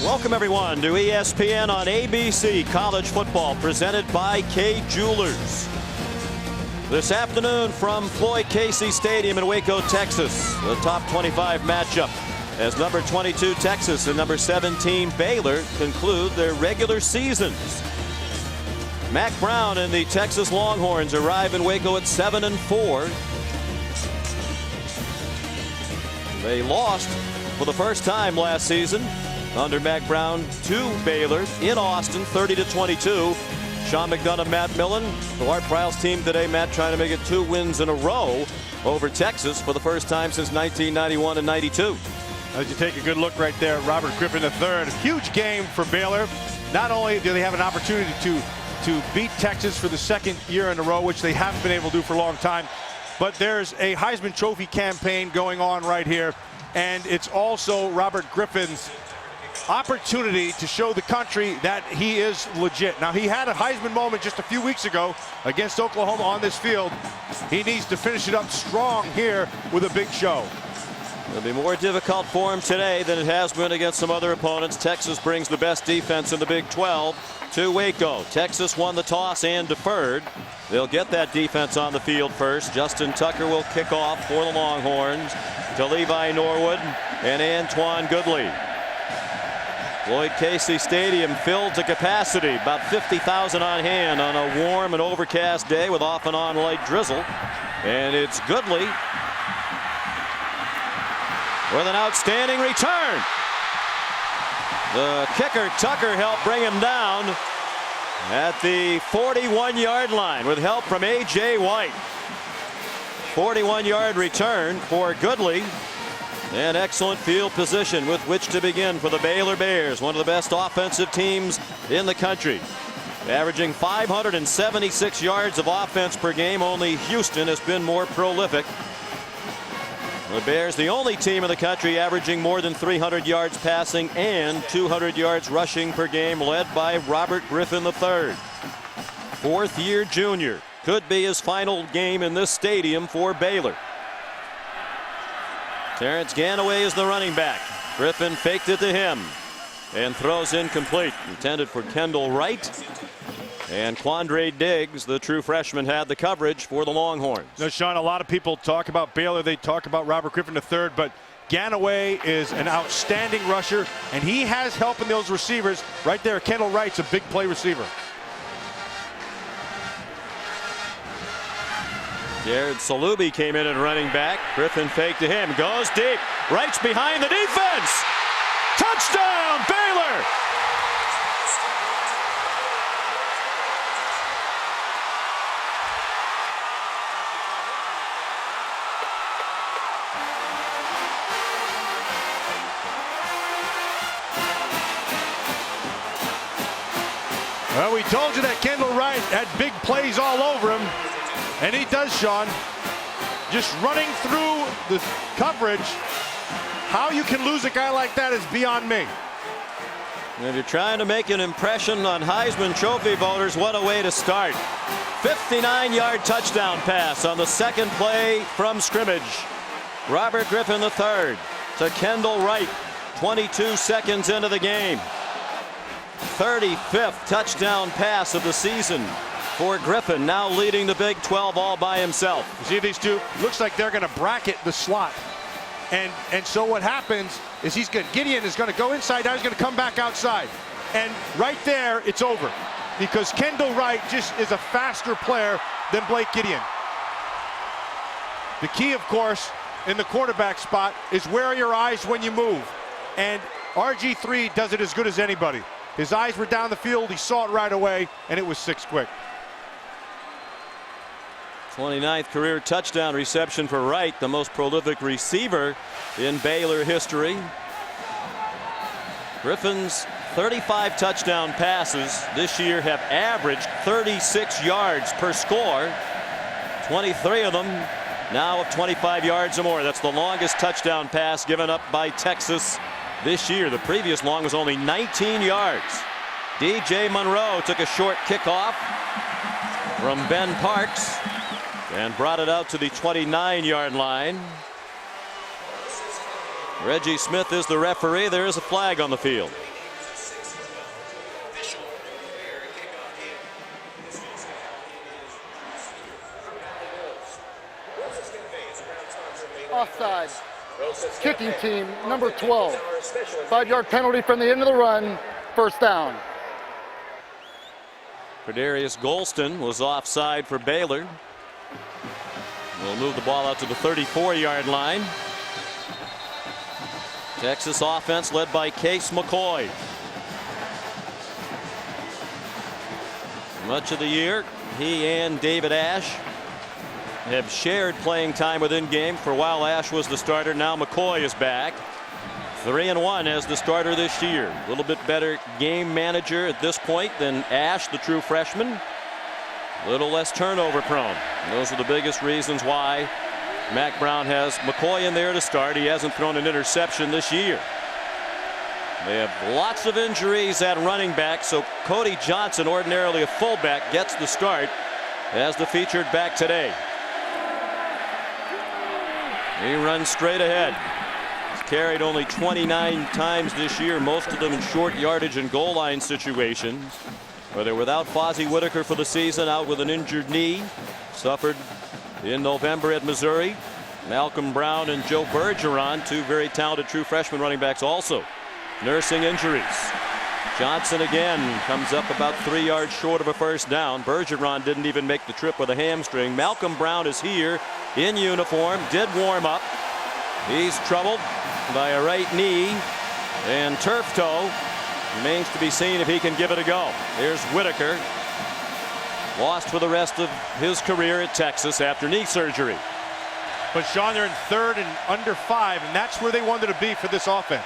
Welcome everyone to ESPN on ABC College Football, presented by Kay Jewelers. This afternoon from Floyd Casey Stadium in Waco, Texas, the top 25 matchup as number 22 Texas and number 17 Baylor conclude their regular seasons. Mack Brown and the Texas Longhorns arrive in Waco at 7-4. They lost for the first time last season under Mack Brown to Baylor in Austin, 30-22. Sean McDonough, Matt Millen, the Art Prowse team today. Matt trying to make it 2 wins in a row over Texas for the first time since 1991 and 92. As you take a good look right there, Robert Griffin III, huge game for Baylor. Not only do they have an opportunity to beat Texas for the second year in a row, which they haven't been able to do for a long time, but there's a Heisman Trophy campaign going on right here, and it's also Robert Griffin's opportunity to show the country that he is legit. Now, he had a Heisman moment just a few weeks ago against Oklahoma on this field. He needs to finish it up strong here with a big show. It'll be more difficult for him today than it has been against some other opponents. Texas brings the best defense in the Big 12 to Waco. Texas won the toss and deferred. They'll get that defense on the field first. Justin Tucker will kick off for the Longhorns to Levi Norwood and Antoine Goodley. Floyd Casey Stadium filled to capacity, about 50,000 on hand on a warm and overcast day with off and on light drizzle. And it's Goodley with an outstanding return. The kicker Tucker helped bring him down at the 41-yard line with help from A.J. White. 41-yard return for Goodley. And excellent field position with which to begin for the Baylor Bears, one of the best offensive teams in the country. Averaging 576 yards of offense per game. Only Houston has been more prolific. The Bears, the only team in the country averaging more than 300 yards passing and 200 yards rushing per game, led by Robert Griffin III. Fourth-year junior. Could be his final game in this stadium for Baylor. Terrence Ganaway is the running back. Griffin faked it to him and throws incomplete. Intended for Kendall Wright. And Quandre Diggs, the true freshman, had the coverage for the Longhorns. Now, Sean, a lot of people talk about Baylor. They talk about Robert Griffin III, but Ganaway is an outstanding rusher, and he has help in those receivers. Right there, Kendall Wright's a big play receiver. Jared Salubi came in at running back. Griffin faked to him. Goes deep. Wright's behind the defense. Touchdown, Baylor! Well, we told you that Kendall Wright had big plays all over him. And he does, Sean. Just running through the coverage. How you can lose a guy like that is beyond me. And if you're trying to make an impression on Heisman Trophy voters, what a way to start. 59-yard touchdown pass on the second play from scrimmage. Robert Griffin III to Kendall Wright, 22 seconds into the game. 35th touchdown pass of the season for Griffin, now leading the Big 12 all by himself. You see these two? Looks like they're going to bracket the slot. And so what happens is Gideon is going to go inside, now he's going to come back outside. And right there, it's over. Because Kendall Wright just is a faster player than Blake Gideon. The key, of course, in the quarterback spot is where are your eyes when you move. And RG3 does it as good as anybody. His eyes were down the field, he saw it right away, and it was 6 quick. 29th career touchdown reception for Wright, the most prolific receiver in Baylor history. Griffin's 35 touchdown passes this year have averaged 36 yards per score. 23 of them now of 25 yards or more. That's the longest touchdown pass given up by Texas this year. The previous long was only 19 yards. DJ Monroe took a short kickoff from Ben Parks and brought it out to the 29-yard line. Reggie Smith is the referee. There is a flag on the field. Offside. Kicking team, number 12. 5-yard penalty from the end of the run. First down. Perdarius Golston was offside for Baylor. We'll move the ball out to the 34-yard line. Texas offense led by Case McCoy. Much of the year, he and David Ash have shared playing time within game. For a while, Ash was the starter. Now McCoy is back. 3-1 as the starter this year. A little bit better game manager at this point than Ash, the true freshman. A little less turnover prone. And those are the biggest reasons why Mack Brown has McCoy in there to start. He hasn't thrown an interception this year. They have lots of injuries at running back, so Cody Johnson, ordinarily a fullback, gets the start as the featured back today. He runs straight ahead. He's carried only 29 times this year, most of them in short yardage and goal line situations. Where they're without Fozzie Whitaker for the season, out with an injured knee, suffered in November at Missouri. Malcolm Brown and Joe Bergeron, two very talented true freshman running backs, also nursing injuries. Johnson again comes up about 3 yards short of a first down. Bergeron didn't even make the trip with a hamstring. Malcolm Brown is here in uniform, did warm up. He's troubled by a right knee and turf toe. Remains to be seen if he can give it a go. Here's Whitaker. Lost for the rest of his career at Texas after knee surgery. But Sean, they're in 3rd and under 5, and that's where they wanted to be for this offense.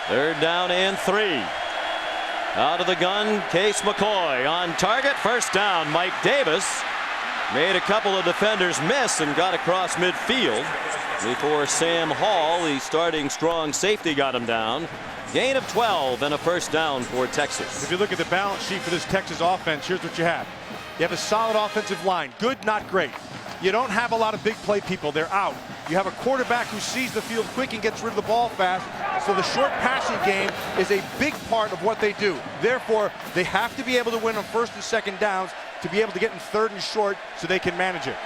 3rd down and 3. Out of the gun, Case McCoy on target. First down, Mike Davis made a couple of defenders miss and got across midfield before Sam Hall, the starting strong safety, got him down. Gain of 12 and a first down for Texas. If you look at the balance sheet for this Texas offense, here's what you have. You have a solid offensive line. Good, not great. You don't have a lot of big play people. They're out. You have a quarterback who sees the field quick and gets rid of the ball fast. So the short passing game is a big part of what they do. Therefore, they have to be able to win on 1st and 2nd downs to be able to get in 3rd and short so they can manage it.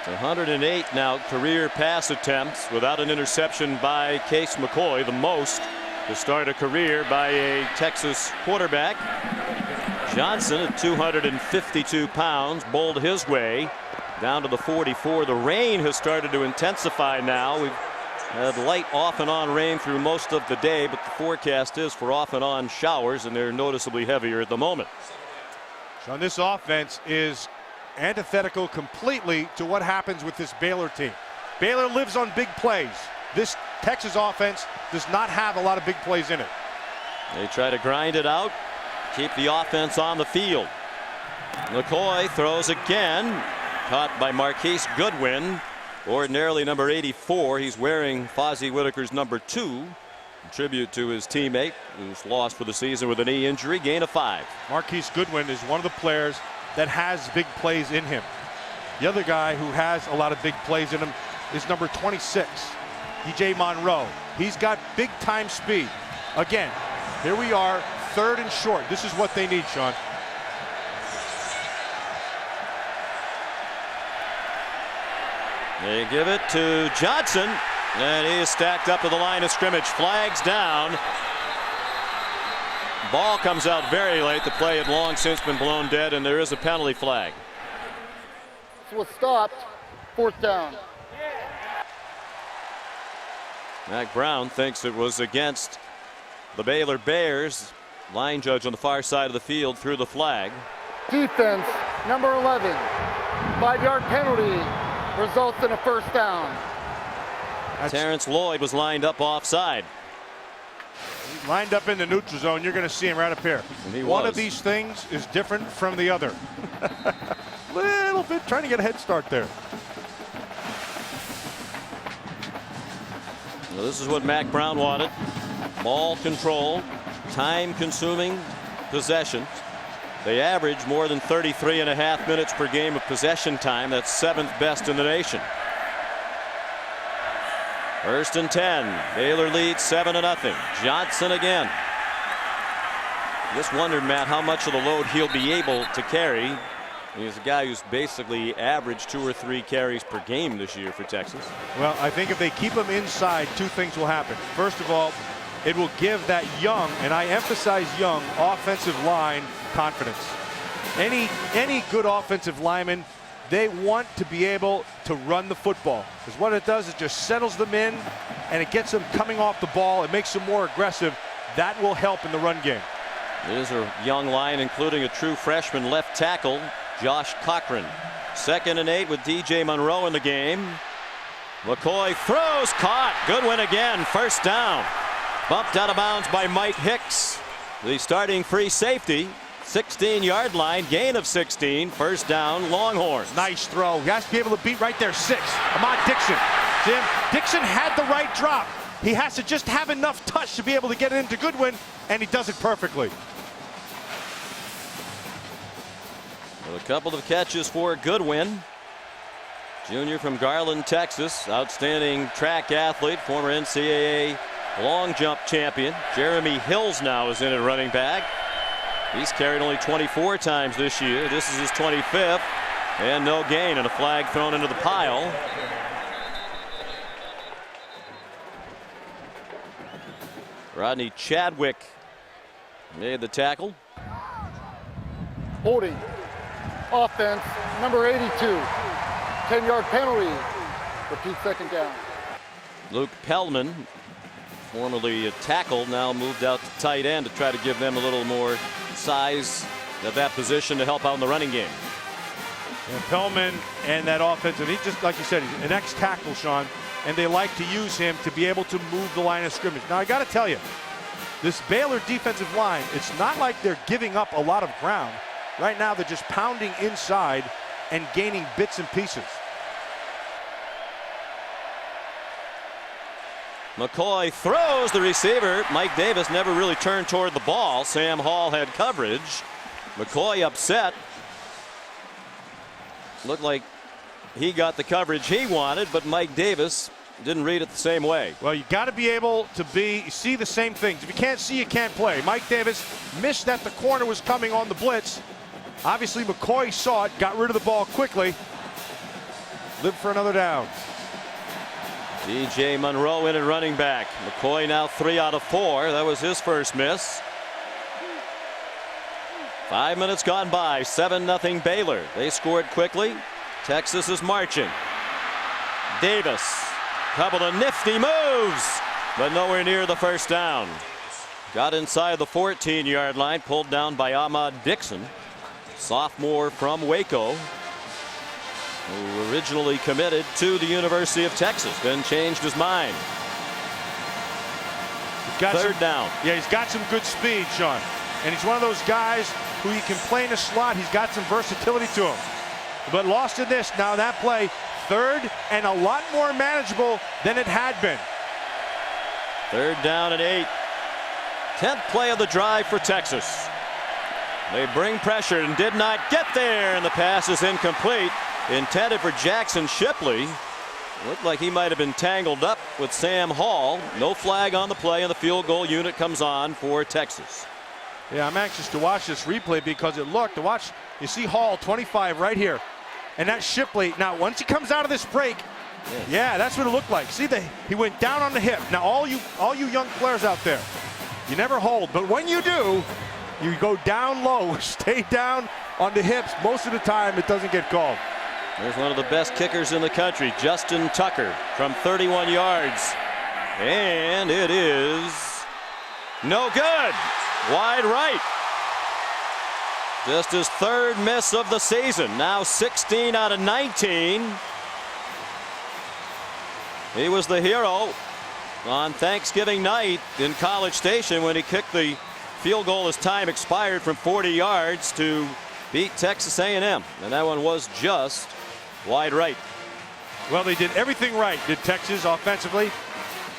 108 now career pass attempts without an interception by Case McCoy, the most to start a career by a Texas quarterback. Johnson at 252 pounds bowled his way down to the 44. The rain has started to intensify now. We've had light off and on rain through most of the day, but the forecast is for off and on showers, and they're noticeably heavier at the moment. So this offense is antithetical completely to what happens with this Baylor team. Baylor lives on big plays. This Texas offense does not have a lot of big plays in it. They try to grind it out, keep the offense on the field. McCoy throws again, caught by Marquise Goodwin, ordinarily number 84. He's wearing Fozzie Whitaker's number 2. Tribute to his teammate who's lost for the season with a knee injury. Gain of 5. Marquise Goodwin is one of the players that has big plays in him. The other guy who has a lot of big plays in him is number 26, DJ Monroe. He's got big time speed. Again, here we are, 3rd and short. This is what they need, Sean. They give it to Johnson, and he is stacked up to the line of scrimmage. Flags down. Ball comes out very late. The play had long since been blown dead, and there is a penalty flag. This was stopped. 4th down. Mack Brown thinks it was against the Baylor Bears. Line judge on the far side of the field threw the flag. Defense, number 11. 5-yard penalty results in a first down. Terrence Lloyd was lined up offside. Lined up in the neutral zone. You're going to see him right up here. One of these things is different from the other. Little bit trying to get a head start there. Well, this is what Mack Brown wanted. Ball control, time consuming possession. They average more than 33.5 minutes per game of possession time. That's 7th best in the nation. 1st and 10. Baylor leads 7-0. Johnson again. Just wondered, Matt, how much of the load he'll be able to carry He's a guy who's basically averaged 2 or 3 carries per game this year for Texas. Well, I think if they keep him inside, 2 things will happen. First of all, it will give that young, and I emphasize young, offensive line confidence. Any good offensive lineman, they want to be able to run the football. Because what it does is just settles them in, and it gets them coming off the ball. It makes them more aggressive. That will help in the run game. There's a young line, including a true freshman left tackle, Josh Cochran. 2nd and 8 with DJ Monroe in the game. McCoy throws, caught. Goodwin again, 1st down. Bumped out of bounds by Mike Hicks, the starting free safety. 16-yard line, gain of 16, 1st down, Longhorns. Nice throw. He has to be able to beat right there. 6. Ahmad Dixon. Jim, Dixon had the right drop. He has to just have enough touch to be able to get it into Goodwin, and he does it perfectly. With a couple of catches for Goodwin. Junior from Garland, Texas. Outstanding track athlete, former NCAA long jump champion. Jeremy Hills now is in at running back. He's carried only 24 times this year. This is his 25th. And no gain, and a flag thrown into the pile. Rodney Chadwick made the tackle. Holding. Offense, number 82. 10-yard penalty. Repeat 2nd down. Luke Pellman, formerly a tackle, now moved out to tight end to try to give them a little more size at that position to help out in the running game. And Pellman and that offense, and he just, like you said, he's an ex-tackle, Sean, and they like to use him to be able to move the line of scrimmage. Now, I got to tell you, this Baylor defensive line, it's not like they're giving up a lot of ground. Right now, they're just pounding inside and gaining bits and pieces. McCoy throws the receiver. Mike Davis never really turned toward the ball. Sam Hall had coverage. McCoy upset. Looked like he got the coverage he wanted, but Mike Davis didn't read it the same way. Well, you got to be able to see the same things. If you can't see, you can't play. Mike Davis missed that the corner was coming on the blitz. Obviously, McCoy saw it, got rid of the ball quickly. Lived for another down. DJ Monroe in at running back. McCoy now 3 out of 4. That was his first miss. 5 minutes gone by. 7-0 Baylor. They scored quickly. Texas is marching. Davis. Couple of nifty moves, but nowhere near the 1st down. Got inside the 14-yard line, pulled down by Ahmad Dixon, sophomore from Waco, who originally committed to the University of Texas, then changed his mind. 3rd down. Yeah, he's got some good speed, Sean. And he's one of those guys who you can play in a slot. He's got some versatility to him. But lost in this. Now that play, 3rd and a lot more manageable than it had been. 3rd down and 8. 10th play of the drive for Texas. They bring pressure and did not get there, and the pass is incomplete. Intended for Jackson Shipley. Looked like he might have been tangled up with Sam Hall. No flag on the play, and the field goal unit comes on for Texas. Yeah, I'm anxious to watch this replay because it looked, you see Hall 25 right here. And that Shipley, now once he comes out of this break, yes. Yeah, that's what it looked like. See, he went down on the hip. Now all you young players out there, you never hold, but when you do, you go down low, stay down on the hips. Most of the time it doesn't get called. There's one of the best kickers in the country, Justin Tucker, from 31 yards. And it is no good. Wide right. Just his 3rd miss of the season. Now 16 out of 19. He was the hero on Thanksgiving night in College Station when he kicked the field goal as time expired from 40 yards to beat Texas A&M. And that one was just wide right. Well, they did everything right, did Texas offensively.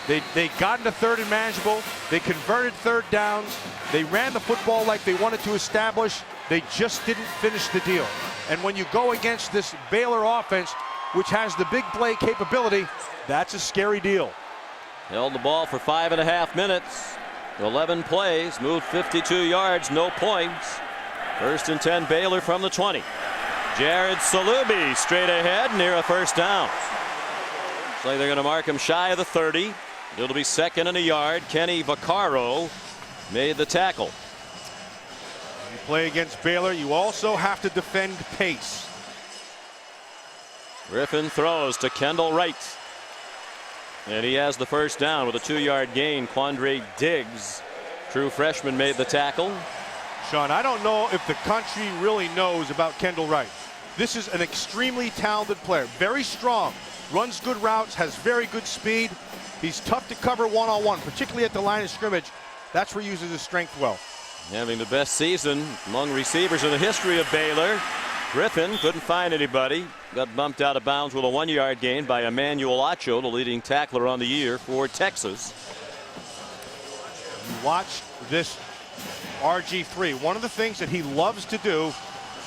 They got into 3rd and manageable. They converted 3rd downs. They ran the football like they wanted to establish. They just didn't finish the deal. And when you go against this Baylor offense, which has the big play capability, that's a scary deal. Held the ball for 5.5 minutes. 11 plays, moved 52 yards, no points. 1st and 10 Baylor from the 20. Jared Salubi straight ahead near a first down. Looks like they're going to mark him shy of the 30. It'll be 2nd and a yard. Kenny Vaccaro made the tackle. You play against Baylor, you also have to defend pace. Griffin throws to Kendall Wright. And he has the first down with a 2-yard gain. Quandre Diggs, true freshman, made the tackle. Sean, I don't know if the country really knows about Kendall Wright. This is an extremely talented player. Very strong. Runs good routes. Has very good speed. He's tough to cover one-on-one, particularly at the line of scrimmage. That's where he uses his strength well. Having the best season among receivers in the history of Baylor. Griffin couldn't find anybody. Got bumped out of bounds with a 1-yard gain by Emmanuel Acho, the leading tackler on the year for Texas. You watch this RG3. One of the things that he loves to do,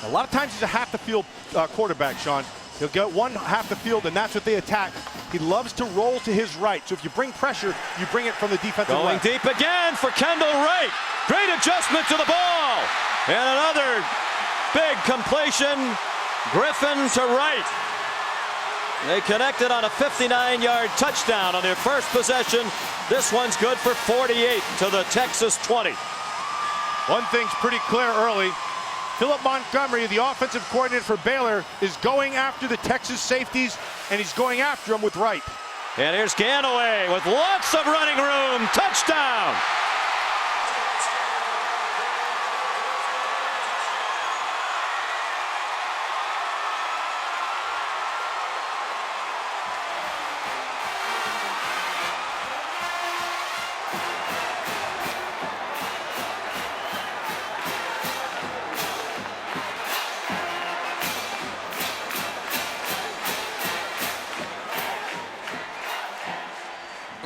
a lot of times he's a half the field quarterback, Sean. He'll get one half the field, and that's what they attack. He loves to roll to his right. So if you bring pressure, you bring it from the defensive Going left. deep again for Kendall Wright. Great adjustment to the ball. And another big completion. Griffin to Wright. They connected on a 59-yard touchdown on their first possession. This one's good for 48 to the Texas 20. One thing's pretty clear early. Philip Montgomery, the offensive coordinator for Baylor, is going after the Texas safeties, and he's going after them with Wright. And here's Ganaway with lots of running room. Touchdown.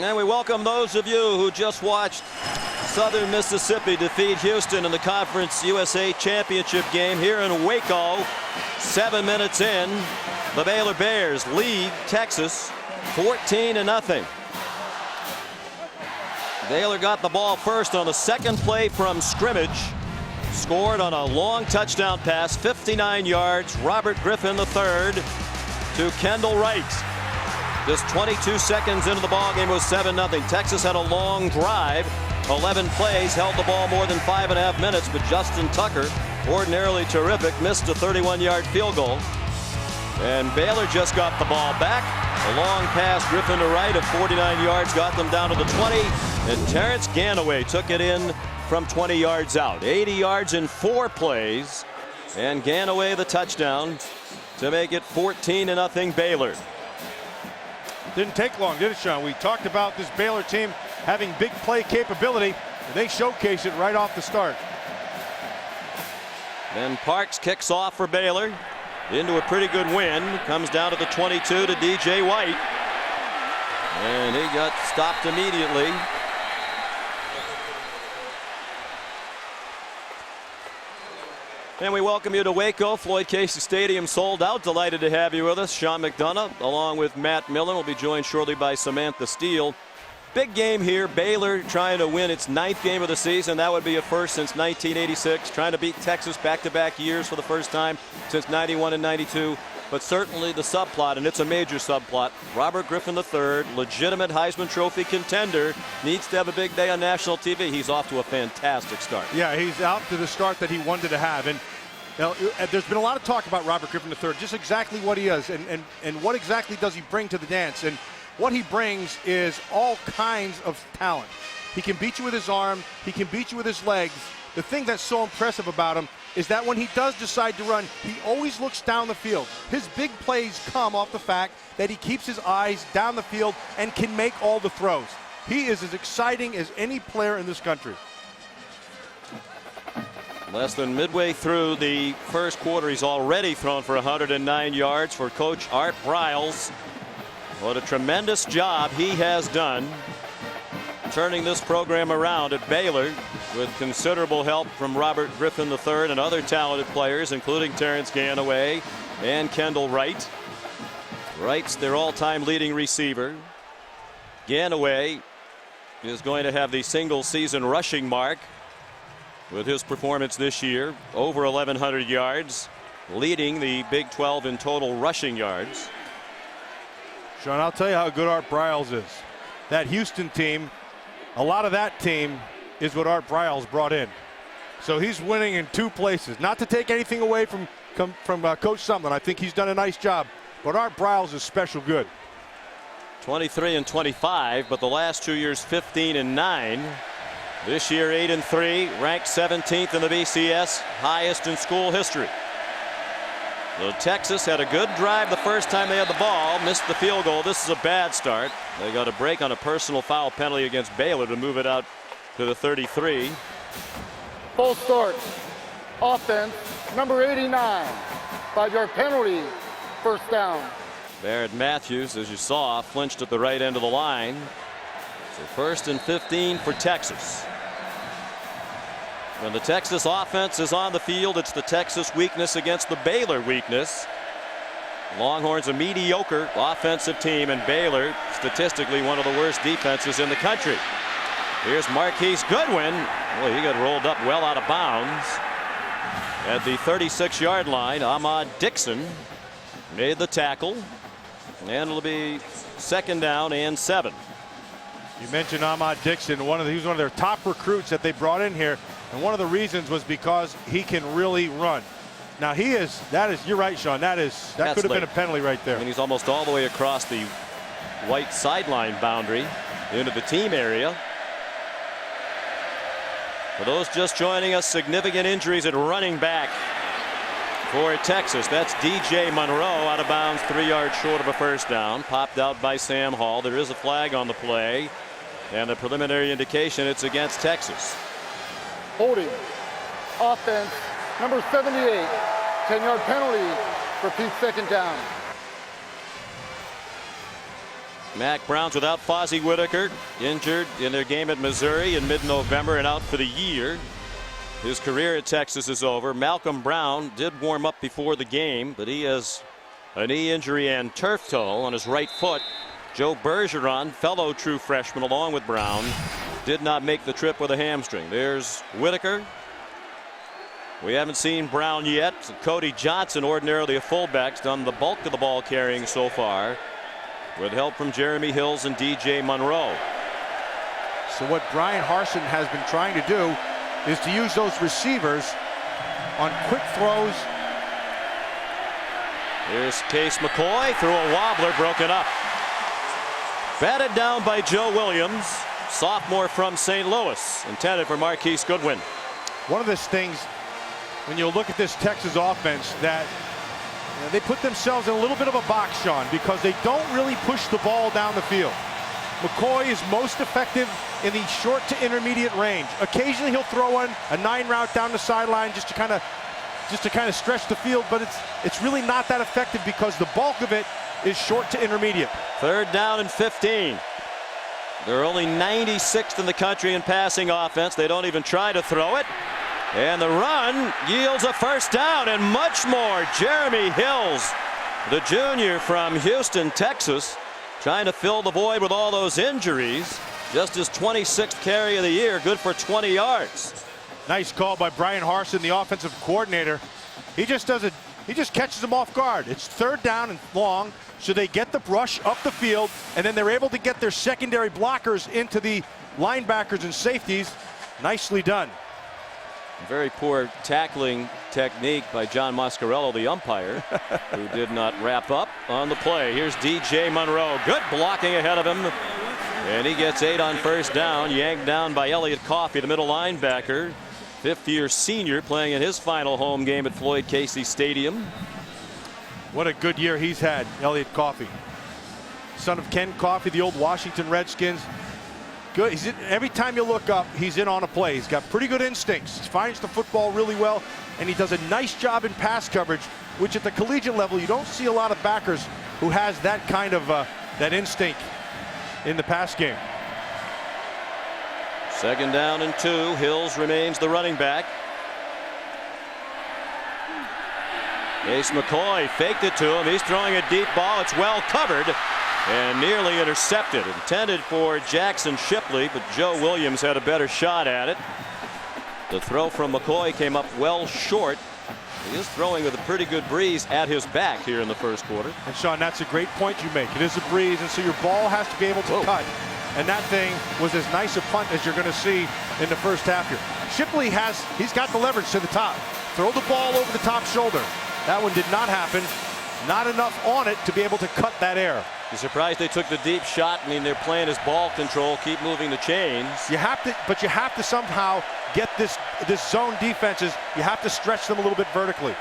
And we welcome those of you who just watched Southern Mississippi defeat Houston in the Conference USA Championship game here in Waco. 7 minutes in, the Baylor Bears lead Texas 14-0. Baylor got the ball first on the second play from scrimmage. Scored on a long touchdown pass, 59 yards. Robert Griffin III to Kendall Wright. Just 22 seconds into the ball game, it was 7-0. Texas had a long drive, 11 plays, held the ball more than 5.5 minutes, but Justin Tucker, ordinarily terrific, missed a 31-yard field goal. And Baylor just got the ball back. A long pass, Griffin to Wright of 49 yards, got them down to the 20. And Terrence Ganaway took it in from 20 yards out. 80 yards in 4 plays. And Ganaway the touchdown to make it 14-0 Baylor. Didn't take long, did it, Sean? We talked about this Baylor team having big play capability, and they showcase it right off the start. Then Parks kicks off for Baylor into a pretty good win. Comes down to the 22 to DJ White. And he got stopped immediately. And we welcome you to Waco. Floyd Casey Stadium sold out. Delighted to have you with us. Sean McDonough along with Matt Millen will be joined shortly by Samantha Steele. Big game here. Baylor trying to win its 9th game of the season. That would be a first since 1986. Trying to beat Texas back-to-back years for the first time since 91 and 92. But certainly the subplot, and it's a major subplot, Robert Griffin III, legitimate Heisman Trophy contender, needs to have a big day on national TV. He's off to a fantastic start. Yeah, he's out to the start that he wanted to have. And you know, there's been a lot of talk about Robert Griffin III, just exactly what he is and what exactly does he bring to the dance. And what he brings is all kinds of talent. He can beat you with his arm. He can beat you with his legs. The thing that's so impressive about him is that when he does decide to run, he always looks down the field. His big plays come off the fact that he keeps his eyes down the field and can make all the throws. He is as exciting as any player in this country. Less than midway through the first quarter, he's already thrown for 109 yards for Coach Art Briles. What a tremendous job he has done turning this program around at Baylor with considerable help from Robert Griffin III and other talented players, including Terrence Ganaway and Kendall Wright. Wright's their all-time leading receiver. Ganaway is going to have the single season rushing mark with his performance this year, over 1,100 yards. leading the Big 12 in total rushing yards. Sean, I'll tell you how good Art Briles is. That Houston team, a lot of that team is what Art Briles brought in. So he's winning in two places. Not to take anything away from Coach Sumlin. I think he's done a nice job. But Art Briles is special good. 23-25, but the last 2 years 15-9. This year 8-3, ranked 17th in the BCS, highest in school history. So Texas had a good drive the first time they had the ball, missed the field goal. This is a bad start. They got a break on a personal foul penalty against Baylor to move it out to the 33. Full start. Offense, number 89. 5-yard penalty, first down. Barrett Matthews, as you saw, flinched at the right end of the line. So 1st and 15 for Texas. When the Texas offense is on the field, it's the Texas weakness against the Baylor weakness. Longhorns a mediocre offensive team, and Baylor statistically one of the worst defenses in the country. Here's Marquise Goodwin. Well, he got rolled up well out of bounds at the 36-yard line. Ahmad Dixon made the tackle, and it'll be 2nd down and 7. You mentioned Ahmad Dixon. He was one of their top recruits that they brought in here, and one of the reasons was because he can really run. Now you're right, Sean. That could have been a penalty right there. I mean, he's almost all the way across the white sideline boundary into the team area. For those just joining us, significant injuries at running back for Texas. That's DJ Monroe out of bounds, 3 yards short of a first down. Popped out by Sam Hall. There is a flag on the play, and a preliminary indication it's against Texas. Holding. Offense, number 78. 10-yard penalty. Repeat, 2nd down. Mack Brown's without Fozzie Whitaker, injured in their game at Missouri in mid-November and out for the year. His career at Texas is over. Malcolm Brown did warm up before the game, but he has a knee injury and turf toe on his right foot. Joe Bergeron, fellow true freshman along with Brown, did not make the trip with a hamstring. There's Whitaker. We haven't seen Brown yet. Cody Johnson, ordinarily a fullback, done the bulk of the ball carrying so far, with help from Jeremy Hills and DJ Monroe. So what Brian Harsin has been trying to do is to use those receivers on quick throws. Here's Case McCoy, threw a wobbler, broken up. Batted down by Joe Williams, sophomore from St. Louis, intended for Marquise Goodwin. One of those things, when you look at this Texas offense, that they put themselves in a little bit of a box, Sean, because they don't really push the ball down the field. McCoy is most effective in the short to intermediate range. Occasionally he'll throw a 9 route down the sideline just to kind of stretch the field, but it's really not that effective because the bulk of it is short to intermediate. 3rd down and 15. They're only 96th in the country in passing offense. They don't even try to throw it. And the run yields a first down and much more. Jeremy Hills, the junior from Houston, Texas, trying to fill the void with all those injuries. Just his 26th carry of the year, good for 20 yards. Nice call by Brian Harsin, the offensive coordinator. He just catches them off guard. It's 3rd down and long, so they get the rush up the field, and then they're able to get their secondary blockers into the linebackers and safeties. Nicely done. Very poor tackling technique by John Mascarello, the umpire, who did not wrap up on the play. Here's DJ Monroe. Good blocking ahead of him. And he gets 8 on first down. Yanked down by Elliott Coffey, the middle linebacker. 5th-year senior playing in his final home game at Floyd Casey Stadium. What a good year he's had, Elliott Coffey. Son of Ken Coffey, the old Washington Redskins. Good. Every time you look up, he's in on a play. He's got pretty good instincts. He finds the football really well, and he does a nice job in pass coverage, which at the collegiate level, you don't see a lot of backers who has that kind of that instinct in the pass game. 2nd down and 2. Hills remains the running back. Case McCoy faked it to him. He's throwing a deep ball. It's well covered and nearly intercepted. Intended for Jackson Shipley, but Joe Williams had a better shot at it. The throw from McCoy came up well short He is throwing with a pretty good breeze at his back here in the first quarter. And Sean, that's a great point you make. It is a breeze, and so your ball has to be able to cut. And that thing was as nice a punt as you're going to see in the first half here. Shipley he's got the leverage to the top. Throw the ball over the top shoulder. That one did not happen. Not enough on it to be able to cut that air. You're surprised they took the deep shot. I mean, their plan is ball control, keep moving the chains. You have to somehow get this zone defenses. You have to stretch them a little bit vertically.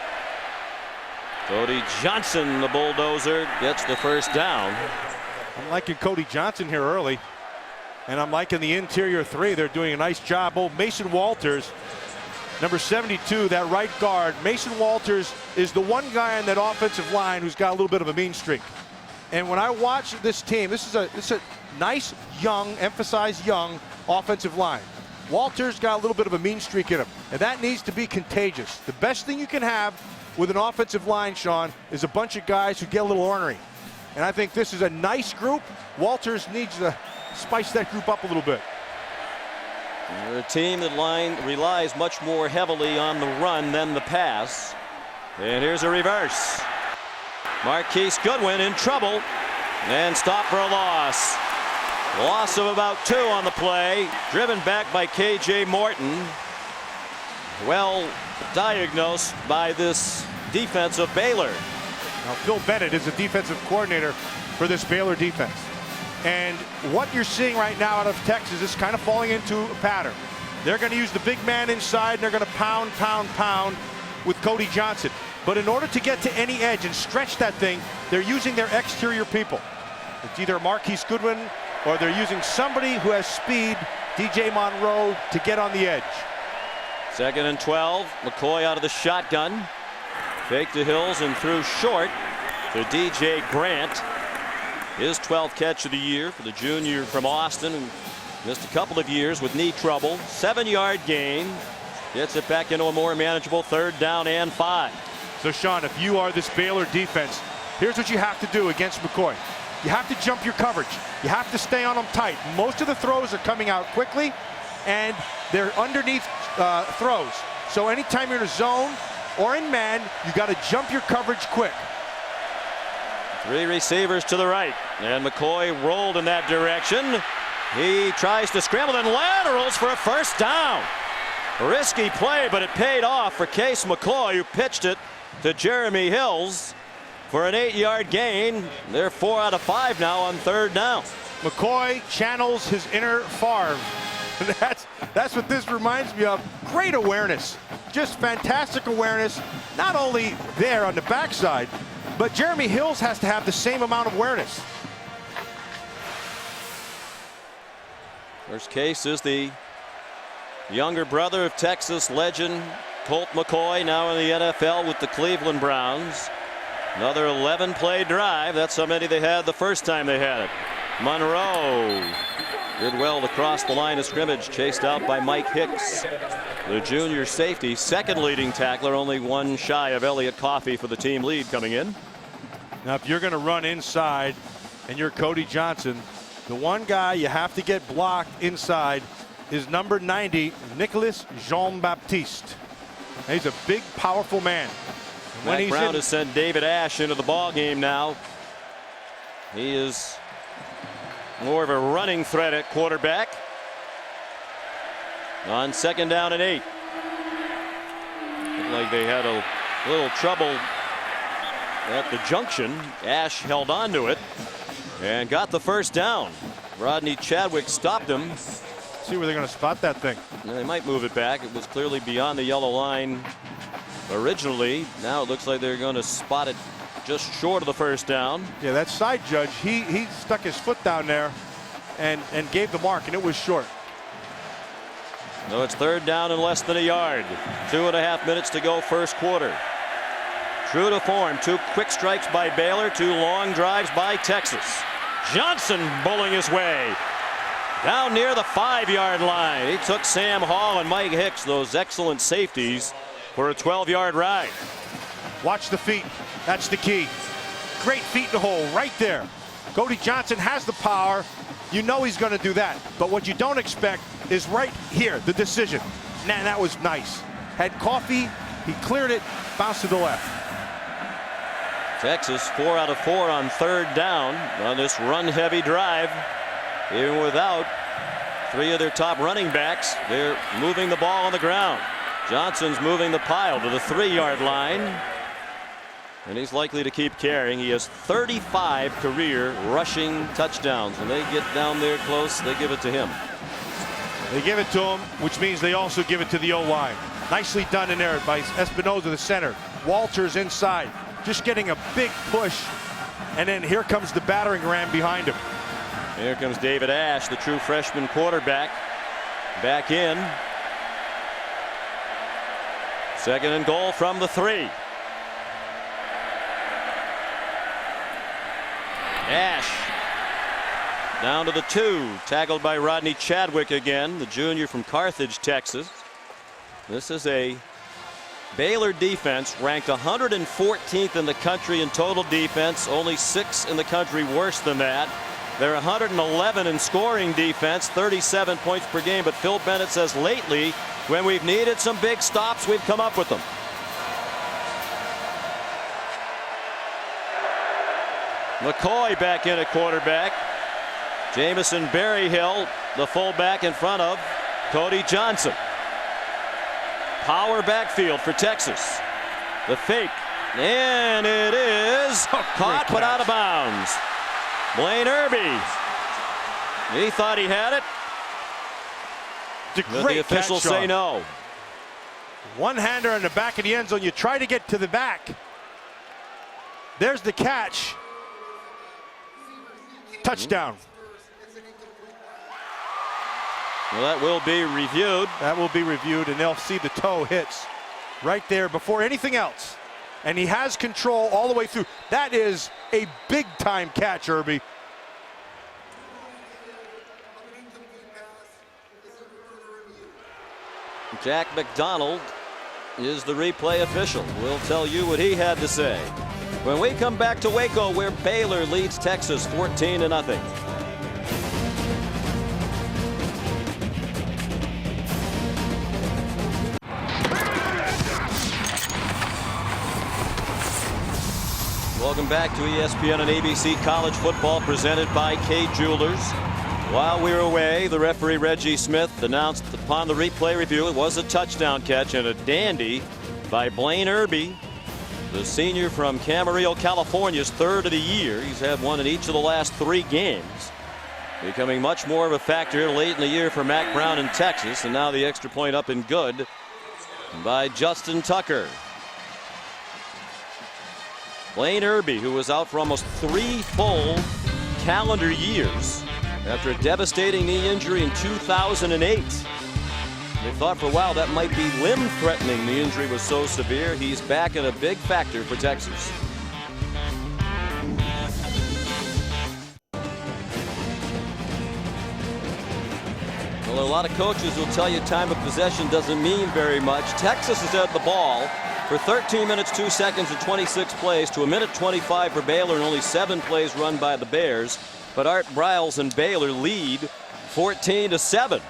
Cody Johnson, the bulldozer, gets the first down. I'm liking Cody Johnson here early, and I'm liking the interior three. They're doing a nice job. Oh, Mason Walters, number 72, that right guard. Mason Walters is the one guy on that offensive line who's got a little bit of a mean streak. And when I watch this team, this is a nice, young, emphasize young offensive line. Walters got a little bit of a mean streak in him, and that needs to be contagious. The best thing you can have with an offensive line, Sean, is a bunch of guys who get a little ornery. And I think this is a nice group. Walters needs to spice that group up a little bit. They're a team that relies much more heavily on the run than the pass. And here's a reverse. Marquise Goodwin in trouble and stopped for a loss. Loss of about 2 on the play, driven back by K.J. Morton. Well diagnosed by this defense of Baylor. Now, Phil Bennett is the defensive coordinator for this Baylor defense. And what you're seeing right now out of Texas is kind of falling into a pattern. They're going to use the big man inside, and they're going to pound, pound, pound with Cody Johnson. But in order to get to any edge and stretch that thing, they're using their exterior people. It's either Marquise Goodwin or they're using somebody who has speed, DJ Monroe, to get on the edge. 2nd and 12. McCoy out of the shotgun. Fake to Hills and threw short to DJ Grant. His 12th catch of the year for the junior from Austin, who missed a couple of years with knee trouble. 7-yard gain. Gets it back into a more manageable 3rd down and 5. So, Sean, if you are this Baylor defense, here's what you have to do against McCoy. You have to jump your coverage. You have to stay on them tight. Most of the throws are coming out quickly, and they're underneath throws. So anytime you're in a zone or in man, you got to jump your coverage quick. 3 receivers to the right, and McCoy rolled in that direction. He tries to scramble and laterals for a 1st down. Risky play, but it paid off for Case McCoy, who pitched it to Jeremy Hills for an 8-yard gain. They're 4 out of 5 now on 3rd down. McCoy channels his inner Favre. That's what this reminds me of. Great awareness, just fantastic awareness. Not only there on the backside, but Jeremy Hills has to have the same amount of awareness. First Case is the younger brother of Texas legend Colt McCoy, now in the NFL with the Cleveland Browns. Another 11-play drive. That's how many they had the first time they had it. Monroe did well to cross the line of scrimmage, chased out by Mike Hicks, the junior safety, 2nd leading tackler, only 1 shy of Elliott Coffey for the team lead coming in. Now, if you're going to run inside and you're Cody Johnson, the one guy you have to get blocked inside is number 90, Nicholas Jean-Baptiste. He's a big, powerful man. Mack Brown has sent David Ash into the ball game now. He is more of a running threat at quarterback. On 2nd down and 8. Looked like they had a little trouble at the junction. Ash held on to it and got the 1st down. Rodney Chadwick stopped him. See where they're going to spot that thing. They might move it back. It was clearly beyond the yellow line originally. Now it looks like they're going to spot it just short of the 1st down. Yeah, that side judge, he stuck his foot down there and gave the mark, and it was short. No, it's 3rd down and less than a yard. 2.5 minutes to go, 1st quarter. True to form, 2 quick strikes by Baylor, 2 long drives by Texas. Johnson bowling his way down near the 5-yard line. He took Sam Hall and Mike Hicks, those excellent safeties, for a 12-yard ride. Watch the feet. That's the key. Great feet in the hole right there. Cody Johnson has the power. You know he's going to do that. But what you don't expect is right here, the decision. Man, that was nice. Had Coffey He cleared it, bounced to the left. Texas 4 out of 4 on third down on this run-heavy drive. Even without 3 of their top running backs, they're moving the ball on the ground. Johnson's moving the pile to the 3-yard line. And he's likely to keep carrying. He has 35 career rushing touchdowns. When they get down there close, they give it to him. They give it to him, which means they also give it to the O-line. Nicely done in there by Espinoza, the center. Walters inside, just getting a big push. And then here comes the battering ram behind him. Here comes David Ash, the true freshman quarterback, back in. 2nd and goal from the 3. Ash down to the 2, tackled by Rodney Chadwick again, the junior from Carthage, Texas. This is a Baylor defense ranked 114th in the country in total defense, only 6th in the country worse than that. They're 111 in scoring defense, 37 points per game, but Phil Bennett says lately, when we've needed some big stops, we've come up with them. McCoy back in at quarterback. Jamison Berryhill, the fullback, in front of Cody Johnson. Power backfield for Texas. The fake, and it is caught but out of bounds. Blaine Irby. He thought he had it. But the officials say no. One-hander in the back of the end zone. You try to get to the back. There's the catch. Touchdown. Well, that will be reviewed. That will be reviewed, and they'll see the toe hits right there before anything else. And he has control all the way through. That is a big-time catch, Irby. Jack McDonald is the replay official. We'll tell you what he had to say when we come back to Waco, where Baylor leads Texas 14-0. Welcome back to ESPN and ABC College Football, presented by Kay Jewelers. While we were away, the referee Reggie Smith announced upon the replay review it was a touchdown catch and a dandy by Blaine Irby, the senior from Camarillo, California's 3rd of the year. He's had one in each of the last 3 games, becoming much more of a factor late in the year for Mack Brown in Texas. And now the extra point up and good by Justin Tucker. Blaine Irby, who was out for almost 3 full calendar years after a devastating knee injury in 2008. They thought for a while that might be limb-threatening. The injury was so severe. He's back and a big factor for Texas. Well, a lot of coaches will tell you time of possession doesn't mean very much. Texas has had the ball for 13 minutes, 2 seconds, and 26 plays to 1:25 for Baylor, and only 7 plays run by the Bears. But Art Briles and Baylor lead 14-7.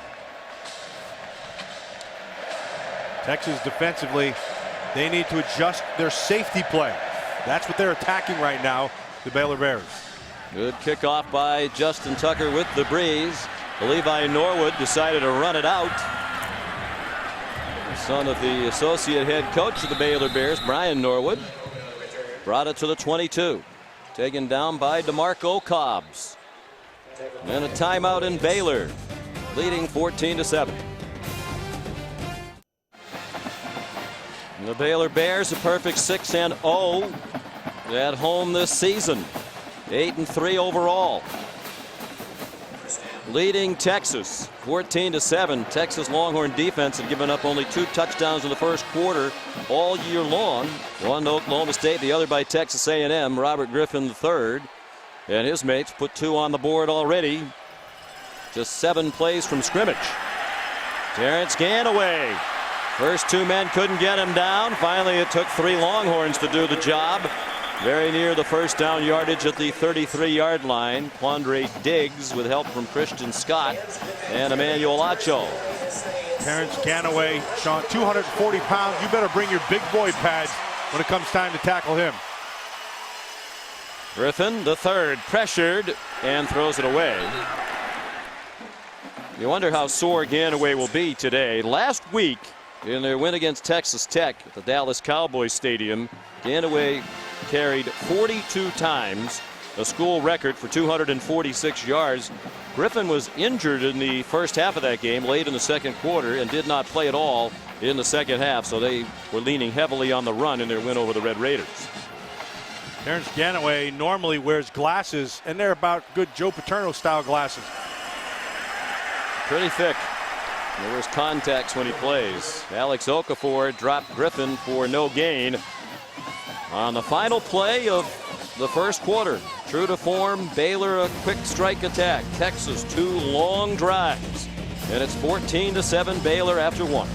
Texas defensively, they need to adjust their safety play. That's what they're attacking right now, the Baylor Bears. Good kickoff by Justin Tucker with the breeze. Levi Norwood decided to run it out. The son of the associate head coach of the Baylor Bears, Brian Norwood, brought it to the 22. Taken down by DeMarco Cobbs. And a timeout in Baylor, leading 14-7. The Baylor Bears a perfect 6-0 at home this season. 8-3 overall. Leading Texas 14-7. Texas Longhorn defense had given up only 2 touchdowns in the first quarter all year long. One to Oklahoma State, the other by Texas A&M. Robert Griffin III and his mates put 2 on the board already. Just 7 plays from scrimmage. Terrence Ganaway. First 2 men couldn't get him down. Finally, it took 3 Longhorns to do the job. Very near the first down yardage at the 33-yard line. Quandre Diggs with help from Christian Scott and Emmanuel Acho. Terrence Ganaway, Sean, 240 pounds. You better bring your big boy pads when it comes time to tackle him. Griffin, the third, pressured and throws it away. You wonder how sore Ganaway will be today. Last week, in their win against Texas Tech at the Dallas Cowboys Stadium, Ganaway carried 42 times, a school record for 246 yards. Griffin was injured in the first half of that game, late in the second quarter, and did not play at all in the second half, so they were leaning heavily on the run in their win over the Red Raiders. Terrence Ganaway normally wears glasses, and they're about good Joe Paterno style glasses. Pretty thick. There was contacts when he plays. Alex Okafor dropped Griffin for no gain on the final play of the first quarter. True to form, Baylor a quick strike attack. Texas 2 long drives. And it's 14-7 Baylor after 1.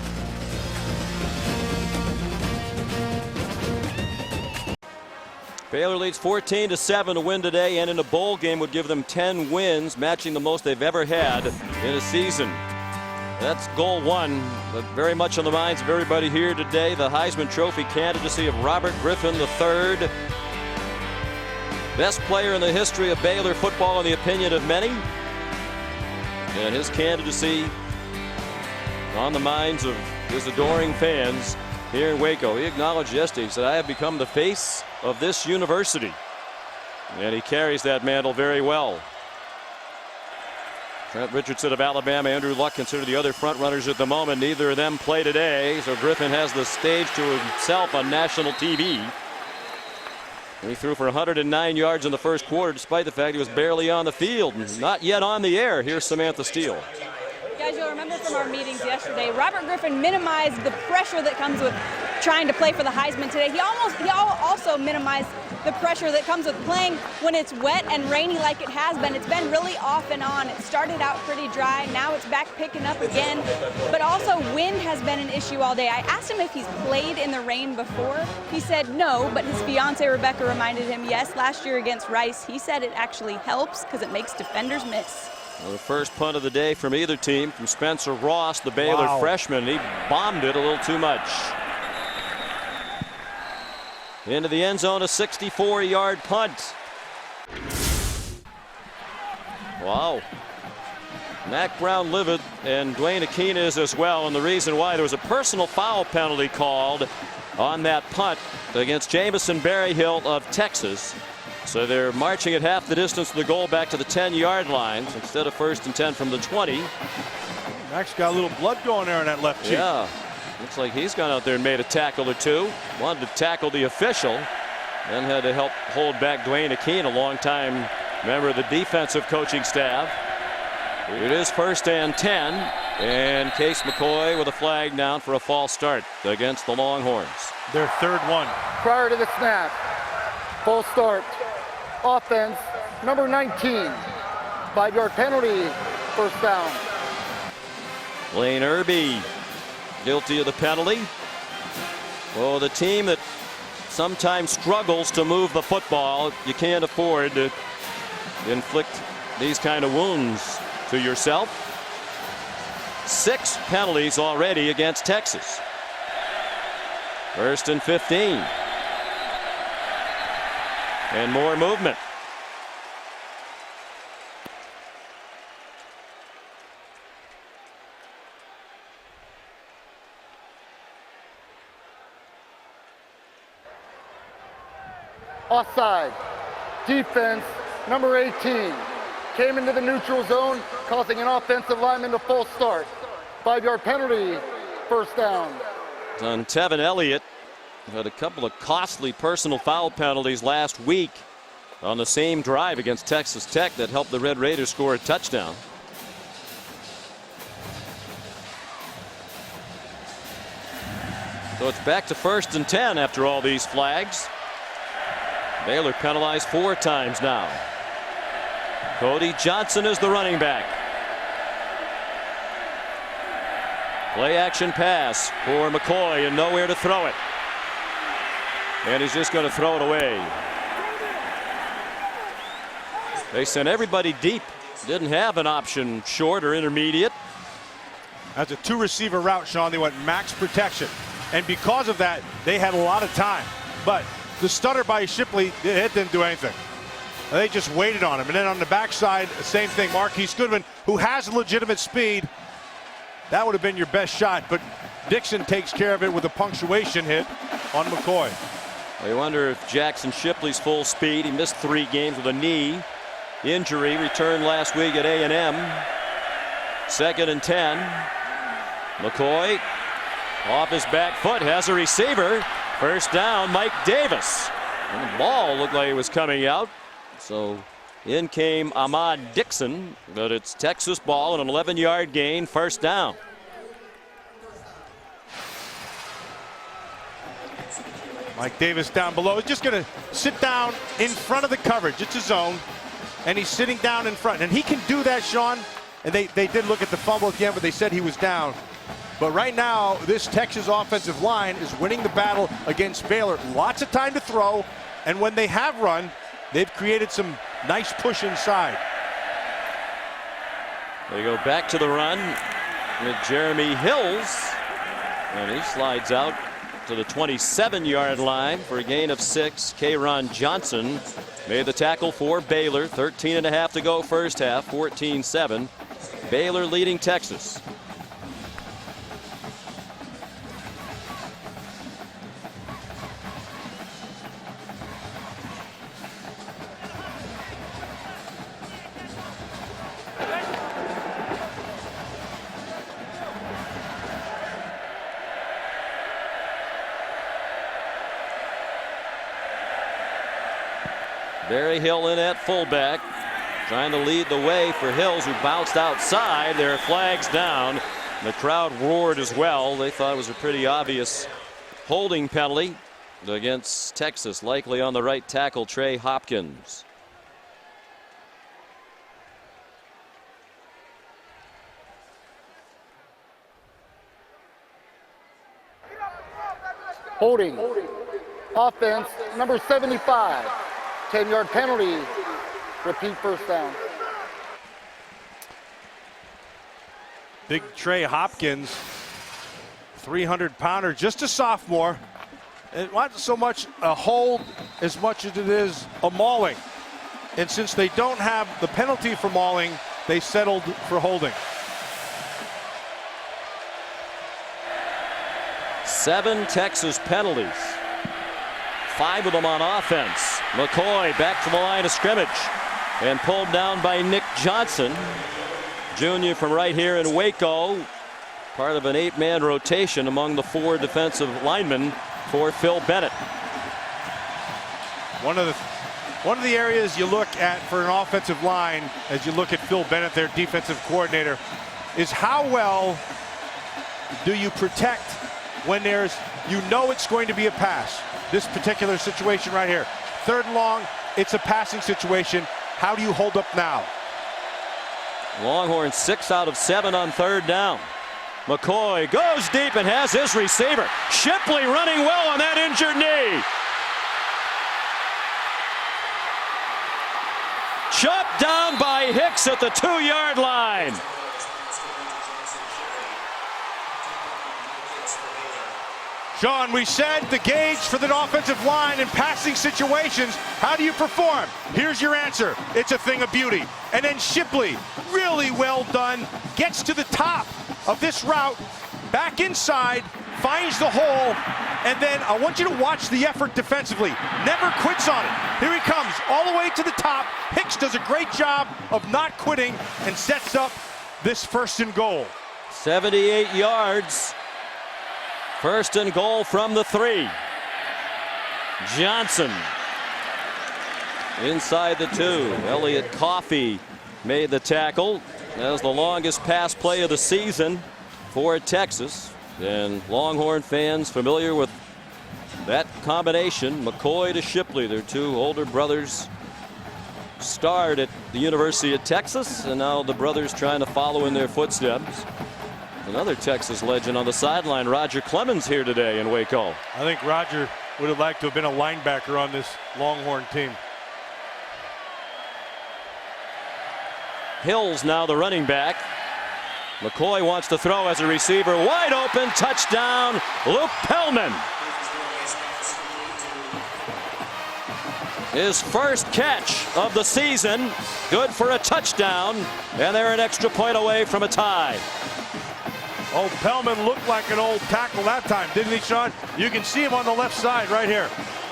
Baylor leads 14-7 to win today, and in a bowl game would give them 10 wins, matching the most they've ever had in a season. That's goal one, but very much on the minds of everybody here today. The Heisman Trophy candidacy of Robert Griffin III. Best player in the history of Baylor football in the opinion of many. And his candidacy on the minds of his adoring fans here in Waco. He acknowledged yesterday, he said, "I have become the face of this university." And he carries that mantle very well. Trent Richardson of Alabama, Andrew Luck considered the other front runners at the moment. Neither of them play today, so Griffin has the stage to himself on national TV. He threw for 109 yards in the first quarter, despite the fact he was barely on the field. Not yet on the air. Here's Samantha Steele. Guys, you'll remember from our meetings yesterday, Robert Griffin minimized the pressure that comes with trying to play for the Heisman today. He also minimized the pressure that comes with playing when it's wet and rainy like it has been. It's been really off and on. It started out pretty dry. Now it's back picking up again. But also wind has been an issue all day. I asked him if he's played in the rain before. He said no, but his fiance Rebecca reminded him yes, last year against Rice. He said it actually helps because it makes defenders miss. Well, the first punt of the day from either team from Spencer Ross, the Baylor freshman. He bombed it a little too much. Into the end zone, a 64-yard punt. Wow. Mack Brown livid, and Dwayne Akina is as well. And the reason why, there was a personal foul penalty called on that punt against Jamison Berryhill of Texas. So they're marching at half the distance to the goal back to the 10-yard line instead of 1st and 10 from the 20. Max got a little blood going there in that left cheek. Yeah. Looks like he's gone out there and made a tackle or two. Wanted to tackle the official. Then had to help hold back Dwayne Akina, a longtime member of the defensive coaching staff. It is 1st and 10. And Case McCoy with a flag down for a false start against the Longhorns. Their third one. Prior to the snap, false start. Offense, number 19. 5-yard penalty, first down. Lane Irby guilty of the penalty. Well, the team that sometimes struggles to move the football, you can't afford to inflict these kind of wounds to yourself. 6 penalties already against Texas. 1st and 15. And more movement. Offside. Defense, number 18. Came into the neutral zone, causing an offensive lineman to false start. 5-yard penalty, first down. On Tevin Elliott. Had a couple of costly personal foul penalties last week on the same drive against Texas Tech that helped the Red Raiders score a touchdown. So it's back to 1st and 10 after all these flags. Baylor penalized 4 times now. Cody Johnson is the running back. Play action pass for McCoy and nowhere to throw it. And he's just going to throw it away. They sent everybody deep. Didn't have an option short or intermediate. That's a 2-receiver route, Sean. They went max protection. And because of that, they had a lot of time. But the stutter by Shipley, it didn't do anything. They just waited on him. And then on the backside, same thing. Marquise Goodwin, who has legitimate speed, that would have been your best shot. But Dixon takes care of it with a punctuation hit on McCoy. I wonder if Jackson Shipley's full speed. He missed 3 games with a knee injury. Returned last week at A&M. 2nd and 10. McCoy off his back foot, has a receiver. First down, Mike Davis. And the ball looked like it was coming out. So in came Ahmad Dixon, but it's Texas ball and an 11-yard gain, first down. Mike Davis down below. He's just going to sit down in front of the coverage. It's a zone, and he's sitting down in front. And he can do that, Sean. And they did look at the fumble at the end, but they said he was down. But right now, this Texas offensive line is winning the battle against Baylor. Lots of time to throw, and when they have run, they've created some nice push inside. They go back to the run with Jeremy Hills, and he slides out to the 27-yard line for a gain of 6. K'Ron Johnson made the tackle for Baylor. 13.5 to go first half, 14-7. Baylor leading Texas. Barry Hill in at fullback, trying to lead the way for Hills, who bounced outside. There are flags down. The crowd roared as well. They thought it was a pretty obvious holding penalty against Texas, likely on the right tackle, Trey Hopkins. Holding. Offense, number 75. 10-yard penalty. Repeat first down. Big Trey Hopkins, 300-pounder, just a sophomore. It wasn't so much a hold as much as it is a mauling. And since they don't have the penalty for mauling, they settled for holding. 7 Texas penalties. 5 of them on offense. McCoy back to the line of scrimmage and pulled down by Nick Johnson, junior from right here in Waco, part of an 8-man rotation among the 4 defensive linemen for Phil Bennett. One of the areas you look at for an offensive line, as you look at Phil Bennett, their defensive coordinator, is how well do you protect when it's going to be a pass. This particular situation right here, 3rd and long, it's a passing situation. How do you hold up now? Longhorns 6 out of 7 on 3rd down. McCoy goes deep and has his receiver. Shipley running well on that injured knee. Chopped down by Hicks at the 2-yard line. Sean, we said the gauge for the offensive line in passing situations. How do you perform? Here's your answer. It's a thing of beauty. And then Shipley, really well done, gets to the top of this route, back inside, finds the hole, and then I want you to watch the effort defensively. Never quits on it. Here he comes, all the way to the top. Hicks does a great job of not quitting and sets up this 1st and goal. 78 yards. 1st and goal from the 3. Johnson inside the 2. Elliott Coffey made the tackle. That was the longest pass play of the season for Texas. And Longhorn fans familiar with that combination, McCoy to Shipley. Their 2 older brothers starred at the University of Texas, and now the brothers trying to follow in their footsteps. Another Texas legend on the sideline, Roger Clemens, here today in Waco. I think Roger would have liked to have been a linebacker on this Longhorn team. Hills now the running back. McCoy wants to throw as a receiver. Wide open. Touchdown. Luke Pellman. His first catch of the season. Good for a touchdown. And they're an extra point away from a tie. Oh, Pellman looked like an old tackle that time, didn't he, Sean? You can see him on the left side right here.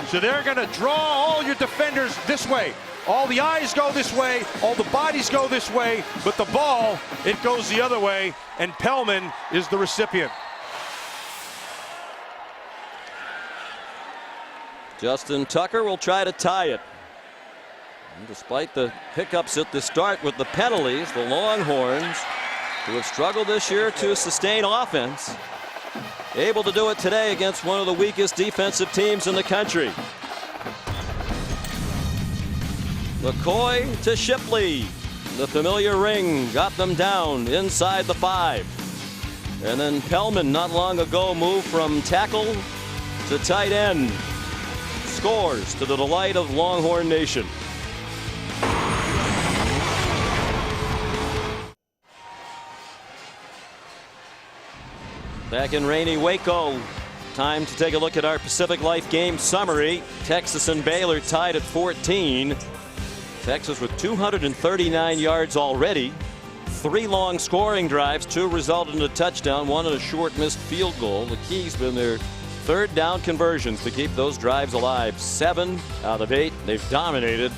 So they're going to draw all your defenders this way. All the eyes go this way, all the bodies go this way, but the ball, it goes the other way, and Pellman is the recipient. Justin Tucker will try to tie it. And despite the hiccups at the start with the penalties, the Longhorns, who have struggled this year to sustain offense, able to do it today against one of the weakest defensive teams in the country. McCoy to Shipley. The familiar ring got them down inside the 5. And then Pellman not long ago moved from tackle to tight end. Scores to the delight of Longhorn Nation. Back in rainy Waco. Time to take a look at our Pacific Life game summary. Texas and Baylor tied at 14. Texas with 239 yards already. 3 long scoring drives. 2 resulted in a touchdown. 1 in a short missed field goal. The key's been their third down conversions to keep those drives alive. 7 out of 8. They've dominated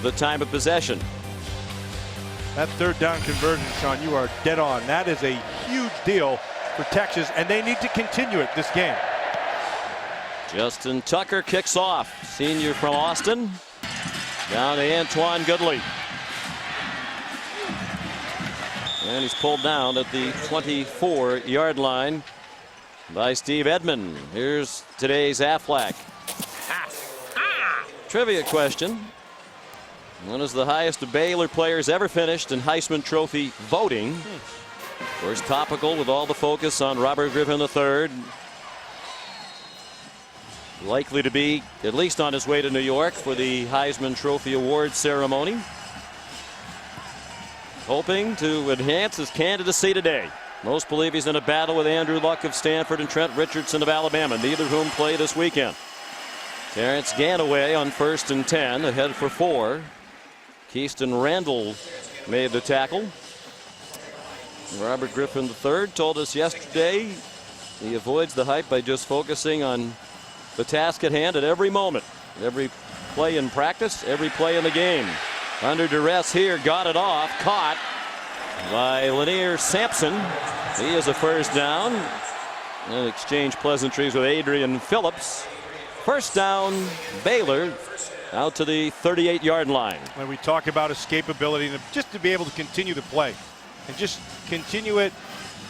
the time of possession. That third down conversion, Sean, you are dead on. That is a huge deal for Texas, and they need to continue it this game. Justin Tucker kicks off. Senior from Austin. Down to Antoine Goodley. And he's pulled down at the 24-yard line by Steve Edmond. Here's today's Aflac. Trivia question. One is the highest of Baylor players ever finished in Heisman Trophy voting. Of course, topical with all the focus on Robert Griffin III. Likely to be at least on his way to New York for the Heisman Trophy Awards ceremony. Hoping to enhance his candidacy today. Most believe he's in a battle with Andrew Luck of Stanford and Trent Richardson of Alabama, neither of whom play this weekend. Terrence Ganaway on 1st and 10, ahead for 4. Keyston Randall made the tackle. Robert Griffin III told us yesterday he avoids the hype by just focusing on the task at hand at every moment. Every play in practice, every play in the game. Under duress here, got it off, caught by Lanier Sampson. He is a first down. And exchange pleasantries with Adrian Phillips. First down, Baylor out to the 38-yard line. When we talk about escapability, just to be able to continue the play and just continue it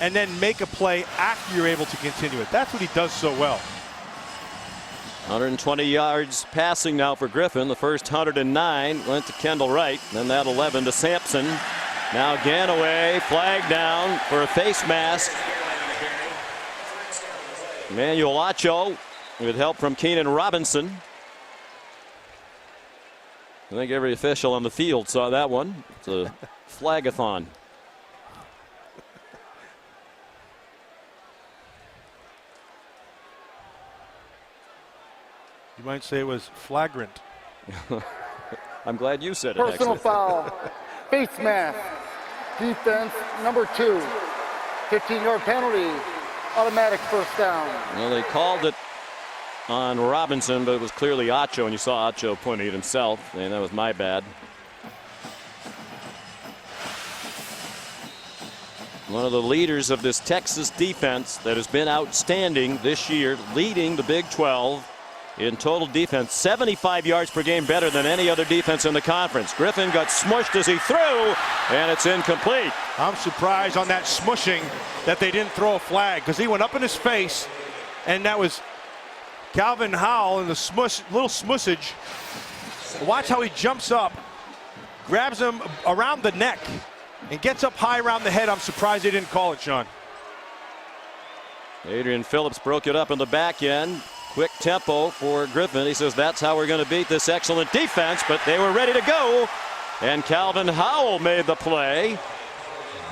and then make a play after you're able to continue it. That's what he does so well. 120 yards passing now for Griffin. The first 109 went to Kendall Wright. Then that 11 to Sampson. Now Ganaway, flag down for a face mask. Emmanuel Acho with help from Keenan Robinson. I think every official on the field saw that one. It's a flagathon. You might say it was flagrant. I'm glad you said it. Personal foul. Face mask. Defense number 2. 15-yard penalty. Automatic first down. Well, they called it on Robinson, but it was clearly Acho, and you saw Acho pointing at himself, and that was my bad. One of the leaders of this Texas defense that has been outstanding this year, leading the Big 12 in total defense, 75 yards per game, better than any other defense in the conference. Griffin got smushed as he threw, and it's incomplete. I'm surprised on that smushing that they didn't throw a flag, because he went up in his face, and that was Calvin Howell in the little smushage. Watch how he jumps up, grabs him around the neck, and gets up high around the head. I'm surprised they didn't call it, Sean. Adrian Phillips broke it up in the back end. Quick tempo for Griffin. He says that's how we're going to beat this excellent defense, but they were ready to go. And Calvin Howell made the play.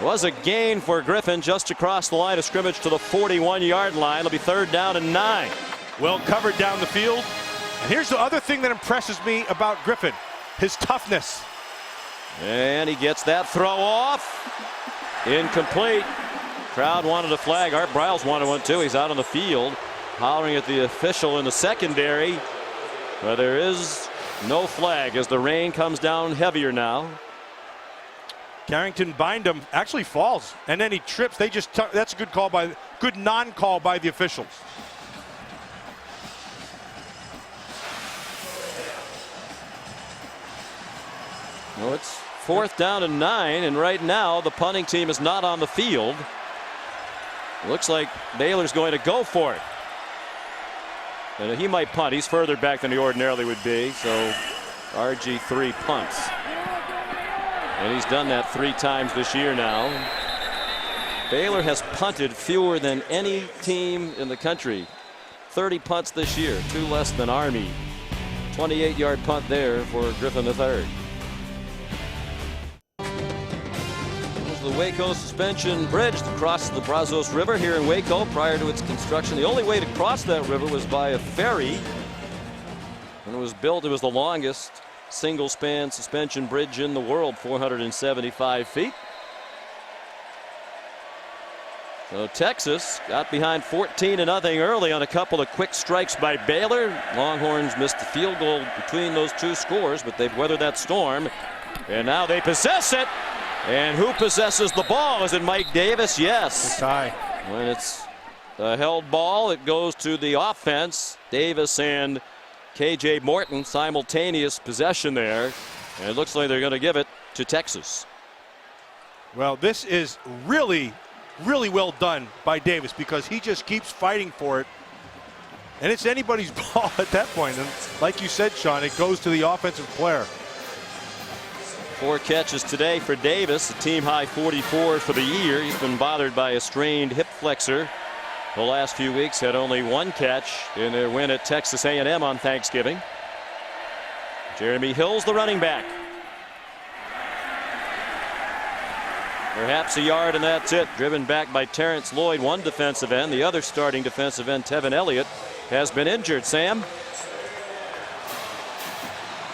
Was a gain for Griffin just across the line of scrimmage to the 41-yard line. It'll be 3rd down and 9. Well covered down the field. And here's the other thing that impresses me about Griffin, his toughness. And he gets that throw off. Incomplete. Crowd wanted a flag. Art Briles wanted one too. He's out on the field hollering at the official in the secondary. But there is no flag as the rain comes down heavier now. Carrington Bindum actually falls and then he trips. They just that's a good non-call by the officials. Well, it's 4th down and 9, and right now the punting team is not on the field. Looks like Baylor's going to go for it. And he might punt. He's further back than he ordinarily would be, so RG3 punts. And he's done that 3 times this year now. Baylor has punted fewer than any team in the country. 30 punts this year, 2 less than Army. 28-yard punt there for Griffin III. The Waco Suspension Bridge that crosses the Brazos River here in Waco. Prior to its construction, the only way to cross that river was by a ferry. When it was built, it was the longest single-span suspension bridge in the world, 475 feet. So Texas got behind 14-0 early on a couple of quick strikes by Baylor. Longhorns missed the field goal between those 2 scores, but they've weathered that storm. And now they possess it. And who possesses the ball? Is it Mike Davis? Yes. It's tie. When it's a held ball, it goes to the offense. Davis and KJ Morton simultaneous possession there. And it looks like they're going to give it to Texas. Well, this is really well done by Davis because he just keeps fighting for it. And it's anybody's ball at that point. And like you said, Sean, it goes to the offensive player. 4 catches today for Davis, a team high 44 for the year. He's been bothered by a strained hip flexor the last few weeks. Had only 1 catch in their win at Texas A&M on Thanksgiving. Jeremy Hill's the running back. Perhaps a yard and that's it. Driven back by Terrence Lloyd, one defensive end. The other starting defensive end, Tevin Elliott, has been injured. Sam?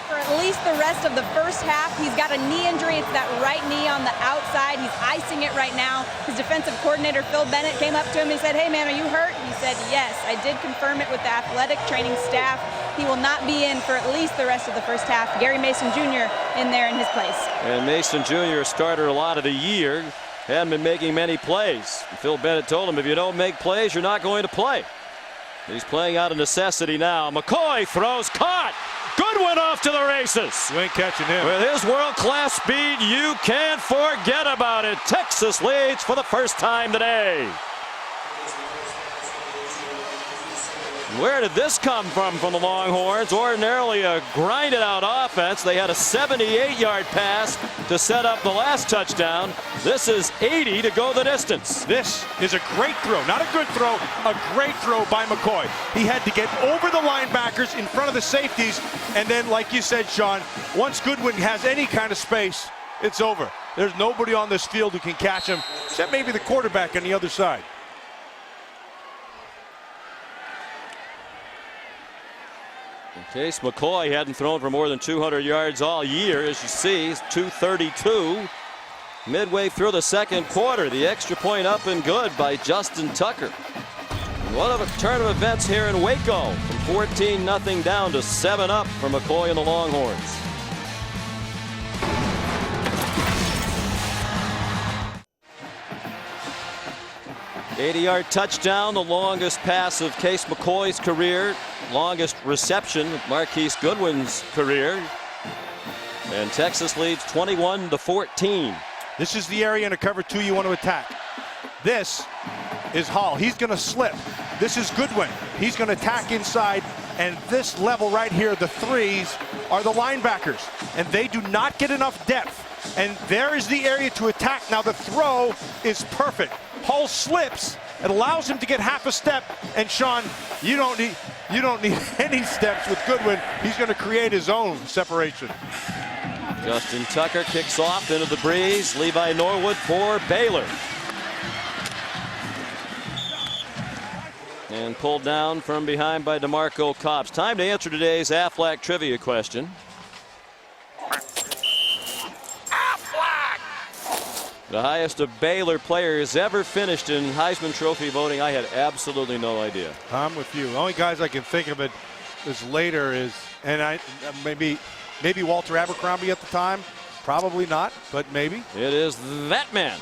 For at least the rest of the first half, he's got a knee injury. It's that right knee on the outside. He's icing it right now. His defensive coordinator, Phil Bennett, came up to him and said, "Hey, man, are you hurt?" He said, "Yes, I did confirm it with the athletic training staff. He will not be in for at least the rest of the first half." Gary Mason Jr. in there in his place. And Mason Jr. started a lot of the year. Hadn't been making many plays. Phil Bennett told him, if you don't make plays, you're not going to play. He's playing out of necessity now. McCoy throws, caught. Goodwin off to the races. You ain't catching him. With his world-class speed, you can't forget about it. Texas leads for the first time today. Where did this come from the Longhorns? Ordinarily a grinded out offense. They had a 78-yard pass to set up the last touchdown. This is 80 to go the distance. This is a great throw. Not a good throw, a great throw by McCoy. He had to get over the linebackers in front of the safeties. And then, like you said, Sean, once Goodwin has any kind of space, it's over. There's nobody on this field who can catch him, except maybe the quarterback on the other side. Case McCoy hadn't thrown for more than 200 yards all year. As you see, he's 232 midway through the second quarter. The extra point up and good by Justin Tucker. And what a turn of events here in Waco, from 14-0 down to 7-up for McCoy and the Longhorns. '80-yard touchdown, the longest pass of Case McCoy's career, longest reception of Marquise Goodwin's career. And Texas leads 21-14. This is the area in a cover 2 you want to attack. This is Hall. He's going to slip. This is Goodwin. He's going to attack inside. And this level right here, the threes, are the linebackers. And they do not get enough depth. And there is the area to attack. Now the throw is perfect. Hull slips. It allows him to get half a step. And Sean, you don't need any steps with Goodwin. He's going to create his own separation. Justin Tucker kicks off into the breeze. Levi Norwood for Baylor. And pulled down from behind by DeMarco Cobbs. Time to answer today's Aflac trivia question. The highest a Baylor player has ever finished in Heisman Trophy voting. I had absolutely no idea. I'm with you. The only guys I can think of it is later is, and maybe Walter Abercrombie at the time. Probably not, but maybe. It is that man,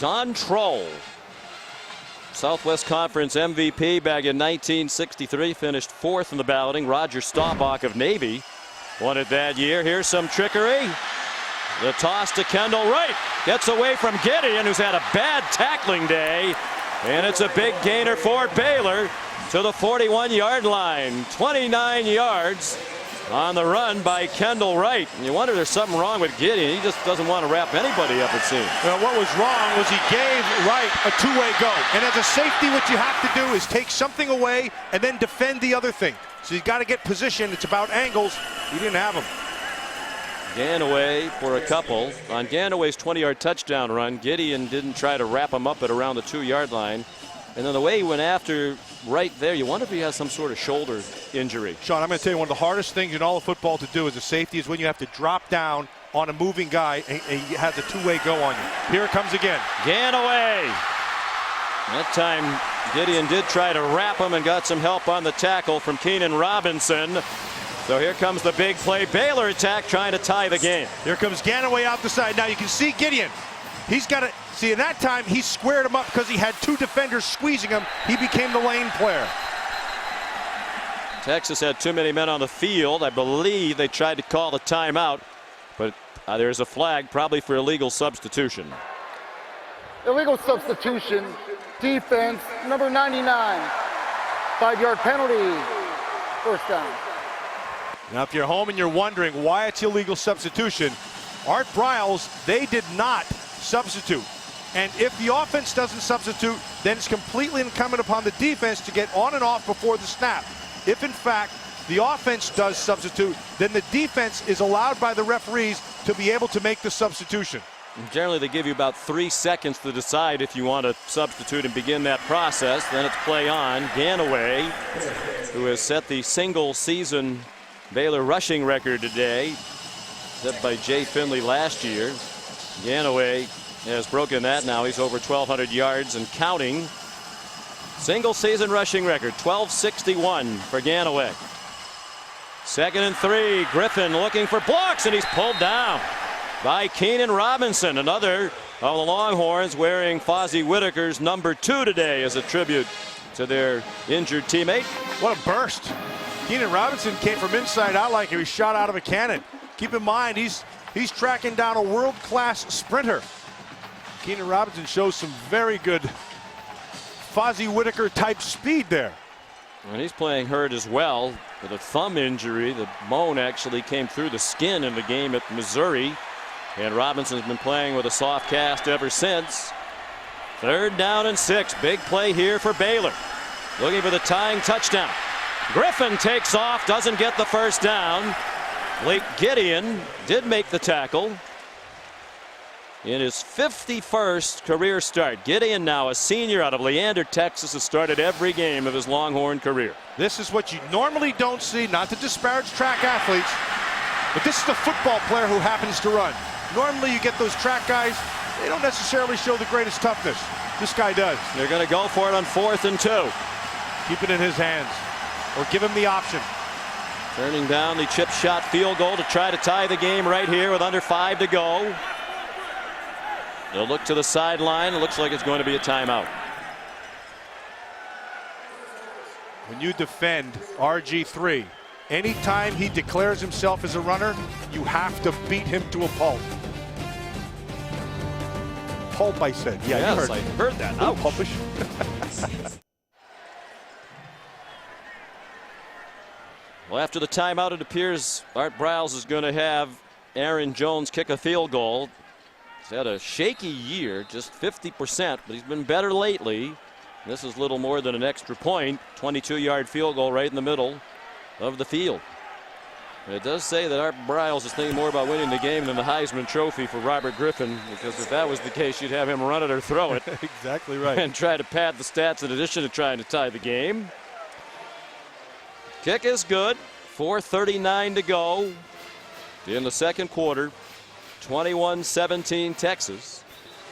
Don Troll. Southwest Conference MVP back in 1963. Finished 4th in the balloting. Roger Staubach of Navy won it that year. Here's some trickery. The toss to Kendall Wright. Gets away from Gideon, who's had a bad tackling day. And it's a big gainer for Baylor to the 41-yard line. 29 yards on the run by Kendall Wright. And you wonder if there's something wrong with Gideon. He just doesn't want to wrap anybody up, it seems. Well, what was wrong was he gave Wright a two-way go. And as a safety, what you have to do is take something away and then defend the other thing. So you've got to get position. It's about angles. He didn't have them. Ganaway for a couple. On Ganaway's 20-yard touchdown run, Gideon didn't try to wrap him up at around the 2-yard line. And then the way he went after right there, you wonder if he has some sort of shoulder injury. Sean, I'm going to tell you one of the hardest things in all of football to do as a safety is when you have to drop down on a moving guy and he has a two-way go on you. Here it comes again. Ganaway. That time Gideon did try to wrap him and got some help on the tackle from Keenan Robinson. So here comes the big play. Baylor attack trying to tie the game. Here comes Ganaway out the side. Now you can see Gideon. He's got to see, in that time he squared him up because he had two defenders squeezing him. He became the lane player. Texas had too many men on the field. I believe they tried to call the timeout, but there's a flag probably for illegal substitution. Illegal substitution, defense, number 99. 5-yard penalty, first down. Now, if you're home and you're wondering why it's illegal substitution, Art Briles, they did not substitute. And if the offense doesn't substitute, then it's completely incumbent upon the defense to get on and off before the snap. If, in fact, the offense does substitute, then the defense is allowed by the referees to be able to make the substitution. Generally, they give you about 3 seconds to decide if you want to substitute and begin that process. Then it's play on. Ganaway, who has set the single-season Baylor rushing record today, set by Jay Finley last year. Ganaway has broken that now. He's over 1,200 yards and counting. Single season rushing record, 1261 for Ganaway. 2nd and 3. Griffin looking for blocks, and he's pulled down by Keenan Robinson. Another of the Longhorns wearing Fozzie Whitaker's number 2 today as a tribute to their injured teammate. What a burst. Keenan Robinson came from inside out like he was shot out of a cannon. Keep in mind, he's tracking down a world-class sprinter. Keenan Robinson shows some very good Fozzie Whitaker type speed there. And he's playing hurt as well with a thumb injury. The bone actually came through the skin in the game at Missouri. And Robinson's been playing with a soft cast ever since. 3rd down and 6. Big play here for Baylor. Looking for the tying touchdown. Griffin takes off, doesn't get the first down. Blake Gideon did make the tackle in his 51st career start. Gideon, now a senior out of Leander, Texas, has started every game of his Longhorn career. This is what you normally don't see, not to disparage track athletes, but this is a football player who happens to run. Normally you get those track guys, they don't necessarily show the greatest toughness. This guy does. They're going to go for it on 4th and 2. Keep it in his hands, or give him the option. Turning down the chip shot field goal to try to tie the game right here with under 5 to go. They'll look to the sideline. It looks like it's going to be a timeout. When you defend RG3, anytime he declares himself as a runner, you have to beat him to a pulp. Pulp, I said. Yeah, yes, I heard that. Oh, pulpish. Well, after the timeout, it appears Art Briles is going to have Aaron Jones kick a field goal. He's had a shaky year, just 50%, but he's been better lately. This is little more than an extra point. 22-yard field goal right in the middle of the field. It does say that Art Briles is thinking more about winning the game than the Heisman Trophy for Robert Griffin, because if that was the case, you'd have him run it or throw it. Exactly right. And try to pad the stats in addition to trying to tie the game. Kick is good. 4:39 to go in the second quarter. 21-17 Texas.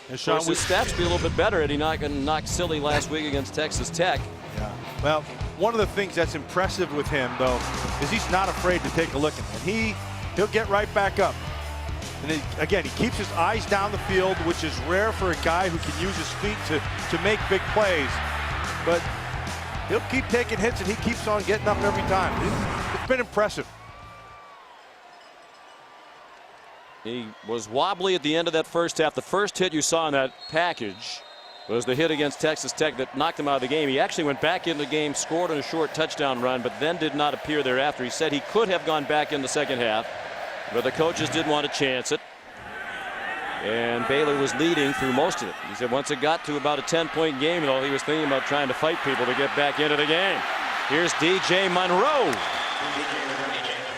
And Of Sean, course, his stats be a little bit better had he not gotten knocked silly last week against Texas Tech. yeah. Well, one of the things that's impressive with him, though, is he's not afraid to take a licking. And he'll get right back up. And again, he keeps his eyes down the field, which is rare for a guy who can use his feet to make big plays. But he'll keep taking hits, and he keeps on getting up every time. It's been impressive. He was wobbly at the end of that first half. The first hit you saw in that package was the hit against Texas Tech that knocked him out of the game. He actually went back in the game, scored on a short touchdown run, but then did not appear thereafter. He said he could have gone back in the second half, but the coaches didn't want to chance it. And Baylor was leading through most of it. He said once it got to about a 10-point game, though, he was thinking about trying to fight people to get back into the game. Here's DJ Monroe.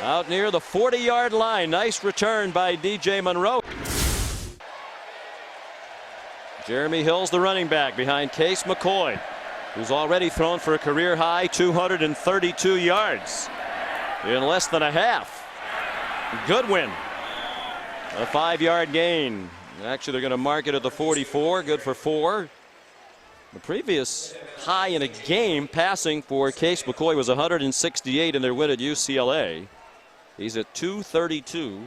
Out near the 40-yard line. Nice return by DJ Monroe. Jeremy Hill's the running back behind Case McCoy, who's already thrown for a career-high 232 yards in less than a half. Goodwin, a 5-yard gain. Actually, they're going to mark it at the 44. Good for 4. The previous high in a game passing for Case McCoy was 168 in their win at UCLA. He's at 232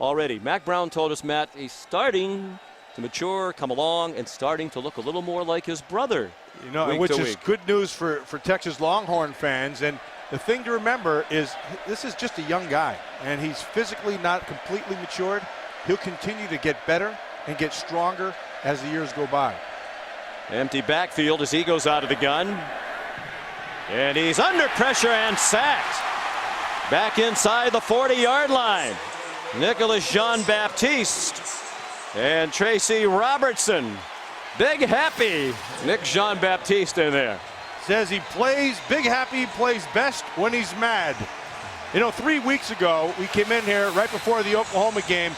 already. Mac Brown told us, Matt, he's starting to mature, come along, and starting to look a little more like his brother. You know, which is good news for Texas Longhorn fans. And the thing to remember is this is just a young guy, and he's physically not completely matured. He'll continue to get better and get stronger as the years go by. Empty backfield as he goes out of the gun. And he's under pressure and sacked. Back inside the 40-yard line. Nicholas Jean-Baptiste and Tracy Robertson. Big happy Nick Jean-Baptiste in there. Says he plays big happy, he plays best when he's mad. You know, 3 weeks ago, we came in here right before the Oklahoma game,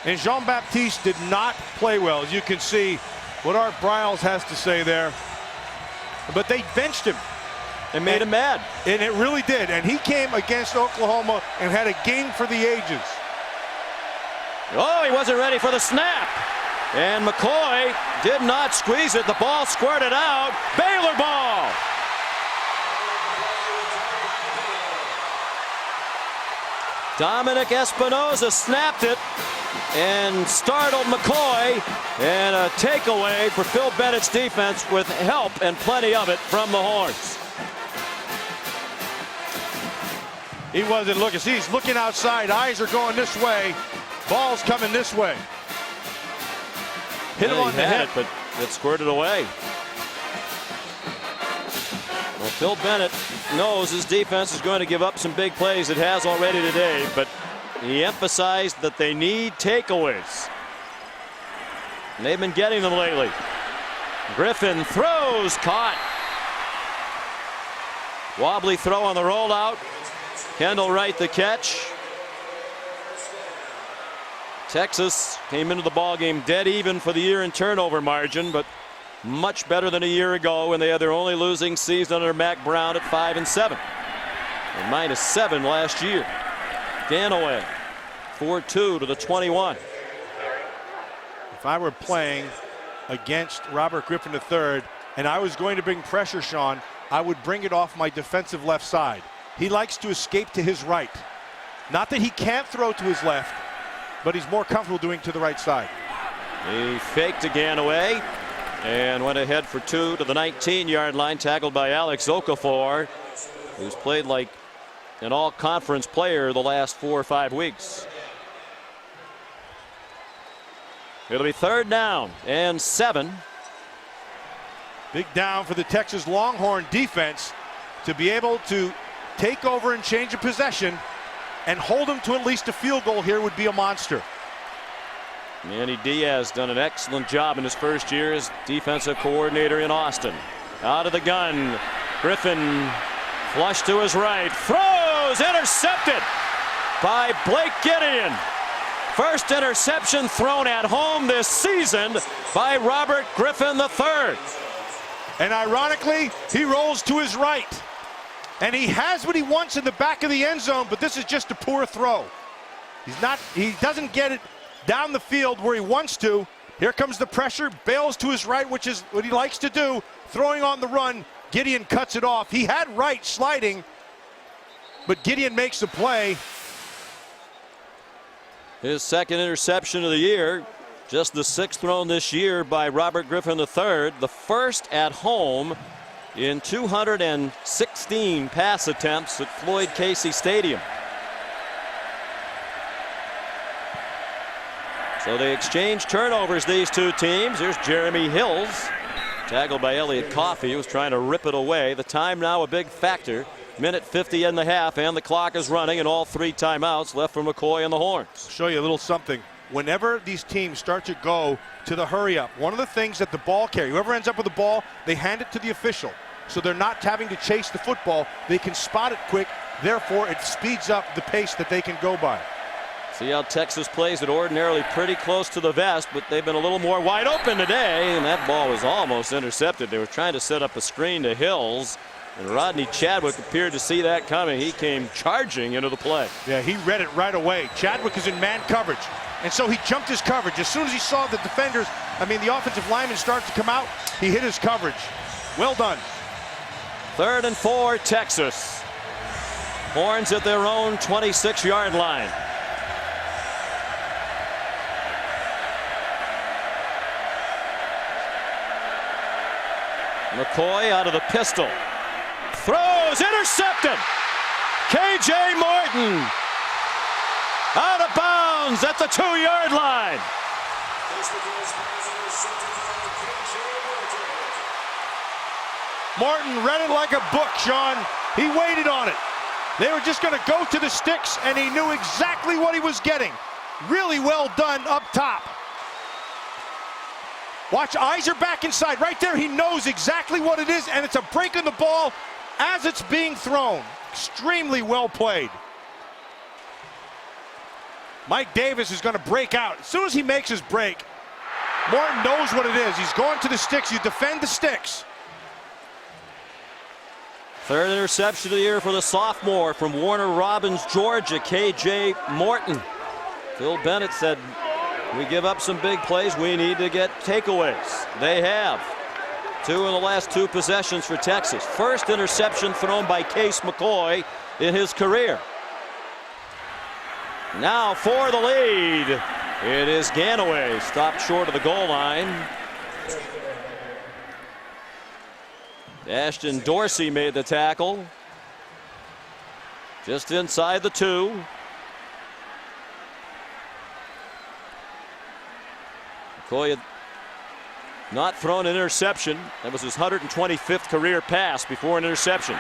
and Jean-Baptiste did not play well. As you can see what Art Briles has to say there. But they benched him. And made him mad. And it really did. And he came against Oklahoma and had a game for the ages. Oh, he wasn't ready for the snap. And McCoy did not squeeze it. The ball squirted out. Baylor ball. Dominic Espinoza snapped it and startled McCoy. And a takeaway for Phil Bennett's defense with help and plenty of it from the Horns. He wasn't looking. See, he's looking outside. Eyes are going this way. Ball's coming this way. Hit him on the head, but it squirted away. Well, Phil Bennett knows his defense is going to give up some big plays. It has already today, but he emphasized that they need takeaways. And they've been getting them lately. Griffin throws, caught. Wobbly throw on the rollout. Kendall Wright the catch. Texas came into the ballgame dead even for the year in turnover margin, but much better than a year ago when they had their only losing season under Mac Brown at 5-7. And -7 last year. Ganaway 4-2 to the 21. If I were playing against Robert Griffin III and I was going to bring pressure, Sean, I would bring it off my defensive left side. He likes to escape to his right. Not that he can't throw to his left, but he's more comfortable doing to the right side. He faked again away and went ahead for 2 to the 19-yard line, tackled by Alex Okafor, who's played like an all-conference player the last 4 or 5 weeks. It'll be 3rd down and 7. Big down for the Texas Longhorn defense to be able to take over and change a possession and hold them to at least a field goal here would be a monster. Manny Diaz done an excellent job in his first year as defensive coordinator in Austin. Out of the gun, Griffin flush to his right, throws, intercepted. by Blake Gideon. First interception thrown at home this season by Robert Griffin III. And ironically, he rolls to his right. And he has what he wants in the back of the end zone, but this is just a poor throw. He doesn't get it down the field where he wants to. Here comes the pressure, bails to his right, which is what he likes to do. Throwing on the run, Gideon cuts it off. He had right sliding, but Gideon makes the play. His second interception of the year, just the 6th thrown this year by Robert Griffin III, the first at home in 216 pass attempts at Floyd Casey Stadium. So they exchange turnovers, these two teams. Here's Jeremy Hills, tackled by Elliott Coffey, who was trying to rip it away. The time now a big factor. Minute 50 in the half, and the clock is running, and all 3 timeouts left for McCoy and the Horns. I'll show you a little something. Whenever these teams start to go to the hurry up, one of the things that the ball carrier, whoever ends up with the ball, they hand it to the official. So they're not having to chase the football. They can spot it quick. Therefore, it speeds up the pace that they can go by. See how Texas plays it ordinarily pretty close to the vest, but they've been a little more wide open today, and that ball was almost intercepted. They were trying to set up a screen to Hills, and Rodney Chadwick appeared to see that coming. He came charging into the play. Yeah, he read it right away. Chadwick is in man coverage, and so he jumped his coverage. As soon as he saw the defenders, the offensive linemen start to come out, he hit his coverage. Well done. 3rd and 4, Texas. Horns at their own 26-yard line. McCoy out of the pistol. Throws, intercepted. K.J. Morton out of bounds at the 2-yard line. Morton read it like a book, Sean. He waited on it. They were just going to go to the sticks, and he knew exactly what he was getting. Really well done up top. Watch, eyes are back inside. Right there, he knows exactly what it is, and it's a break in the ball as it's being thrown. Extremely well played. Mike Davis is going to break out. As soon as he makes his break, Morton knows what it is. He's going to the sticks. You defend the sticks. 3rd interception of the year for the sophomore from Warner Robins, Georgia, K.J. Morton. Phil Bennett said, we give up some big plays, we need to get takeaways. They have. 2 in the last 2 possessions for Texas. First interception thrown by Case McCoy in his career. Now for the lead. It is Ganaway, stopped short of the goal line. Ashton Dorsey made the tackle. Just inside the 2. McCoy had not thrown an interception. That was his 125th career pass before an interception.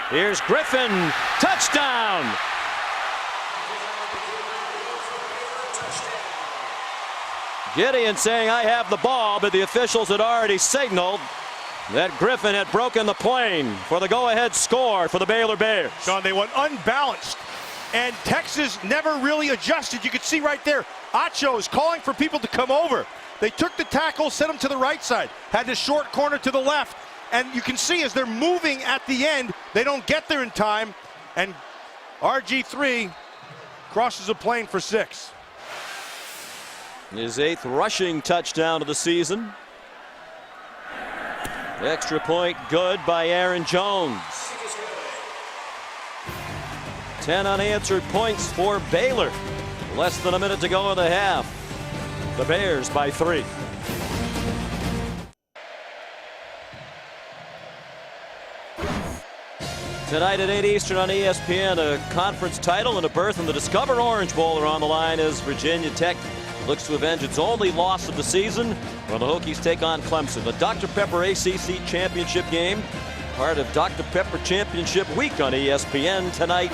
Here's Griffin, touchdown! Gideon saying, I have the ball, but the officials had already signaled that Griffin had broken the plane for the go-ahead score for the Baylor Bears. Sean, they went unbalanced, and Texas never really adjusted. You could see right there, Acho is calling for people to come over. They took the tackle, sent him to the right side, had the short corner to the left, and you can see as they're moving at the end, they don't get there in time, and RG3 crosses a plane for 6. His 8th rushing touchdown of the season. Extra point good by Aaron Jones. 10 unanswered points for Baylor. Less than a minute to go in the half. The Bears by 3. Tonight at 8 Eastern on ESPN, a conference title and a berth in the Discover Orange Bowl are on the line as Virginia Tech looks to avenge its only loss of the season when the Hokies take on Clemson. The Dr. Pepper ACC Championship game, part of Dr. Pepper Championship Week on ESPN tonight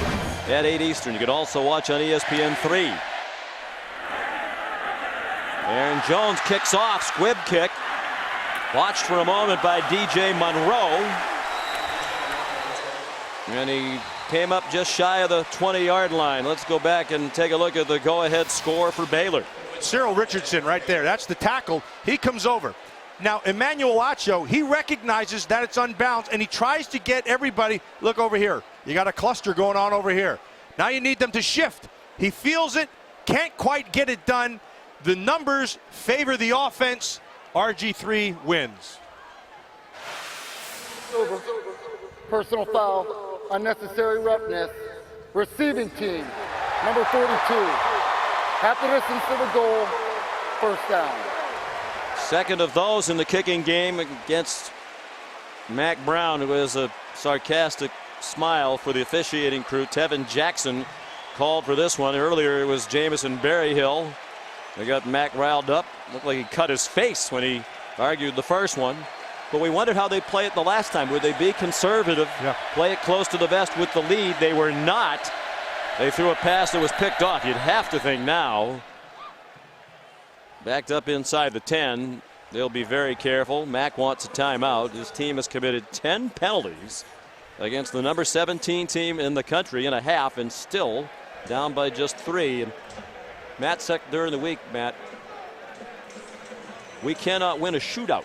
at 8 Eastern. You can also watch on ESPN 3. Aaron Jones kicks off, squib kick. Watched for a moment by DJ Monroe. And he came up just shy of the 20-yard line. Let's go back and take a look at the go-ahead score for Baylor. Cyril Richardson right there. That's the tackle. He comes over. Now, Emmanuel Acho, he recognizes that it's unbalanced, and he tries to get everybody, look over here. You got a cluster going on over here. Now you need them to shift. He feels it, can't quite get it done. The numbers favor the offense. RG3 wins. Personal foul, unnecessary roughness. Receiving team, number 42. Half the distance to the goal, first down. Second of those in the kicking game against Mac Brown, who has a sarcastic smile for the officiating crew. Tevin Jackson called for this one. Earlier it was Jamison Berryhill. They got Mac riled up. Looked like he cut his face when he argued the first one. But we wondered how they'd play it the last time. Would they be conservative, play it close to the vest with the lead? They were not. They threw a pass that was picked off. You'd have to think now. Backed up inside the 10. They'll be very careful. Mac wants a timeout. His team has committed 10 penalties against the number 17 team in the country in a half, and still down by just 3. And Matt said during the week, Matt, we cannot win a shootout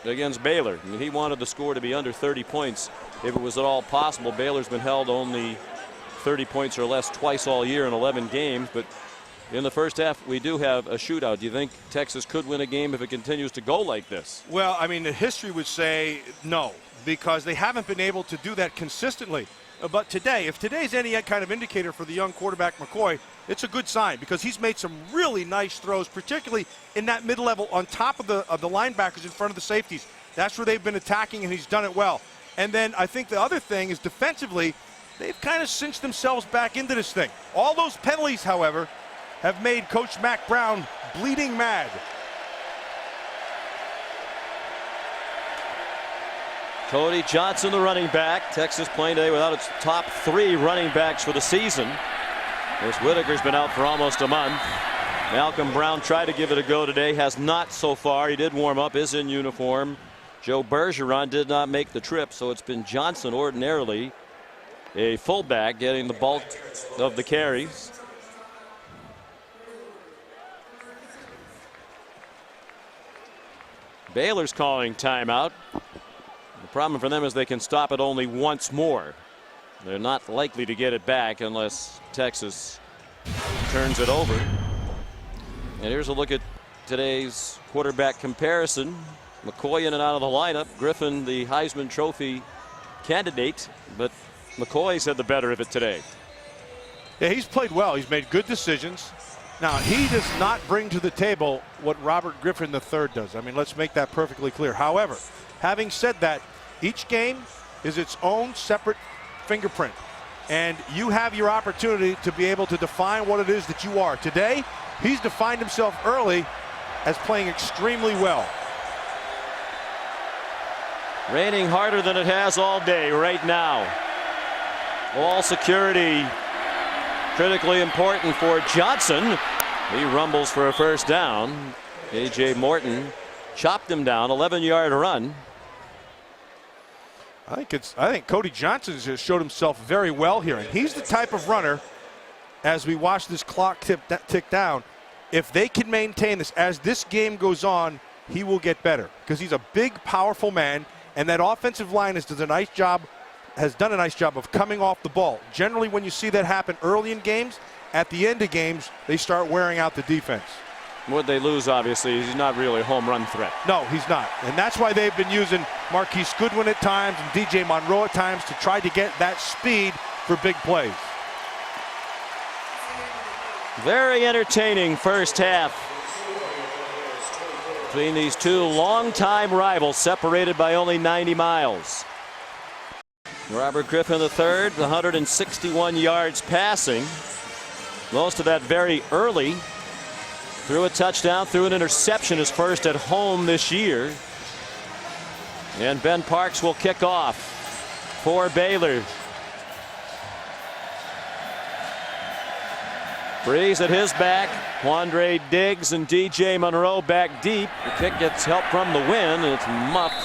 against Baylor. I mean, he wanted the score to be under 30 points if it was at all possible. Baylor's been held only 30 points or less twice all year in 11 games, but in the first half we do have a shootout. Do you think Texas could win a game if it continues to go like this? Well, I mean, the history would say no, because they haven't been able to do that consistently. But today, if today's any kind of indicator for the young quarterback McCoy, it's a good sign, because he's made some really nice throws, particularly in that mid-level on top of the linebackers in front of the safeties. That's where they've been attacking, and he's done it well. And then I think the other thing is defensively, they've kind of cinched themselves back into this thing. All those penalties, however, have made Coach Mac Brown bleeding mad. Cody Johnson, the running back. Texas playing today without its top 3 running backs for the season. As Whitaker's been out for almost a month. Malcolm Brown tried to give it a go today, has not so far. He did warm up, is in uniform. Joe Bergeron did not make the trip, so it's been Johnson, ordinarily a fullback, getting the bulk of the carries. Baylor's calling timeout. The problem for them is they can stop it only once more. They're not likely to get it back unless Texas turns it over. And here's a look at today's quarterback comparison. McCoy in and out of the lineup. Griffin, the Heisman Trophy candidate, but McCoy's had the better of it today. Yeah, he's played well. He's made good decisions. Now, he does not bring to the table what Robert Griffin III does. I mean, let's make that perfectly clear. However, having said that, each game is its own separate fingerprint, and you have your opportunity to be able to define what it is that you are. Today, he's defined himself early as playing extremely well. Raining harder than it has all day right now. All security critically important for Johnson. He rumbles for a first down. A.J. Morton chopped him down. 11-yard run. I think Cody Johnson has showed himself very well here, and he's the type of runner, as we watch this clock tick down, if they can maintain this as this game goes on, he will get better, because he's a big, powerful man, and that offensive line has done a nice job of coming off the ball. Generally, when you see that happen early in games, at the end of games, they start wearing out the defense. What they lose, obviously, is he's not really a home run threat. No, he's not. And that's why they've been using Marquise Goodwin at times and DJ Monroe at times to try to get that speed for big plays. Very entertaining first half between these two longtime rivals, separated by only 90 miles. Robert Griffin III, 161 yards passing. Most of that very early. Threw a touchdown, threw an interception, his first at home this year. And Ben Parks will kick off for Baylor. Breeze at his back. Quandre Diggs and DJ Monroe back deep. The kick gets help from the wind, and it's muffed.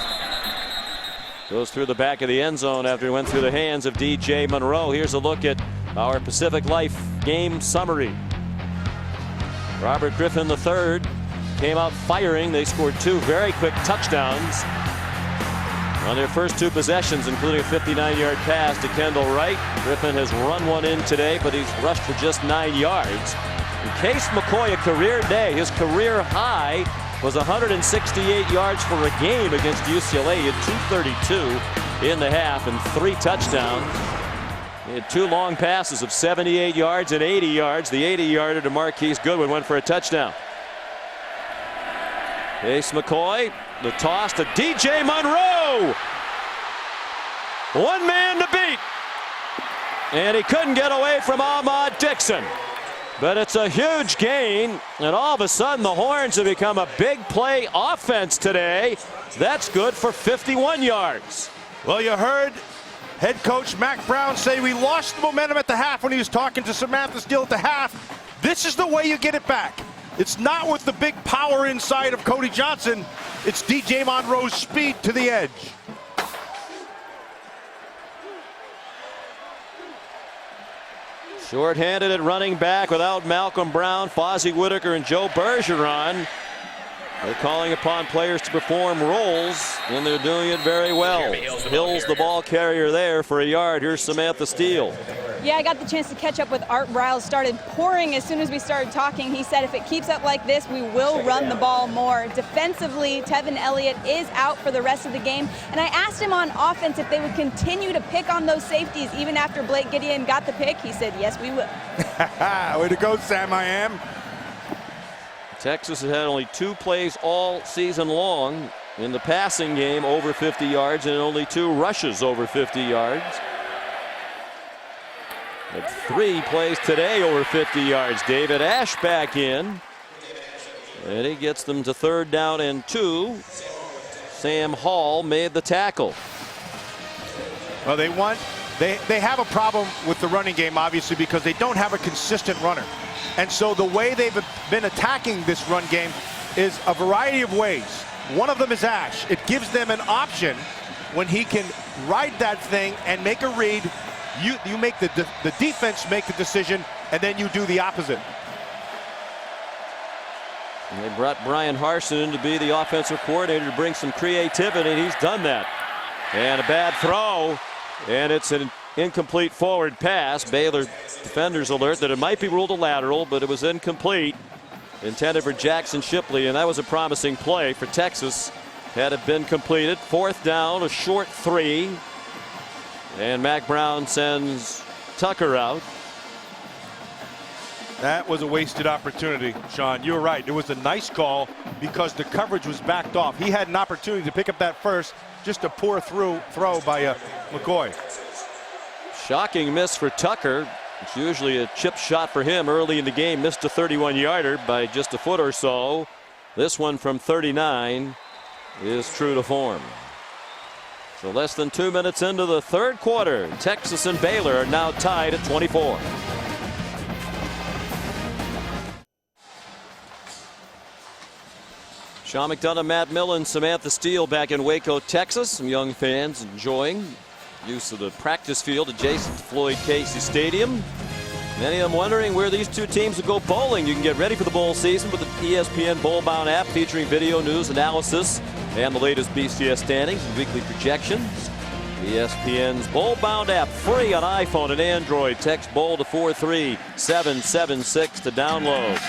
Goes through the back of the end zone after he went through the hands of DJ Monroe. Here's a look at our Pacific Life game summary. Robert Griffin III came out firing. They scored 2 very quick touchdowns on their first 2 possessions, including a 59-yard pass to Kendall Wright. Griffin has run one in today, but he's rushed for just 9 yards. And Case McCoy, a career day. His career high was 168 yards for a game against UCLA. He had 232 in the half and 3 touchdowns. He had 2 long passes of 78 yards and 80 yards. The 80-yarder to Marquise Goodwin went for a touchdown. Case McCoy, the toss to DJ Monroe. One man to beat. And he couldn't get away from Ahmad Dixon. But it's a huge gain, and all of a sudden the Horns have become a big play offense today. That's good for 51 yards. Well, you heard head coach Mack Brown say we lost the momentum at the half when he was talking to Samantha Steele at the half. This is the way you get it back. It's not with the big power inside of Cody Johnson. It's DJ Monroe's speed to the edge. Short-handed at running back without Malcolm Brown, Fozzie Whitaker, and Joe Bergeron. They're calling upon players to perform roles, and they're doing it very well. Hill's the ball carrier there for a yard. Here's Samantha Steele. Yeah, I got the chance to catch up with Art Briles. Started pouring as soon as we started talking. He said if it keeps up like this, we will run the ball more. Defensively, Tevin Elliott is out for the rest of the game. And I asked him on offense if they would continue to pick on those safeties even after Blake Gideon got the pick. He said, yes, we will. Way to go, Sam I Am. Texas has had only 2 plays all season long in the passing game over 50 yards and only 2 rushes over 50 yards. Had 3 plays today over 50 yards. David Ash back in. And he gets them to 3rd down and 2. Sam Hall made the tackle. Well, they have a problem with the running game, obviously, because they don't have a consistent runner. And so the way they've been attacking this run game is a variety of ways. One of them is Ash. It gives them an option when he can ride that thing and make a read. You make the defense make the decision, and then you do the opposite. And they brought Brian Harsin in to be the offensive coordinator to bring some creativity, and he's done that. And a bad throw, and it's an incomplete forward pass. Baylor defenders alert that it might be ruled a lateral, but it was incomplete. Intended for Jackson Shipley, and that was a promising play for Texas had it been completed. 4th down, a short 3. And Mack Brown sends Tucker out. That was a wasted opportunity, Sean. You're right. It was a nice call because the coverage was backed off. He had an opportunity to pick up that first. Just a poor throw by McCoy. Shocking miss for Tucker. It's usually a chip shot for him early in the game. Missed a 31-yarder by just a foot or so. This one from 39 is true to form. So less than 2 minutes into the 3rd quarter, Texas and Baylor are now tied at 24. Sean McDonough, Matt Millen, Samantha Steele back in Waco, Texas. Some young fans enjoying use of the practice field adjacent to Floyd Casey Stadium. Many of them wondering where these 2 teams will go bowling. You can get ready for the bowl season with the ESPN Bowl-Bound app featuring video news, analysis, and the latest BCS standings and weekly projections. ESPN's Bowl-Bound app free on iPhone and Android. Text BOWL to 43776 to download.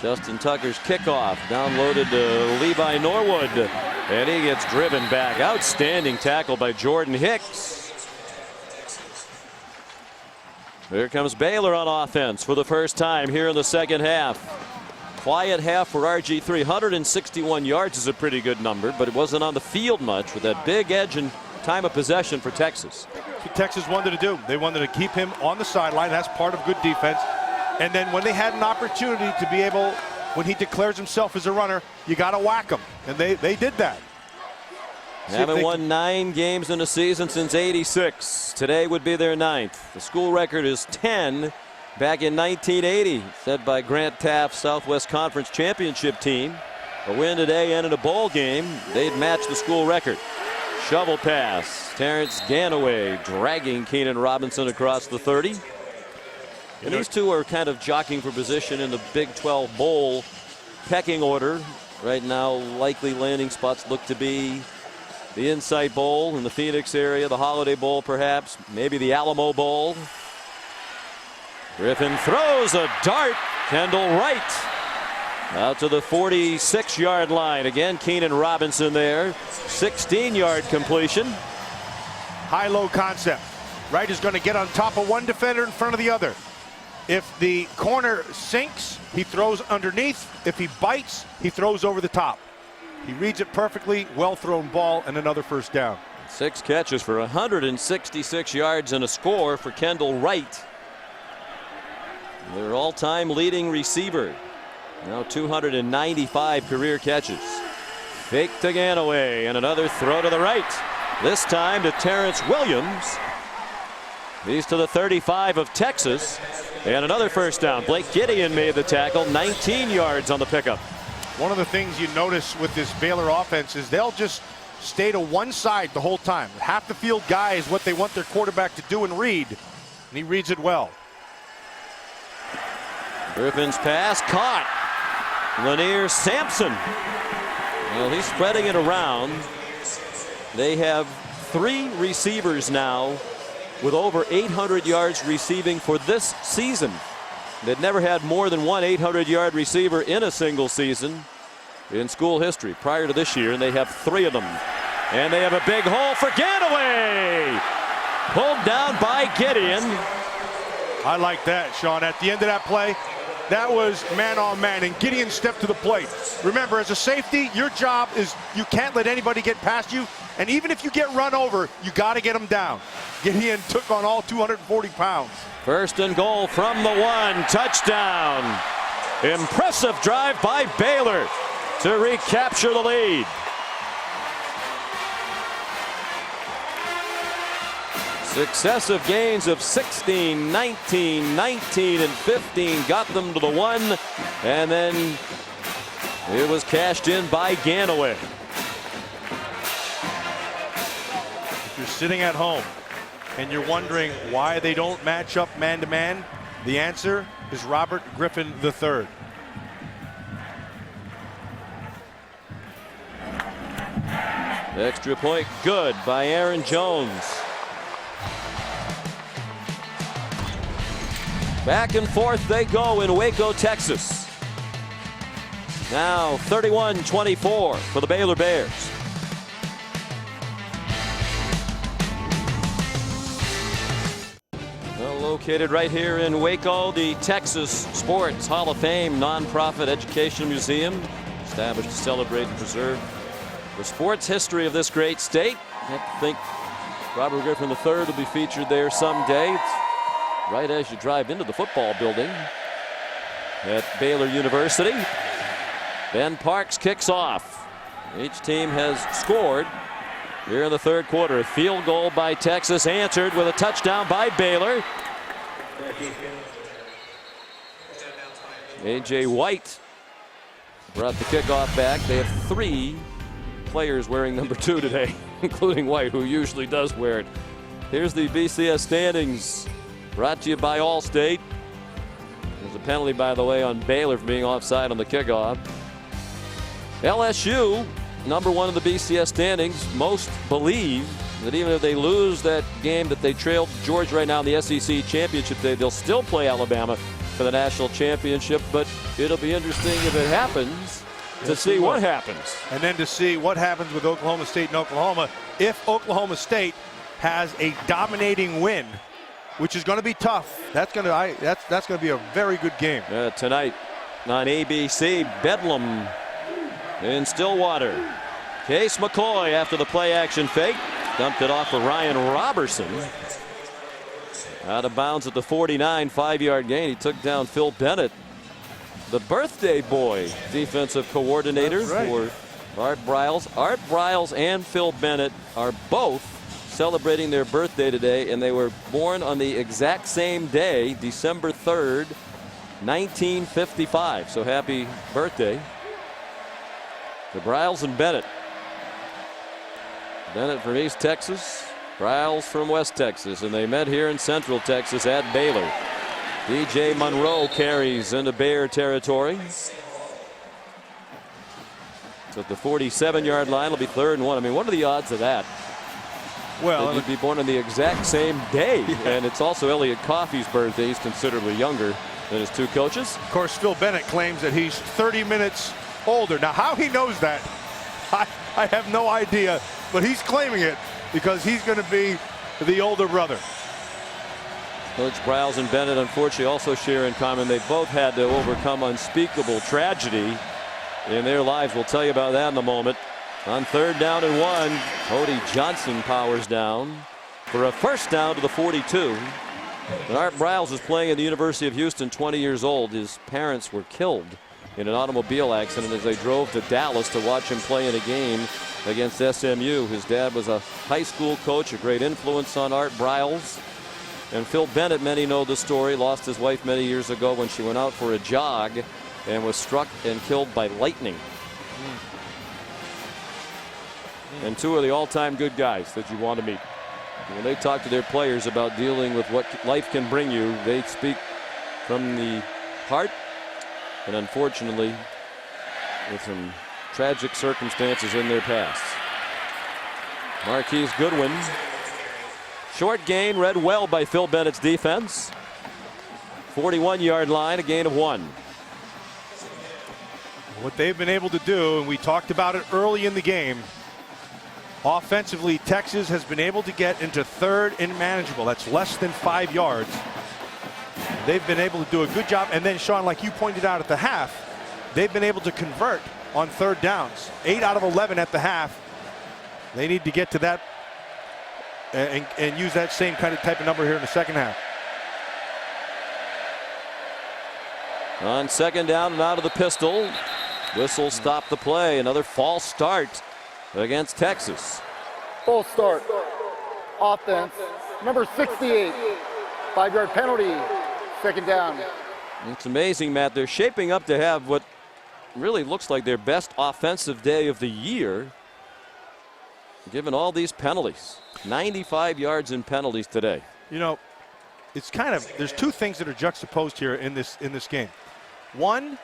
Justin Tucker's kickoff downloaded to Levi Norwood, and he gets driven back. Outstanding tackle by Jordan Hicks. Here comes Baylor on offense for the first time here in the 2nd half. Quiet half for RG3. 161 yards is a pretty good number, but it wasn't on the field much with that big edge and time of possession for Texas. What Texas wanted to do. They wanted to keep him on the sideline. That's part of good defense. And then when they had an opportunity to be able, when he declares himself as a runner, you got to whack him. And they did that. Haven't won 9 games in a season since '86. Today would be their 9th. The school record is 10 back in 1980, set by Grant Taft's Southwest Conference championship team. A win today and in a bowl game, they'd match the school record. Shovel pass. Terrence Ganaway dragging Keenan Robinson across the 30. And these two are kind of jockeying for position in the Big 12 Bowl pecking order. Right now, likely landing spots look to be the Insight Bowl in the Phoenix area, the Holiday Bowl perhaps, maybe the Alamo Bowl. Griffin throws a dart. Kendall Wright out to the 46-yard line. Again, Keenan Robinson there. 16-yard completion. High-low concept. Wright is going to get on top of one defender in front of the other. If the corner sinks, he throws underneath. If he bites, he throws over the top. He reads it perfectly. Well-thrown ball and another first down. 6 catches for 166 yards and a score for Kendall Wright. Their all-time leading receiver. Now 295 career catches. Fake to Ganaway and another throw to the right. This time to Terrence Williams. He's to the 35 of Texas. And another first down. Blake Gideon made the tackle. 19 yards on the pickup. One of the things you notice with this Baylor offense is they'll just stay to one side the whole time. Half the field guy is what they want their quarterback to do and read. And he reads it well. Griffin's pass caught. Lanier Sampson. Well, he's spreading it around. They have 3 receivers now with over 800 yards receiving for this season. They'd never had more than one 800-yard receiver in a single season in school history prior to this year, and they have 3 of them. And they have a big hole for Ganaway. Pulled down by Gideon. I like that, Sean. At the end of that play, that was man on man, and Gideon stepped to the plate. Remember, as a safety, your job is you can't let anybody get past you, and even if you get run over, you got to get them down. Gideon took on all 240 pounds. First and goal from the 1. Touchdown. Impressive drive by Baylor to recapture the lead. Successive gains of 16, 19, 19, and 15 got them to the 1, and then it was cashed in by Ganaway. If you're sitting at home and you're wondering why they don't match up man-to-man, the answer is Robert Griffin III. Extra point good by Aaron Jones. Back and forth they go in Waco, Texas. Now 31-24 for the Baylor Bears. Well, located right here in Waco, the Texas Sports Hall of Fame nonprofit education museum, established to celebrate and preserve the sports history of this great state. I have to think Robert Griffin III will be featured there someday. It's right as you drive into the football building at Baylor University. Ben Parks kicks off. Each team has scored here in the 3rd quarter. A field goal by Texas answered with a touchdown by Baylor. A.J. White brought the kickoff back. They have 3 players wearing number 2 today, including White, who usually does wear it. Here's the BCS standings. Brought to you by Allstate. There's a penalty, by the way, on Baylor for being offside on the kickoff. LSU, number 1 in the BCS standings. Most believe that even if they lose that game that they trailed Georgia right now in the SEC championship, they'll still play Alabama for the national championship. But it'll be interesting if it happens to see what happens. And then to see what happens with Oklahoma State and Oklahoma if Oklahoma State has a dominating win, which is going to be tough. That's going to be a very good game. Tonight on ABC, Bedlam in Stillwater. Case McCoy after the play action fake. Dumped it off for Ryan Robertson. Out of bounds at the 49, 5-yard gain. He took down Phil Bennett, the birthday boy defensive coordinator for Art Briles. Art Briles and Phil Bennett are both celebrating their birthday today, and they were born on the exact same day, December 3rd, 1955. So happy birthday to Briles and Bennett. Bennett from East Texas, Briles from West Texas, and they met here in Central Texas at Baylor. DJ Monroe carries into Bear territory. So at the 47-yard line, it'll be 3rd and 1. I mean, what are the odds of that? Well, that you'd be born on the exact same day. And it's also Elliot Coffey's birthday. He's considerably younger than his 2 coaches. Of course, Phil Bennett claims that he's 30 minutes older. Now, how he knows that, I have no idea. But he's claiming it because he's going to be the older brother. Coach Briles and Bennett, unfortunately, also share in common they both had to overcome unspeakable tragedy in their lives. We'll tell you about that in a moment. On 3rd down and 1, Cody Johnson powers down for a first down to the 42. And Art Briles is playing at the University of Houston, 20 years old. His parents were killed in an automobile accident as they drove to Dallas to watch him play in a game against SMU. His dad was a high school coach, a great influence on Art Briles. And Phil Bennett, many know the story, lost his wife many years ago when she went out for a jog and was struck and killed by lightning. And 2 of the all-time good guys that you want to meet. When they talk to their players about dealing with what life can bring you, they speak from the heart, and unfortunately with some tragic circumstances in their past. Marquise Goodwin, short gain, read well by Phil Bennett's defense. 41-yard line, a gain of 1. What they've been able to do, and we talked about it early in the game, offensively, Texas has been able to get into 3rd and manageable. That's less than 5 yards. They've been able to do a good job. And then, Sean, like you pointed out at the half, they've been able to convert on 3rd downs. 8 out of 11 at the half. They need to get to that and use that same kind of type of number here in the second half. On 2nd down and out of the pistol. Whistle stopped the play. Another false start against Texas. False start. Offense. Number 68. 5-yard penalty. 2nd down. It's amazing, Matt. They're shaping up to have what really looks like their best offensive day of the year, given all these penalties. 95 yards in penalties today. You know, it's kind of, there's 2 things that are juxtaposed here in this game. One,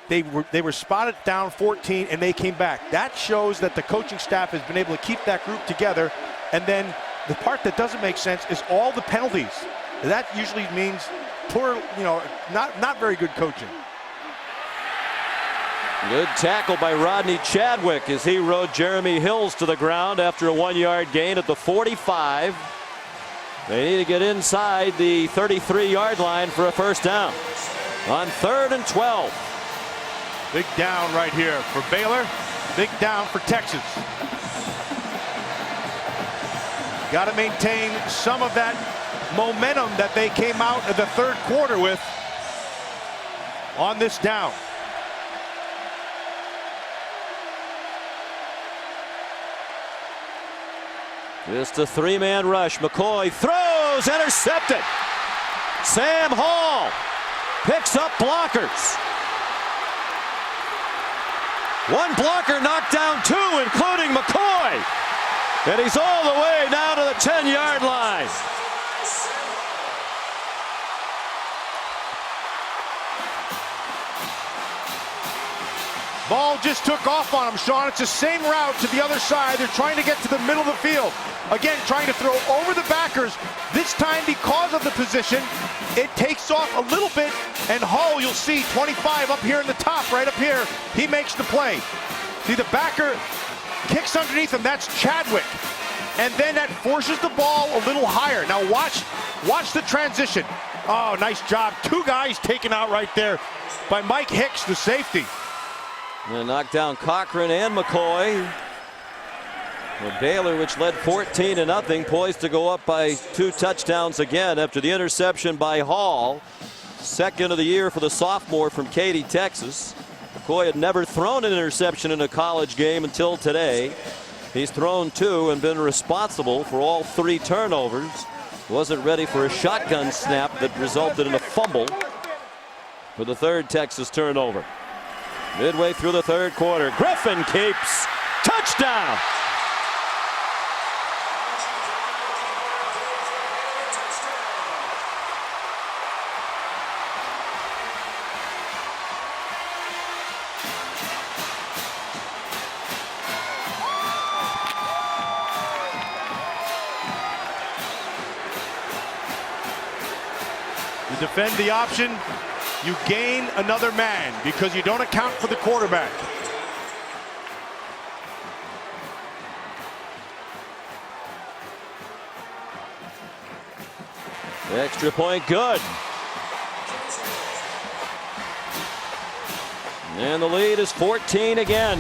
they were spotted down 14 and they came back. That shows that the coaching staff has been able to keep that group together. And then the part that doesn't make sense is all the penalties. That usually means poor, not very good coaching. Good tackle by Rodney Chadwick as he rode Jeremy Hills to the ground after a 1-yard gain at the 45. They need to get inside the 33-yard line for a first down. On 3rd and 12. Big down right here for Baylor. Big down for Texas. Got to maintain some of that momentum that they came out of the 3rd quarter with on this down. Just a 3-man rush. McCoy throws, intercepted. Sam Hall picks up blockers. One blocker knocked down 2, including McCoy. And he's all the way down to the 10-yard line. Ball just took off on him, Sean. It's the same route to the other side. They're trying to get to the middle of the field. Again, trying to throw over the backers. This time, because of the position, it takes off a little bit. And Hull, you'll see 25 up here in the top, right up here. He makes the play. See, the backer kicks underneath him. That's Chadwick. And then that forces the ball a little higher. Now watch the transition. Oh, nice job. 2 guys taken out right there by Mike Hicks, the safety. And knocked down Cochran and McCoy. Well, Baylor, which led 14-0, poised to go up by 2 touchdowns again after the interception by Hall. 2nd of the year for the sophomore from Katy, Texas. McCoy had never thrown an interception in a college game until today. He's thrown 2 and been responsible for all 3 turnovers. Wasn't ready for a shotgun snap that resulted in a fumble for the 3rd Texas turnover. Midway through the 3rd quarter, Griffin keeps. Touchdown! You defend the option, you gain another man because you don't account for the quarterback. Extra point good. And the lead is 14 again.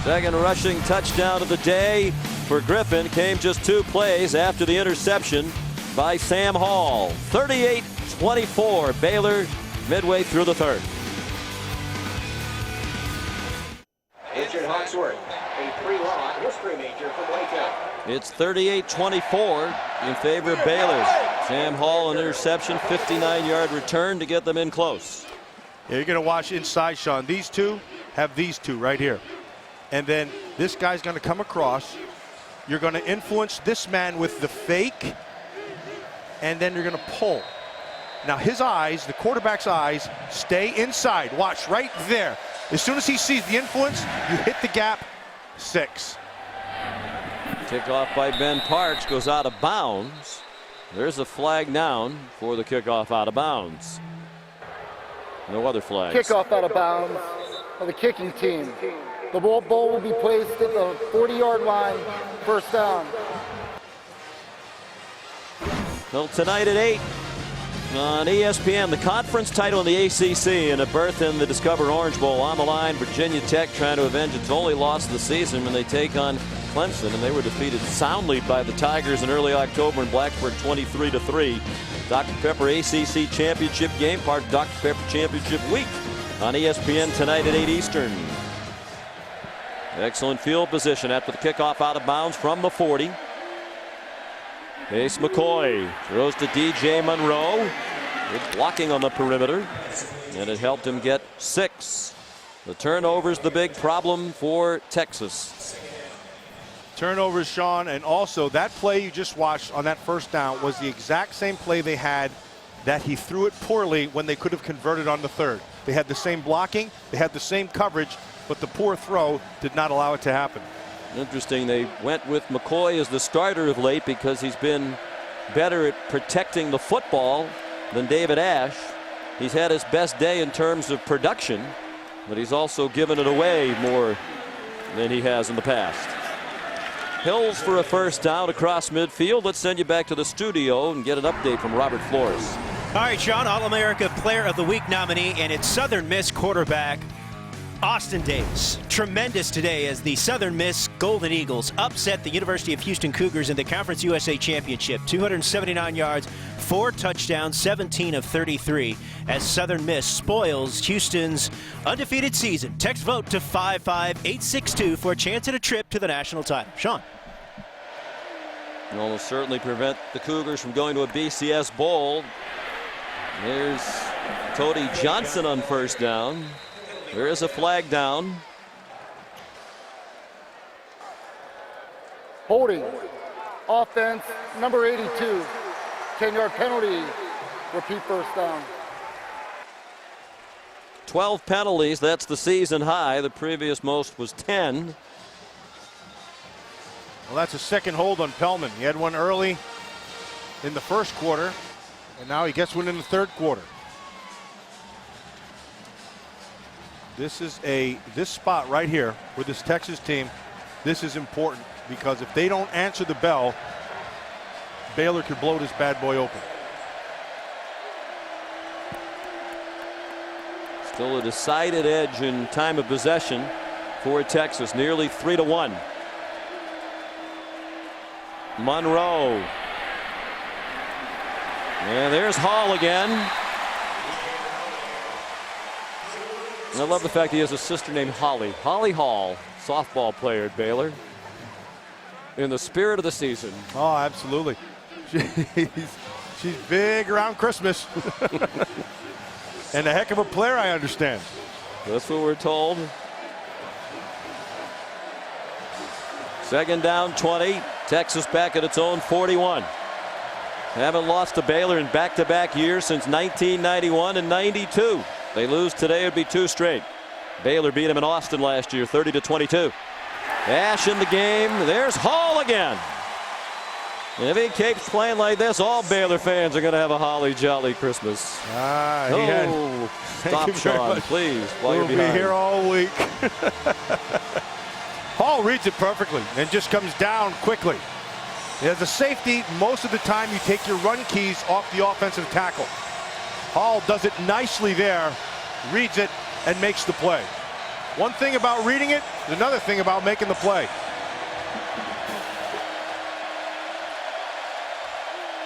Second rushing touchdown of the day for Griffin came just 2 plays after the interception by Sam Hall. 38-24 Baylor midway through the third. Richard Hawksworth, a pre-law history major from Waco. It's 38-24 in favor of Baylor. Sam Hall an interception, 59-yard return to get them in close. Yeah, you're going to watch inside, Sean. These two have these two right here. And then this guy's going to come across. You're going to influence this man with the fake. And then you're going to pull. Now his eyes, the quarterback's eyes, stay inside. Watch right there. As soon as he sees the influence, you hit the gap. 6. Kickoff by Ben Parks goes out of bounds. There's a flag down for the kickoff out of bounds. No other flags. Kickoff out of bounds of the kicking team. The ball will be placed at the 40-yard line, first down. Well, tonight at 8 on ESPN, the conference title in the ACC and a berth in the Discover Orange Bowl on the line. Virginia Tech trying to avenge its only loss of the season when they take on Clemson, and they were defeated soundly by the Tigers in early October in Blacksburg 23-3. Dr. Pepper ACC Championship game, part of Dr. Pepper Championship Week on ESPN tonight at 8 Eastern. Excellent field position after the kickoff out of bounds from the 40. Ace McCoy throws to DJ Monroe. Good blocking on the perimeter, and it helped him get 6. The turnover's the big problem for Texas. Turnovers, Sean, and also that play you just watched on that first down was the exact same play they had that he threw it poorly when they could have converted on the third. They had the same blocking, they had the same coverage, but the poor throw did not allow it to happen. Interesting, they went with McCoy as the starter of late because he's been better at protecting the football than David Ash. He's had his best day in terms of production, but he's also given it away more than he has in the past. Hills for a first down across midfield. Let's send you back to the studio and get an update from Robert Flores. All right, Sean, All-America Player of the Week nominee, and it's Southern Miss quarterback Austin Davis. Tremendous today as the Southern Miss Golden Eagles upset the University of Houston Cougars in the Conference USA Championship. 279 yards, 4 touchdowns, 17 of 33 as Southern Miss spoils Houston's undefeated season. Text vote to 55862 for a chance at a trip to the national title. Sean. Will almost certainly prevent the Cougars from going to a BCS Bowl. There's Cody Johnson on first down. There is a flag down. Holding. Offense, number 82. 10-yard penalty. Repeat first down. 12 penalties. That's the season high. The previous most was 10. Well, that's a second hold on Pellman. He had one early in the first quarter, and now he gets one in the third quarter. This spot right here with this Texas team, this is important because if they don't answer the bell, Baylor could blow this bad boy open. Still a decided edge in time of possession for Texas, nearly 3-1. Monroe. And there's Hall again. And I love the fact he has a sister named Holly. Holly Hall, softball player at Baylor. In the spirit of the season. Oh, absolutely. She's big around Christmas. And a heck of a player, I understand. That's what we're told. Second down, 20. Texas back at its own 41. Haven't lost to Baylor in back-to-back years since 1991 and 92. They lose today, it'd be 2 straight. Baylor beat them in Austin last year, 30-22. Ash in the game. There's Hall again. If he keeps playing like this, all Baylor fans are going to have a holly jolly Christmas. Stop, Sean, please, while you're behind. We'll be here all week. Hall reads it perfectly and just comes down quickly. As a safety, most of the time you take your run keys off the offensive tackle. Hall does it nicely there, reads it, and makes the play. One thing about reading it, another thing about making the play.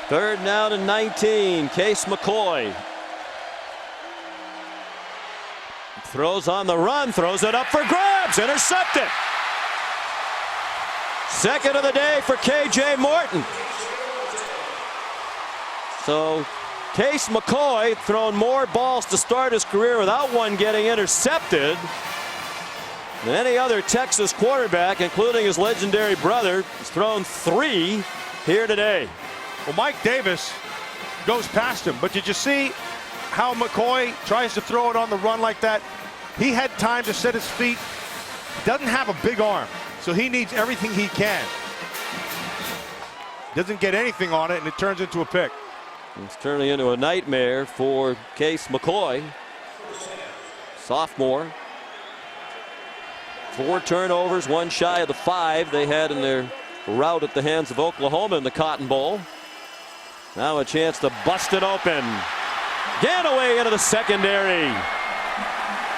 Third down and 19. Case McCoy throws on the run, throws it up for grabs, intercepted. Second of the day for KJ Morton. So Case McCoy thrown more balls to start his career without one getting intercepted than any other Texas quarterback, including his legendary brother. He's thrown 3 here today. Well, Mike Davis goes past him, but did you see how McCoy tries to throw it on the run like that? He had time to set his feet. Doesn't have a big arm, so he needs everything he can. Doesn't get anything on it, and it turns into a pick. It's turning into a nightmare for Case McCoy. Sophomore. 4 turnovers, 1 shy of the 5 they had in their rout at the hands of Oklahoma in the Cotton Bowl. Now a chance to bust it open. Ganaway into the secondary.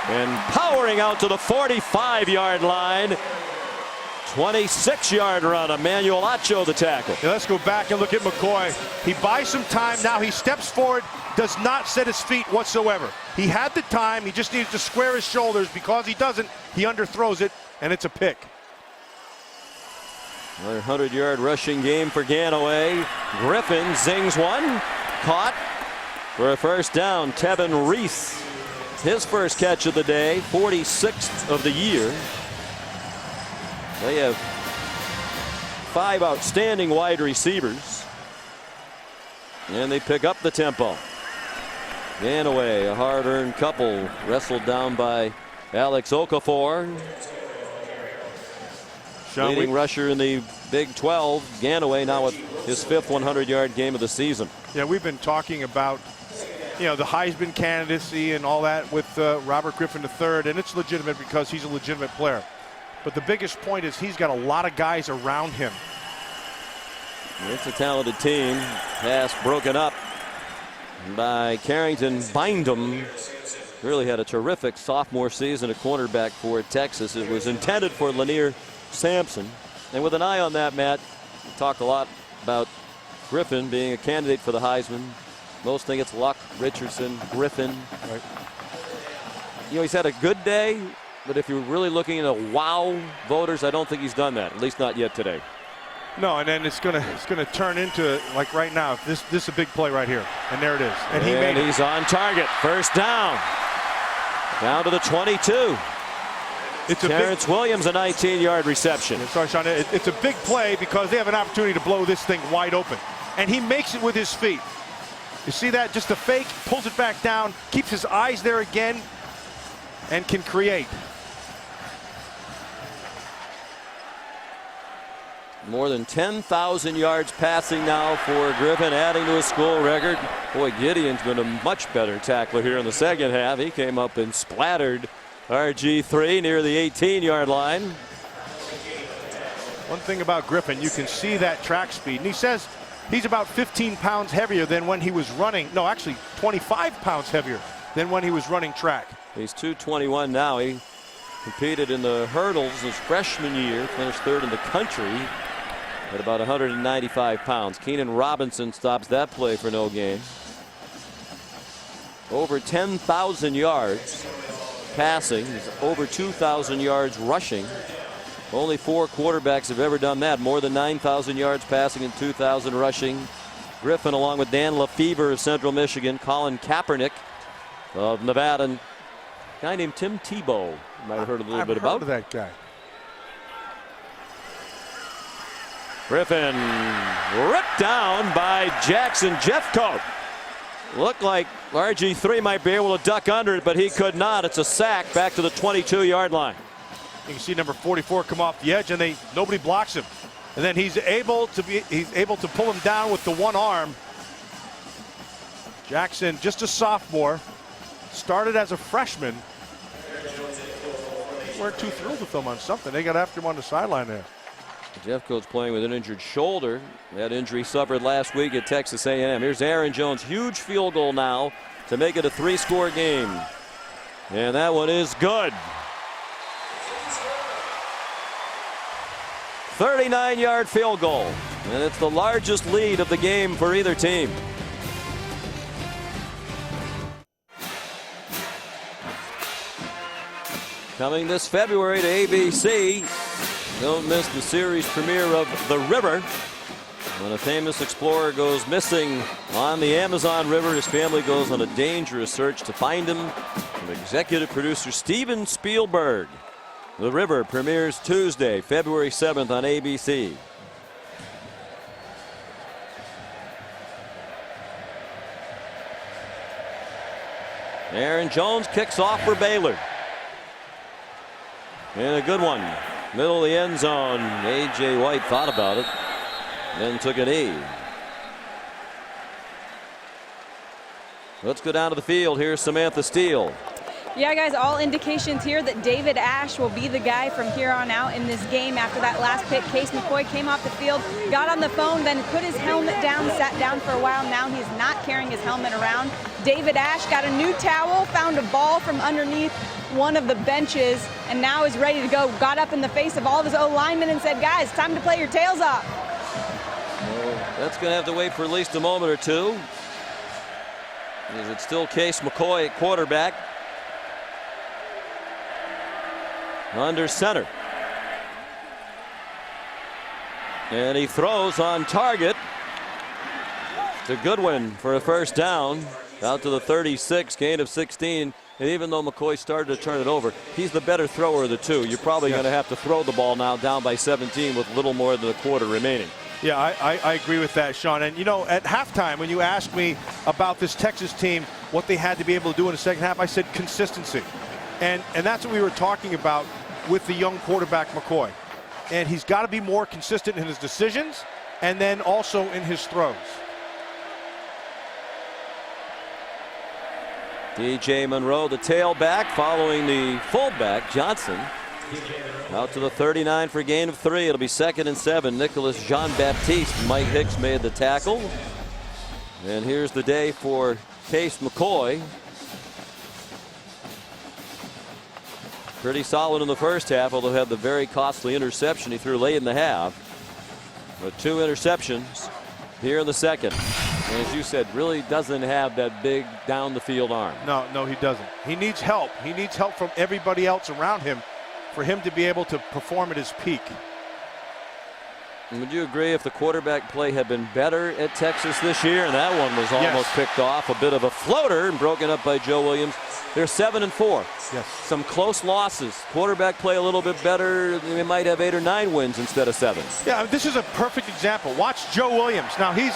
And powering out to the 45-yard line. 26-yard run. Emmanuel Acho the tackle. Yeah, let's go back and look at McCoy. He buys some time. Now he steps forward, does not set his feet whatsoever. He had the time. He just needs to square his shoulders. Because he doesn't, he underthrows it, and it's a pick. Another 100-yard rushing game for Ganaway. Griffin zings one. Caught for a first down. Tevin Reese, his first catch of the day, 46th of the year. They have 5 outstanding wide receivers. And they pick up the tempo. Ganaway, a hard-earned couple, wrestled down by Alex Okafor. Leading rusher in the Big 12. Ganaway now with his 5th 100-yard game of the season. Yeah, we've been talking about, the Heisman candidacy and all that with Robert Griffin III, and it's legitimate because he's a legitimate player. But the biggest point is he's got a lot of guys around him. It's a talented team. Pass broken up by Carrington Bindum. Really had a terrific sophomore season at cornerback for Texas. It was intended for Lanier Sampson. And with an eye on that, Matt, we talk a lot about Griffin being a candidate for the Heisman. Most think it's Luck, Richardson, Griffin. Right. He's had a good day, but if you're really looking at wow voters, I don't think he's done that, at least not yet today. No, and then it's gonna turn into, like right now, this is a big play right here, and there it is, and he made it. He's on target. First down. Down to the 22. It's a Terrence Williams, a 19-yard reception. Sorry, Sean. It's a big play because they have an opportunity to blow this thing wide open, and he makes it with his feet. You see that? Just a fake, pulls it back down, keeps his eyes there again, and can create. More than 10,000 yards passing now for Griffin, adding to his school record. Boy, Gideon's been a much better tackler here in the second half. He came up and splattered RG3 near the 18-yard line. One thing about Griffin, you can see that track speed. And he says he's about 15 pounds heavier than when he was running. No, actually 25 pounds heavier than when he was running track. He's 221 now. He competed in the hurdles his freshman year, finished 3rd in the country at about 195 pounds. Keenan Robinson stops that play for no gain. Over 10,000 yards passing. He's over 2,000 yards rushing. Only 4 quarterbacks have ever done that. More than 9,000 yards passing and 2,000 rushing. Griffin, along with Dan Lefevre of Central Michigan, Colin Kaepernick of Nevada, and a guy named Tim Tebow. You might have heard a little bit about. I've heard of that guy. Griffin ripped down by Jackson Jeffcoat. Looked like RG3 might be able to duck under it, but he could not. It's a sack back to the 22-yard line. You can see number 44 come off the edge, and nobody blocks him. And then he's able to pull him down with the one arm. Jackson, just a sophomore, started as a freshman. Weren't too thrilled with him on something. They got after him on the sideline there. Jeffcoat's playing with an injured shoulder. That injury suffered last week at Texas A&M. Here's Aaron Jones, huge field goal now to make it a 3-score game. And that one is good. 39-yard field goal. And it's the largest lead of the game for either team. Coming this February to ABC. Don't miss the series premiere of The River. When a famous explorer goes missing on the Amazon River, his family goes on a dangerous search to find him. From executive producer Steven Spielberg. The River premieres Tuesday, February 7th on ABC. Aaron Jones kicks off for Baylor. And a good one. Middle of the end zone. A.J. White thought about it. Then took a knee. Let's go down to the field. Here's Samantha Steele. Yeah, guys, all indications here that David Ash will be the guy from here on out in this game. After that last pick, Case McCoy came off the field, got on the phone, then put his helmet down, sat down for a while. Now he's not carrying his helmet around. David Ash got a new towel, found a ball from underneath one of the benches, and now is ready to go. Got up in the face of all of his O-linemen and said, guys, time to play your tails off. Well, that's going to have to wait for at least a moment or two. Is it still Case McCoy at quarterback? Under center. And he throws on target to Goodwin for a first down. Out to the 36, gain of 16. And even though McCoy started to turn it over, he's the better thrower of the two. You're probably going to have to throw the ball now down by 17 with little more than a quarter remaining. Yeah, I agree with that, Sean. And, you know, at halftime, when you asked me about this Texas team, what they had to be able to do in the second half, I said consistency. And that's what we were talking about with the young quarterback McCoy. And he's got to be more consistent in his decisions and then also in his throws. DJ Monroe, the tailback, following the fullback, Johnson. Out to the 39 for a gain of 3. It'll be 2nd and 7. Nicholas Jean-Baptiste. Mike Hicks made the tackle. And here's the day for Case McCoy. Pretty solid in the first half, although had the very costly interception he threw late in the half. But 2 interceptions here in the second. And as you said, really doesn't have that big down the field arm. No, he doesn't. He needs help. He needs help from everybody else around him for him to be able to perform at his peak. And would you agree if the quarterback play had been better at Texas this year? And that one was almost picked off. A bit of a floater and broken up by Joe Williams. They're 7-4. Yes. Some close losses. Quarterback play a little bit better. They might have 8 or 9 wins instead of 7. Yeah, this is a perfect example. Watch Joe Williams. Now he's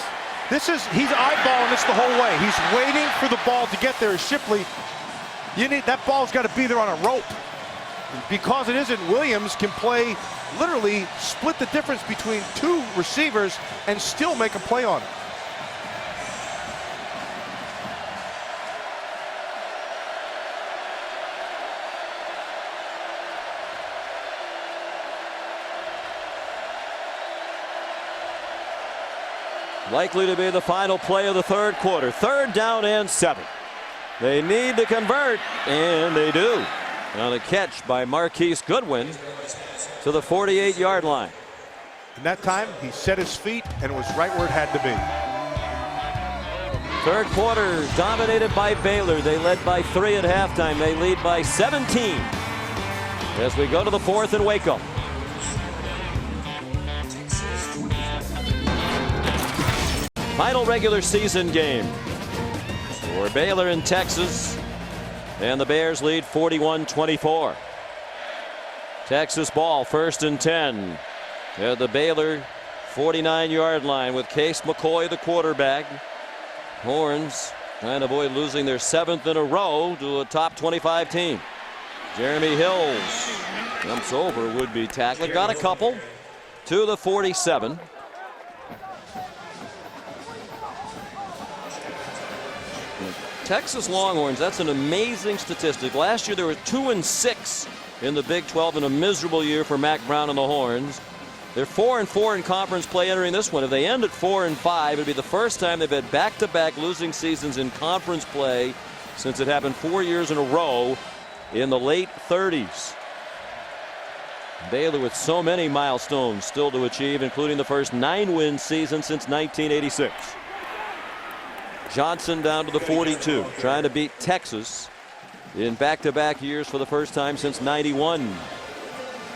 eyeballing this the whole way. He's waiting for the ball to get there. Shipley, that ball's got to be there on a rope. Because it isn't, Williams can play, literally split the difference between 2 receivers and still make a play on it. Likely to be the final play of the third quarter. 3rd down and 7. They need to convert, and they do. On a catch by Marquise Goodwin to the 48-yard line. And that time, he set his feet and was right where it had to be. 3rd quarter dominated by Baylor. They led by 3 at halftime. They lead by 17 as we go to the 4th in Waco. Final regular season game for Baylor in Texas. And the Bears lead 41-24. Texas ball, 1st and 10. At the Baylor 49-yard line with Case McCoy, the quarterback. Horns trying to avoid losing their 7th in a row to a top 25 team. Jeremy Hills jumps over would-be tackler. Got a couple. to the 47. Texas Longhorns, that's an amazing statistic. Last year, they were 2-6 in the Big 12 in a miserable year for Mack Brown and the Horns. They're 4-4 in conference play entering this one. If they end at 4-5, it'd be the first time they've had back-to-back losing seasons in conference play since it happened 4 years in a row in the late 30s. Baylor with so many milestones still to achieve, including the first 9-win season since 1986. Johnson down to the 42, trying to beat Texas in back-to-back years for the first time since 91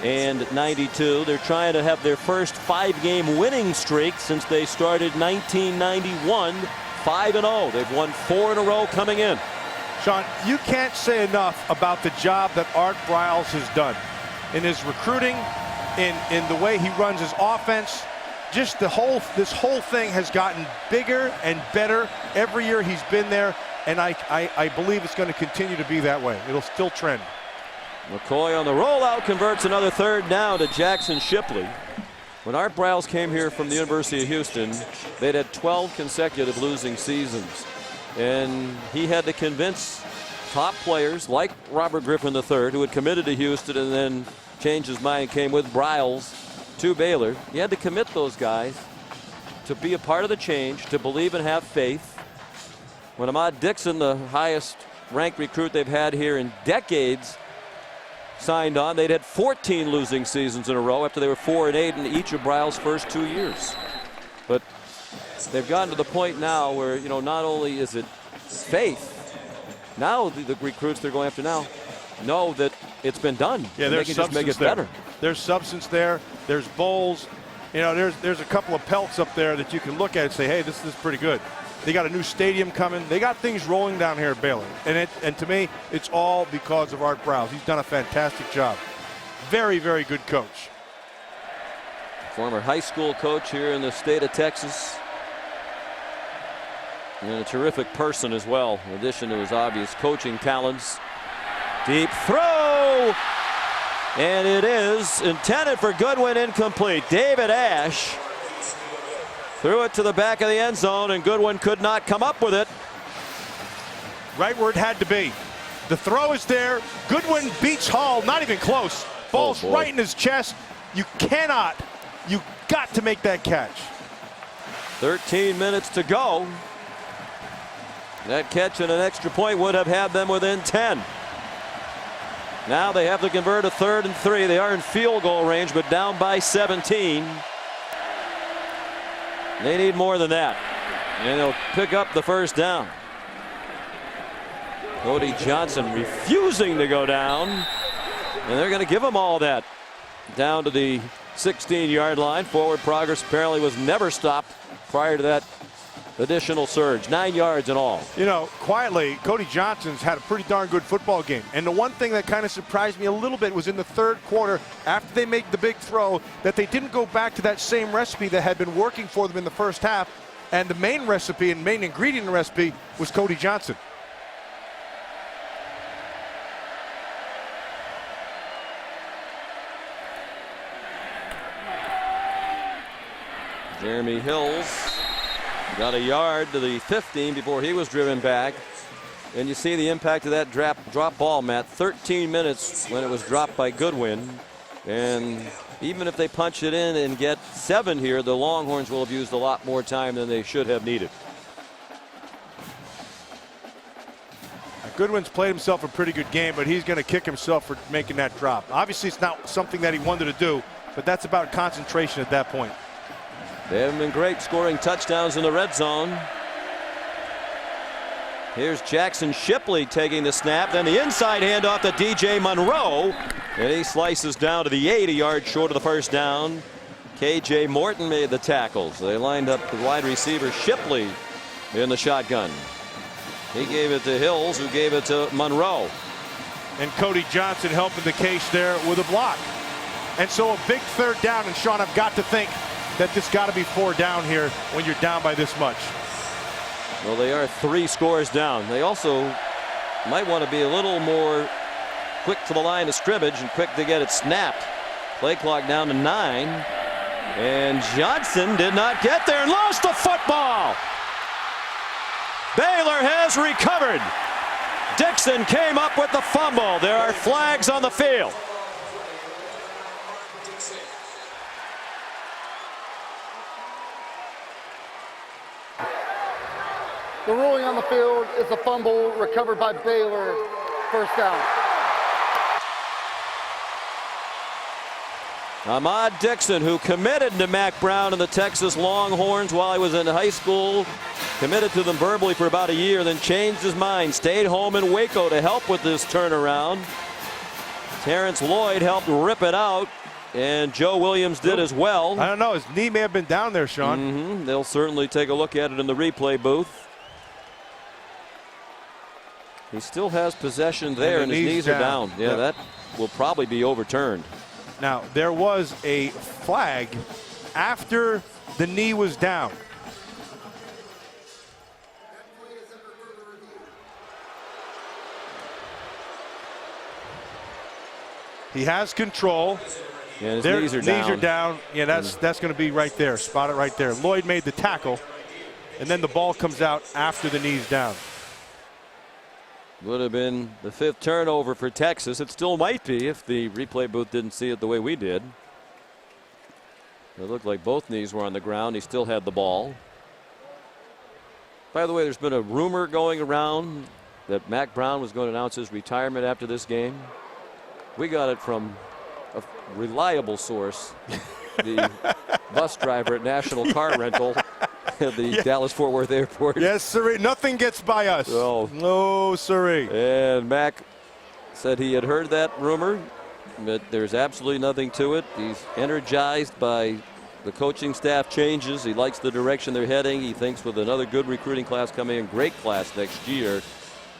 and 92. They're trying to have their first 5-game winning streak since they started 1991, 5-0. They've won 4 in a row coming in. Sean, you can't say enough about the job that Art Briles has done in his recruiting, in the way he runs his offense. Just this whole thing has gotten bigger and better every year he's been there, and I believe it's going to continue to be that way. It'll still trend. McCoy on the rollout converts another third down to Jackson Shipley. When Art Briles came here from the University of Houston, they'd had 12 consecutive losing seasons, and he had to convince top players like Robert Griffin III, who had committed to Houston and then changed his mind and came with Briles to Baylor. He had to commit those guys to be a part of the change, to believe and have faith. When Ahmad Dixon, the highest ranked recruit they've had here in decades, signed on, they'd had 14 losing seasons in a row after they were 4-8 in each of Briles' first 2 years. But they've gotten to the point now where, you know, not only is it faith, now the recruits they're going after now know that it's been done. Yeah, they can just make it better. There's substance there. There's bowls. You know, there's a couple of pelts up there that you can look at and say, hey, this is pretty good. They got a new stadium coming. They got things rolling down here at Baylor. And to me, it's all because of Art Briles. He's done a fantastic job. Very, very good coach. Former high school coach here in the state of Texas. And a terrific person as well, in addition to his obvious coaching talents. Deep throw. And it is intended for Goodwin, incomplete. David Ash threw it to the back of the end zone, and Goodwin could not come up with it. Right where it had to be. The throw is there. Goodwin beats Hall, not even close. Ball's right in his chest. You got to make that catch. 13 minutes to go. That catch and an extra point would have had them within 10. Now they have to convert a 3rd and 3. They are in field goal range, but down by 17. They need more than that, and they'll pick up the first down. Cody Johnson refusing to go down, and they're going to give him all that. Down to the 16-yard line. Forward progress apparently was never stopped prior to that additional surge. 9 yards in all. You know, quietly, Cody Johnson's had a pretty darn good football game. And the one thing that kind of surprised me a little bit was in the 3rd quarter, after they made the big throw, that they didn't go back to that same recipe that had been working for them in the first half. And the main recipe and main ingredient in the recipe was Cody Johnson. Jeremy Hills got a yard to the 15 before he was driven back. And you see the impact of that drop ball, Matt. 13 minutes when it was dropped by Goodwin. And even if they punch it in and get 7 here, the Longhorns will have used a lot more time than they should have needed. Goodwin's played himself a pretty good game, but he's going to kick himself for making that drop. Obviously, it's not something that he wanted to do, but that's about concentration at that point. They haven't been great scoring touchdowns in the red zone. Here's Jackson Shipley taking the snap, then the inside handoff to DJ Monroe, and he slices down to the 8, a yard short of the first down. KJ Morton made the tackles. They lined up the wide receiver Shipley in the shotgun. He gave it to Hills, who gave it to Monroe. And Cody Johnson helping the case there with a block. And so a big 3rd down, and Sean, I've got to think that this got to be 4 down here when you're down by this much. Well, they are 3 scores down. They also might want to be a little more quick to the line of scrimmage and quick to get it snapped. Play clock down to 9. And Johnson did not get there and lost the football. Baylor has recovered. Dixon came up with the fumble. There are flags on the field. The ruling on the field is a fumble recovered by Baylor. First down. Ahmad Dixon, who committed to Mack Brown and the Texas Longhorns while he was in high school, committed to them verbally for about a year, then changed his mind, stayed home in Waco to help with this turnaround. Terrence Lloyd helped rip it out, and Joe Williams did as well. I don't know, his knee may have been down there, Sean. They'll certainly take a look at it in the replay booth. He still has possession there, and his knees are down. Yeah, that will probably be overturned. Now, there was a flag after the knee was down. He has control. Yeah, his knees are down. Knees are down. Yeah, that's going to be right there. Spot it right there. Lloyd made the tackle, and then the ball comes out after the knee's down. Would have been the 5th turnover for Texas. It still might be if the replay booth didn't see it the way we did. It looked like both knees were on the ground. He still had the ball. By the way, there's been a rumor going around that Mack Brown was going to announce his retirement after this game. We got it from a reliable source, the bus driver at National Car Rental at the Dallas-Fort Worth Airport. Yes, sir. Nothing gets by us. Oh. No, sirree. And Mack said he had heard that rumor, but there's absolutely nothing to it. He's energized by the coaching staff changes. He likes the direction they're heading. He thinks with another good recruiting class coming in, great class next year,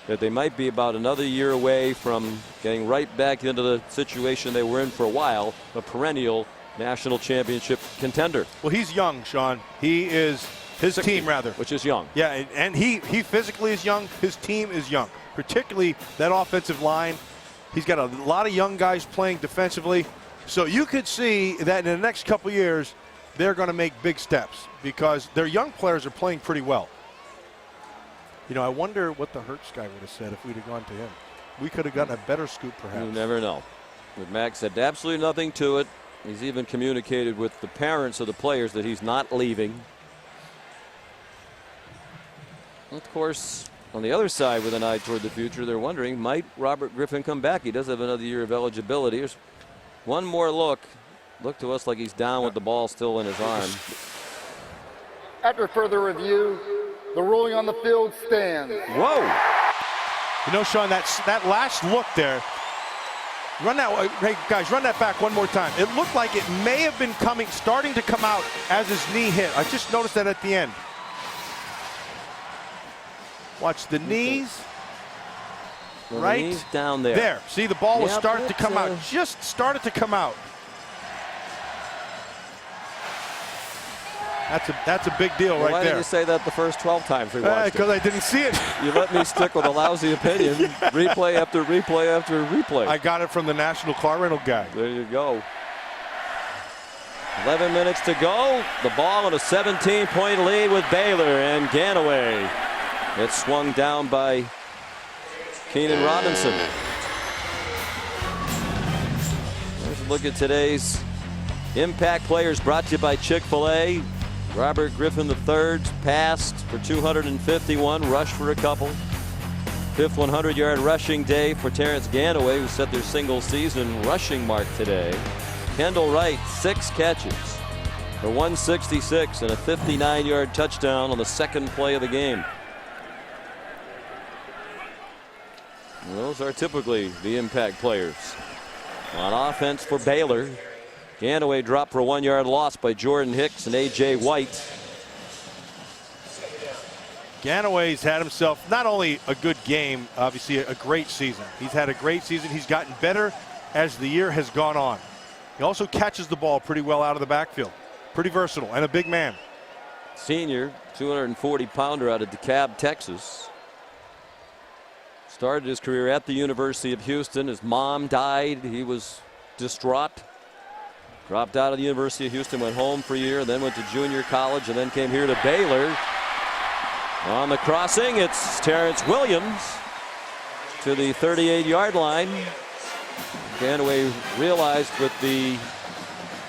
that they might be about another year away from getting right back into the situation they were in for a while, a perennial national championship contender. Well, he's young, Sean. He is his 60, team, rather. Which is young. Yeah, and he physically is young. His team is young, particularly that offensive line. He's got a lot of young guys playing defensively. So you could see that in the next couple years, they're going to make big steps because their young players are playing pretty well. You know, I wonder what the Hurts guy would have said if we'd have gone to him. We could have gotten a better scoop, perhaps. You never know. But Mack said absolutely nothing to it. He's even communicated with the parents of the players that he's not leaving. Of course, on the other side, with an eye toward the future, they're wondering, might Robert Griffin come back? He does have another year of eligibility. There's one more look. Look to us like he's down with the ball still in his arm. After further review, the ruling on the field stands. Whoa! You know, Sean, that last look there. Run that, hey guys, run that back one more time. It looked like it may have been starting to come out as his knee hit. I just noticed that at the end. Watch the knees. Well, right the knees down there. There. See, the ball was starting to come out. Just started to come out. That's a big deal right there. Why did you say that the first 12 times we watched it? Because I didn't see it. You let me stick with a lousy opinion. Replay after replay after replay. I got it from the National Car Rental guy. There you go. 11 minutes to go. The ball in a 17-point lead with Baylor, and Ganaway. It's swung down by Keenan Robinson. Let's look at today's impact players brought to you by Chick-fil-A. Robert Griffin III passed for 251, rushed for a couple. 5th 100-yard rushing day for Terrence Ganaway, who set their single-season rushing mark today. Kendall Wright, 6 catches for 166 and a 59-yard touchdown on the second play of the game. And those are typically the impact players. On offense for Baylor, Ganaway dropped for a 1-yard loss by Jordan Hicks and A.J. White. Ganaway's had himself not only a good game, obviously a great season. He's had a great season. He's gotten better as the year has gone on. He also catches the ball pretty well out of the backfield. Pretty versatile and a big man. Senior, 240-pounder out of DeKalb, Texas. Started his career at the University of Houston. His mom died. He was distraught. Dropped out of the University of Houston, went home for a year, then went to junior college, and then came here to Baylor. On the crossing, it's Terrence Williams to the 38-yard line. Ganaway realized with the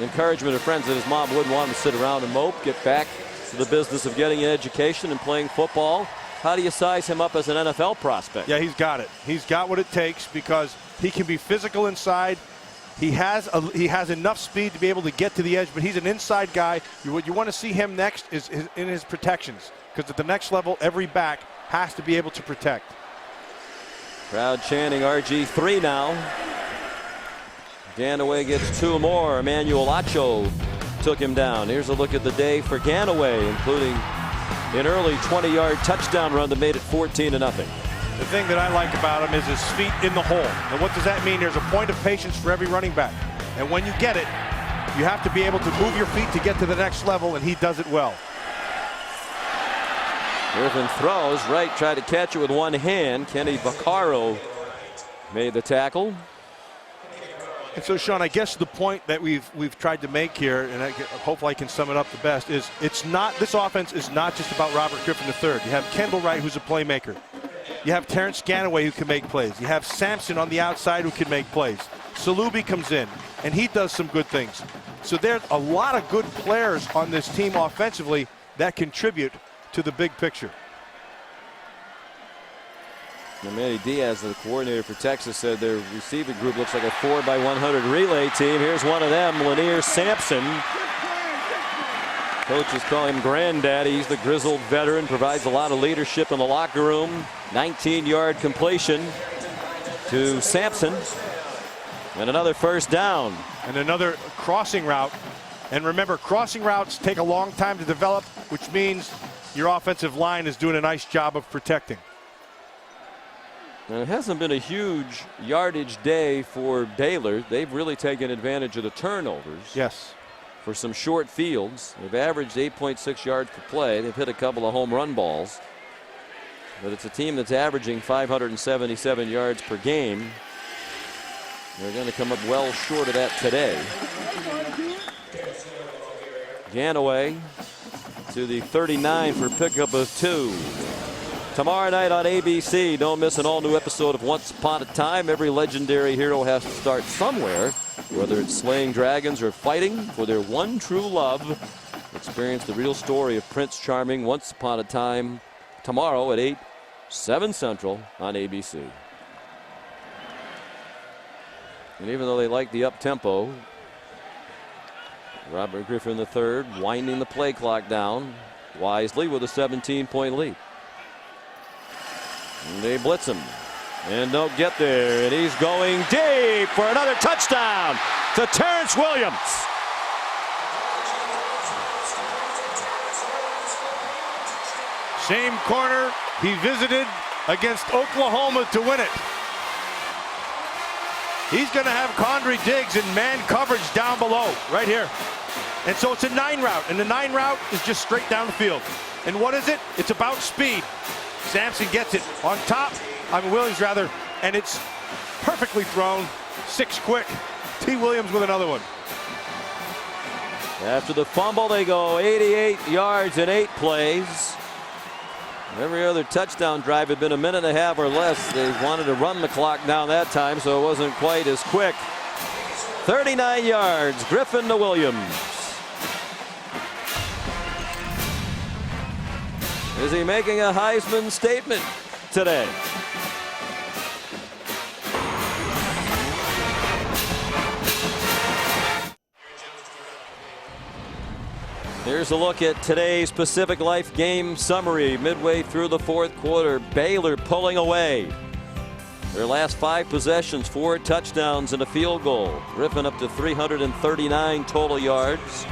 encouragement of friends that his mom wouldn't want him to sit around and mope, get back to the business of getting an education and playing football. How do you size him up as an NFL prospect? Yeah, he's got it. He's got what it takes because he can be physical inside. He has enough speed to be able to get to the edge, but he's an inside guy. What you want to see him next is in his protections, because at the next level, every back has to be able to protect. Crowd chanting RG3 now. Ganaway gets two more. Emmanuel Acho took him down. Here's a look at the day for Ganaway, including an early 20-yard touchdown run that made it 14-0. The thing that I like about him is his feet in the hole. And what does that mean? There's a point of patience for every running back. And when you get it, you have to be able to move your feet to get to the next level, and he does it well. Griffin throws right, tried to catch it with one hand. Kenny Vaccaro made the tackle. And so, Sean, I guess the point that we've tried to make here, and hopefully I can sum it up the best, is this offense is not just about Robert Griffin III. You have Kendall Wright, who's a playmaker. You have Terrence Ganaway, who can make plays. You have Sampson on the outside, who can make plays. Salubi comes in, and he does some good things. So there's a lot of good players on this team offensively that contribute to the big picture. And Manny Diaz, the coordinator for Texas, said their receiving group looks like a 4x100 relay team. Here's one of them, Lanier Sampson. Coaches call him Granddaddy. He's the grizzled veteran, provides a lot of leadership in the locker room. 19-yard completion to Sampson. And another first down. And another crossing route. And remember, crossing routes take a long time to develop, which means your offensive line is doing a nice job of protecting. And it hasn't been a huge yardage day for Baylor. They've really taken advantage of the turnovers. Yes. For some short fields. They've averaged 8.6 yards per play. They've hit a couple of home run balls. But it's a team that's averaging 577 yards per game. They're going to come up well short of that today. Ganaway to the 39 for pickup of 2. Tomorrow night on ABC, don't miss an all-new episode of Once Upon a Time. Every legendary hero has to start somewhere, whether it's slaying dragons or fighting for their one true love. Experience the real story of Prince Charming Once Upon a Time tomorrow at 8, 7 Central on ABC. And even though they like the up-tempo, Robert Griffin III winding the play clock down wisely with a 17-point lead. And they blitz him and don't get there, and he's going deep for another touchdown to Terrence Williams. Same corner he visited against Oklahoma to win it. He's going to have Condry Diggs in man coverage down below, right here. And so it's a 9 route, and the 9 route is just straight down the field. And what is it? It's about speed. Sampson gets it on top, Williams rather, and it's perfectly thrown. 6 quick. T. Williams with another one. After the fumble, they go 88 yards in 8 plays. Every other touchdown drive had been a minute and a half or less. They wanted to run the clock down that time, so it wasn't quite as quick. 39 yards, Griffin to Williams. Is he making a Heisman statement today? Here's a look at today's Pacific Life game summary. Midway through the 4th quarter, Baylor pulling away. Their last 5 possessions, 4 touchdowns and a field goal. Griffin up to 339 total yards.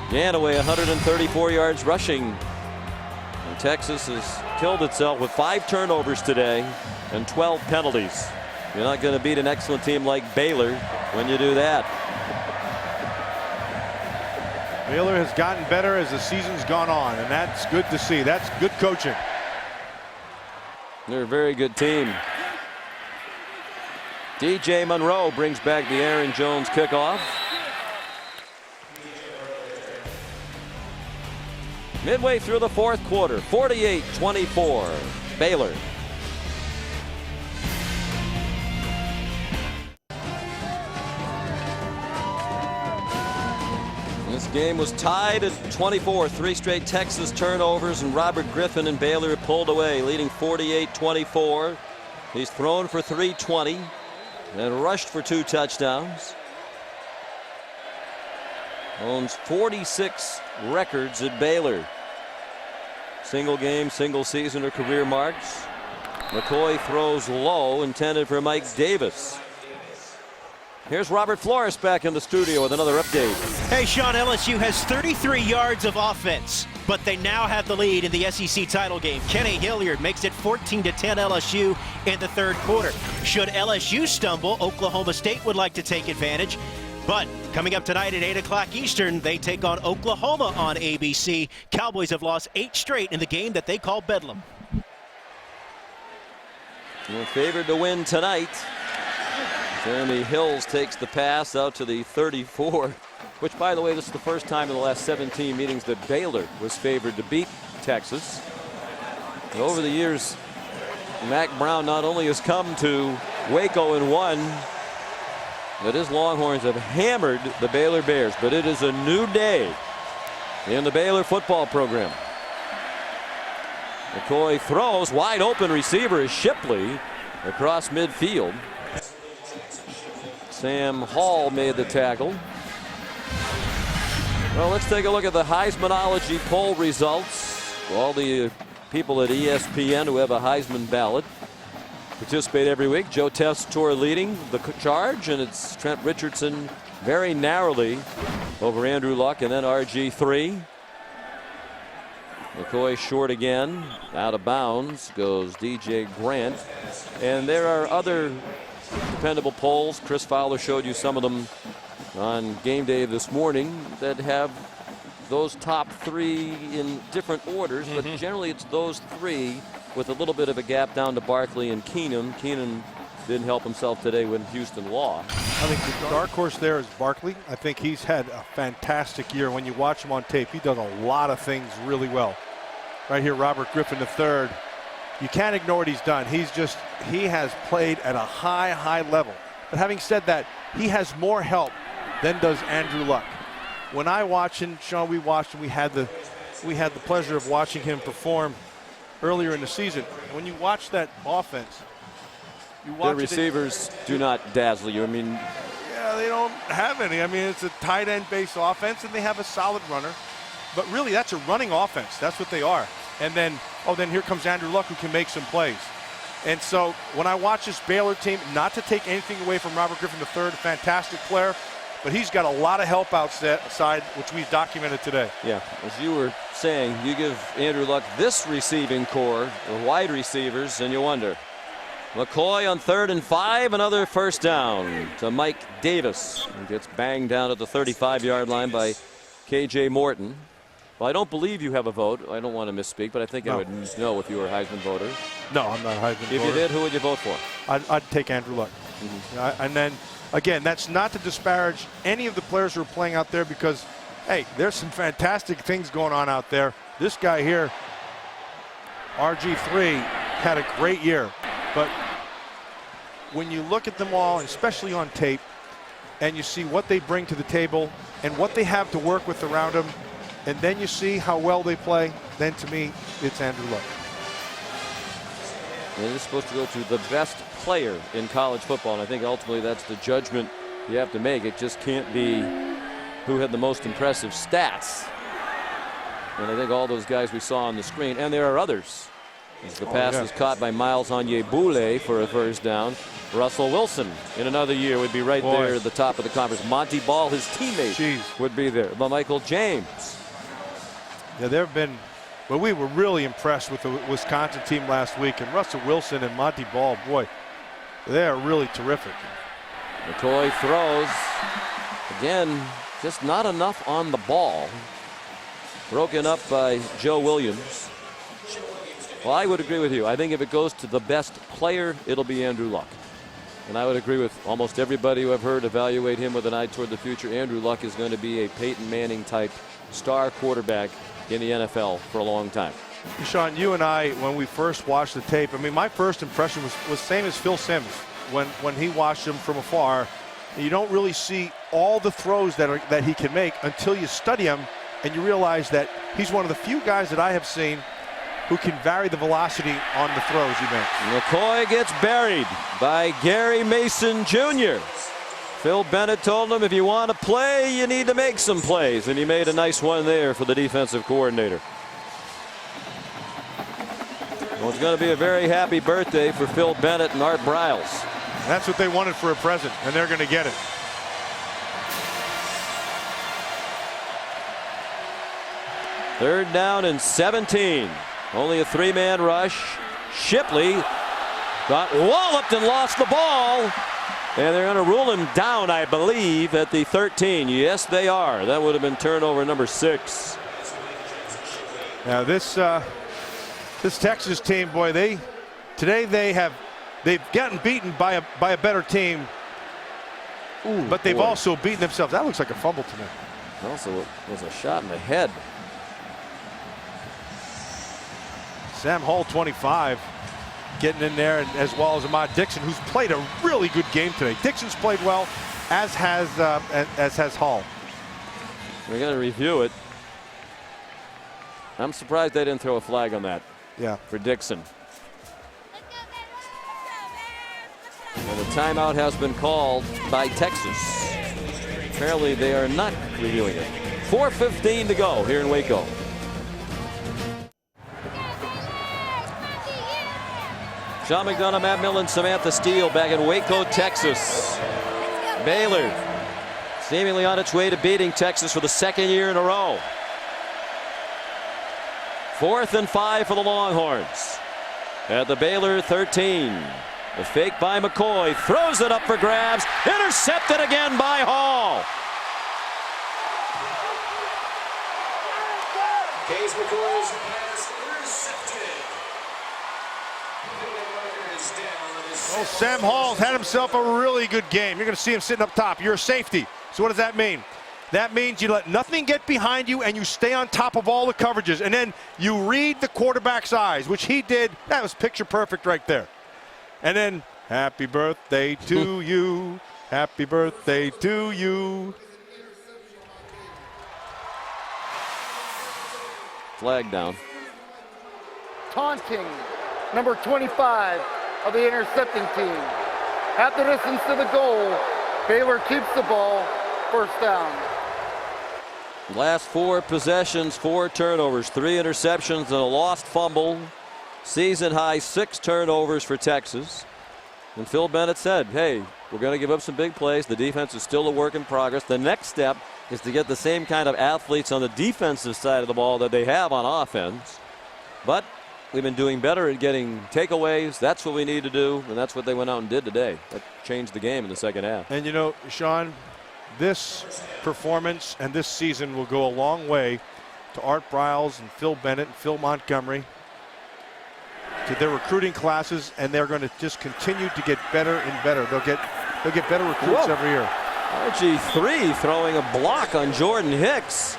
Ganaway 134 yards rushing. And Texas has killed itself with 5 turnovers today and 12 penalties. You're not going to beat an excellent team like Baylor when you do that. Baylor has gotten better as the season's gone on, and that's good to see. That's good coaching. They're a very good team. DJ Monroe brings back the Aaron Jones kickoff. Midway through the fourth quarter, 48-24, Baylor. This game was tied at 24. 3 straight Texas turnovers, and Robert Griffin and Baylor pulled away, leading 48-24. He's thrown for 320 and rushed for 2 touchdowns. Owns 46 records at Baylor. Single game, single season, or career marks. McCoy throws low, intended for Mike Davis. Here's Robert Flores back in the studio with another update. Hey, Sean, LSU has 33 yards of offense, but they now have the lead in the SEC title game. Kenny Hilliard makes it 14-10 LSU in the third quarter. Should LSU stumble, Oklahoma State would like to take advantage. But coming up tonight at 8 o'clock Eastern, they take on Oklahoma on ABC. Cowboys have lost 8 straight in the game that they call Bedlam. Well, favored to win tonight. Jeremy Hills takes the pass out to the 34, which, by the way, this is the first time in the last 17 meetings that Baylor was favored to beat Texas. And over the years, Mac Brown not only has come to Waco and won, but his Longhorns have hammered the Baylor Bears. But it is a new day in the Baylor football program. McCoy throws, wide open receiver is Shipley across midfield. Sam Hall made the tackle. Well, let's take a look at the Heismanology poll results. All the people at ESPN who have a Heisman ballot participate every week. Joe Tessitore leading the charge, and it's Trent Richardson very narrowly over Andrew Luck, and then RG3. McCoy short again. Out of bounds goes DJ Grant. And there are other dependable polls. Chris Fowler showed you some of them on game day this morning that have those top 3 in different orders, but generally it's those 3 with a little bit of a gap down to Barkley and Keenum. Keenum didn't help himself today when Houston lost. I think the dark horse there is Barkley. I think he's had a fantastic year. When you watch him on tape, he does a lot of things really well. Right here, Robert Griffin III. You can't ignore what he's done. He has played at a high level. But having said that, he has more help than does Andrew Luck. When I watch him, Sean, we watched him. We had the pleasure of watching him perform earlier in the season. And when you watch that offense, you watch the receivers do not dazzle you. I mean, yeah, they don't have any. I mean, it's a tight end based offense, and they have a solid runner. But really, that's a running offense. That's what they are. And then here comes Andrew Luck, who can make some plays. And so when I watch this Baylor team, not to take anything away from Robert Griffin III, fantastic player, but he's got a lot of help outside, which we've documented today. Yeah, as you were saying, you give Andrew Luck this receiving core, the wide receivers, and you wonder. McCoy on 3rd and 5, another first down to Mike Davis. He gets banged down at the 35-yard line by KJ Morton. Well, I don't believe you have a vote. I don't want to misspeak, but I think I would know if you were a Heisman voter. No, I'm not a Heisman voter. If you did, who would you vote for? I'd take Andrew Luck. And then, again, that's not to disparage any of the players who are playing out there because, hey, there's some fantastic things going on out there. This guy here, RG3, had a great year. But when you look at them all, especially on tape, and you see what they bring to the table and what they have to work with around them, and then you see how well they play, then to me, it's Andrew Luck. And it is supposed to go to the best player in college football, and I think ultimately that's the judgment you have to make. It just can't be who had the most impressive stats. And I think all those guys we saw on the screen, and there are others. As the pass was caught by Miles Onyebule for a first down. Russell Wilson in another year would be right there at the top of the conference. Monty Ball, his teammate, would be there. But Michael James. Yeah, there have been, well, we were really impressed with the Wisconsin team last week. And Russell Wilson and Monty Ball, boy, they are really terrific. McCoy throws. Again, just not enough on the ball. Broken up by Joe Williams. Well, I would agree with you. I think if it goes to the best player, it'll be Andrew Luck. And I would agree with almost everybody who I've heard evaluate him with an eye toward the future. Andrew Luck is going to be a Peyton Manning type star quarterback in the NFL for a long time. Sean, you and I, when we first watched the tape, I mean, my first impression was same as Phil Simms when he watched him from afar. You don't really see all the throws that he can make until you study him, and you realize that he's one of the few guys that I have seen who can vary the velocity on the throws he makes. McCoy gets buried by Gary Mason Jr. Phil Bennett told him, if you want to play, you need to make some plays, and he made a nice one there for the defensive coordinator. Well, it's going to be a very happy birthday for Phil Bennett and Art Briles. That's what they wanted for a present, and they're going to get it. Third down and 17. Only a three-man rush. Shipley got walloped and lost the ball. And they're going to rule him down, I believe, at the 13. Yes, they are. That would have been turnover number 6. Now this Texas team, boy, they've gotten beaten by a better team. Ooh, but they've boy. also beaten themselves. That looks like a fumble to me. Also was a shot in the head. Sam Hull, 25, getting in there, and as well as Ahmad Dixon, who's played a really good game today. Dixon's played well, as has Hull. We're going to review it. I'm surprised they didn't throw a flag on that. Yeah. For Dixon. Well, the timeout has been called by Texas. Apparently they are not reviewing it. 4:15 to go here in Waco. Sean McDonough, Matt Millen, Samantha Steele back in Waco, Texas. Baylor seemingly on its way to beating Texas for the second year in a row. 4th and 5 for the Longhorns. At the Baylor 13. The fake by McCoy. Throws it up for grabs. Intercepted again by Hall. Case McCoy's pass intercepted. Well, Sam Hall's had himself a really good game. You're going to see him sitting up top. You're a safety. So what does that mean? That means you let nothing get behind you and you stay on top of all the coverages. And then you read the quarterback's eyes, which he did. That was picture perfect right there. And then, happy birthday to you. Happy birthday to you. Flag down. Taunting, number 25 of the intercepting team. At the distance to the goal, Baylor keeps the ball, first down. Last 4 possessions, 4 turnovers, 3 interceptions, and a lost fumble. Season high 6 turnovers for Texas. And Phil Bennett said, hey, we're going to give up some big plays. The defense is still a work in progress. The next step is to get the same kind of athletes on the defensive side of the ball that they have on offense. But we've been doing better at getting takeaways. That's what we need to do, and that's what they went out and did today. That changed the game in the second half. And you know, Sean, this performance and this season will go a long way to Art Briles and Phil Bennett and Phil Montgomery, to their recruiting classes, and they're going to just continue to get better and better. They'll get better recruits every year. RG3 throwing a block on Jordan Hicks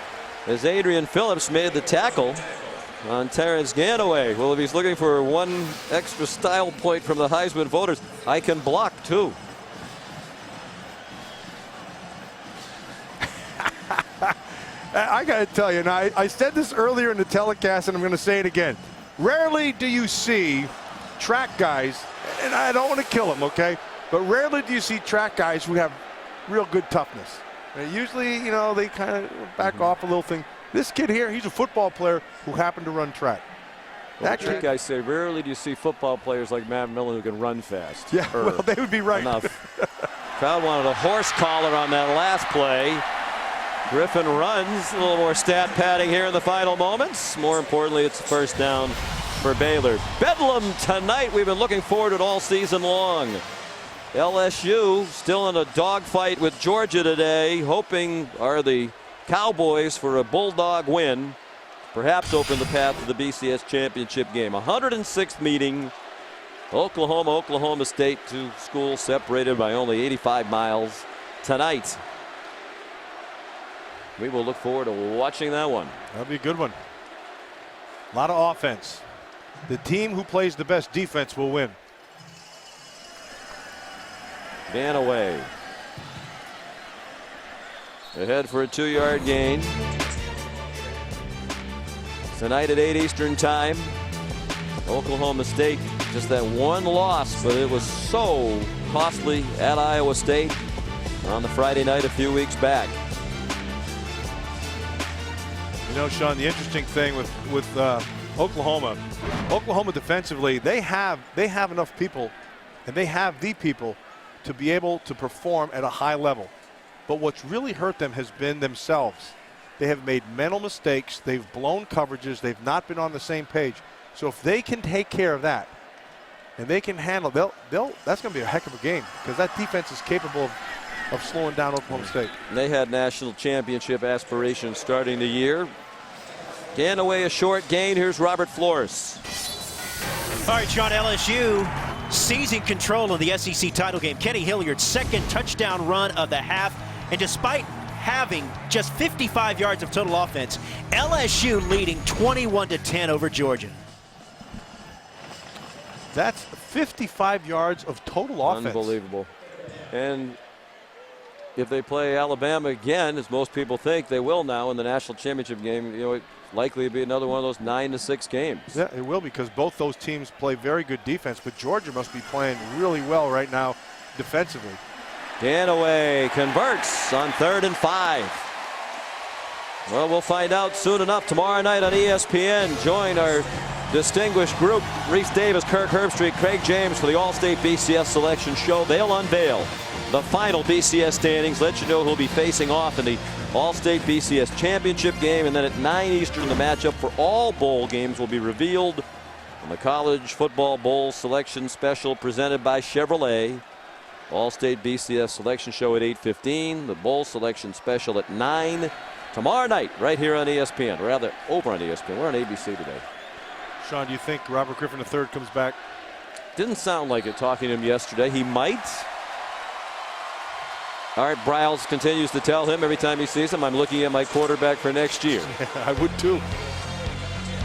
as Adrian Phillips made the tackle on Terrence Ganaway. Well, if he's looking for one extra style point from the Heisman voters, I can block too. I got to tell you, now I said this earlier in the telecast, and I'm going to say it again. Rarely do you see track guys, and I don't want to kill them, okay? But rarely do you see track guys who have real good toughness. And usually, you know, they kind of back off a little thing. This kid here, he's a football player who happened to run track. Well, that kid, guys say, rarely do you see football players like Matt Millen who can run fast. Yeah, well, they would be right. Enough. Crowd wanted a horse collar on that last play. Griffin runs. A little more stat padding here in the final moments. More importantly, it's a first down for Baylor. Bedlam tonight. We've been looking forward to it all season long. LSU still in a dogfight with Georgia today. Hoping are the Cowboys for a Bulldog win. Perhaps open the path to the BCS championship game. 106th meeting. Oklahoma State, two schools separated by only 85 miles tonight. We will look forward to watching that one. That'll be a good one. A lot of offense. The team who plays the best defense will win. Dan away. Ahead for a 2-yard gain. Tonight at 8 Eastern time. Oklahoma State, just that one loss, but it was so costly at Iowa State on the Friday night a few weeks back. You know, Sean, the interesting thing with Oklahoma defensively, they have enough people, and they have the people to be able to perform at a high level. But what's really hurt them has been themselves. They have made mental mistakes. They've blown coverages. They've not been on the same page. So if they can take care of that, and they can handle, that's going to be a heck of a game, because that defense is capable of slowing down Oklahoma State. They had national championship aspirations starting the year. Ganaway a short gain. Here's Robert Flores. All right, Sean, LSU seizing control in the SEC title game. Kenny Hilliard's second touchdown run of the half. And despite having just 55 yards of total offense, LSU leading 21-10 over Georgia. That's 55 yards of total offense. Unbelievable. And if they play Alabama again, as most people think they will now in the national championship game, you know, it likely to be another one of those 9-6 games. Yeah, it will, because both those teams play very good defense, but Georgia must be playing really well right now defensively. Ganaway converts on 3rd and 5. Well, we'll find out soon enough tomorrow night on ESPN. Join our distinguished group, Reese Davis, Kirk Herbstreit, Craig James, for the All-State BCS Selection Show. They'll unveil the final BCS standings, let you know who'll be facing off in the All-State BCS Championship game, and then at 9 Eastern, the matchup for all bowl games will be revealed on the College Football Bowl Selection Special presented by Chevrolet. All-State BCS Selection Show at 8:15, the Bowl Selection Special at 9 tomorrow night, right here on ESPN, or rather over on ESPN. We're on ABC today. Sean, do you think Robert Griffin III comes back? Didn't sound like it talking to him yesterday. He might. Art Briles continues to tell him every time he sees him, I'm looking at my quarterback for next year. I would too.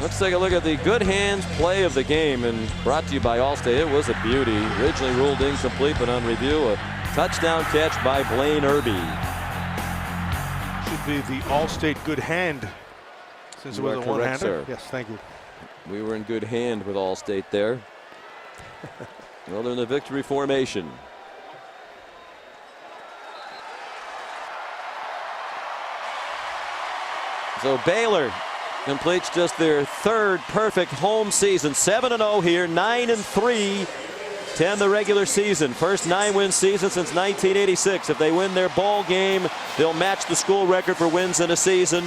Let's take a look at the good hands play of the game, and brought to you by Allstate. It was a beauty. Originally ruled incomplete, but on review, a touchdown catch by Blaine Irby. Should be the All-State good hand, since it was a one-hander. Yes, thank you. We were in good hand with Allstate there. Well, they're in the victory formation. So Baylor completes just their 3rd perfect home season. 7-0 here, 9-3 to end the regular season. First 9-win season since 1986. If they win their bowl game, they'll match the school record for wins in a season.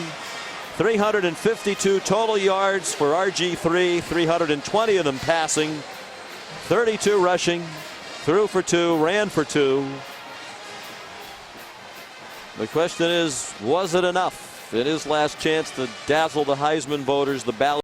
352 total yards for RG3, 320 of them passing, 32 rushing, threw for 2, ran for 2. The question is, was it enough? In his last chance to dazzle the Heisman voters, the ballot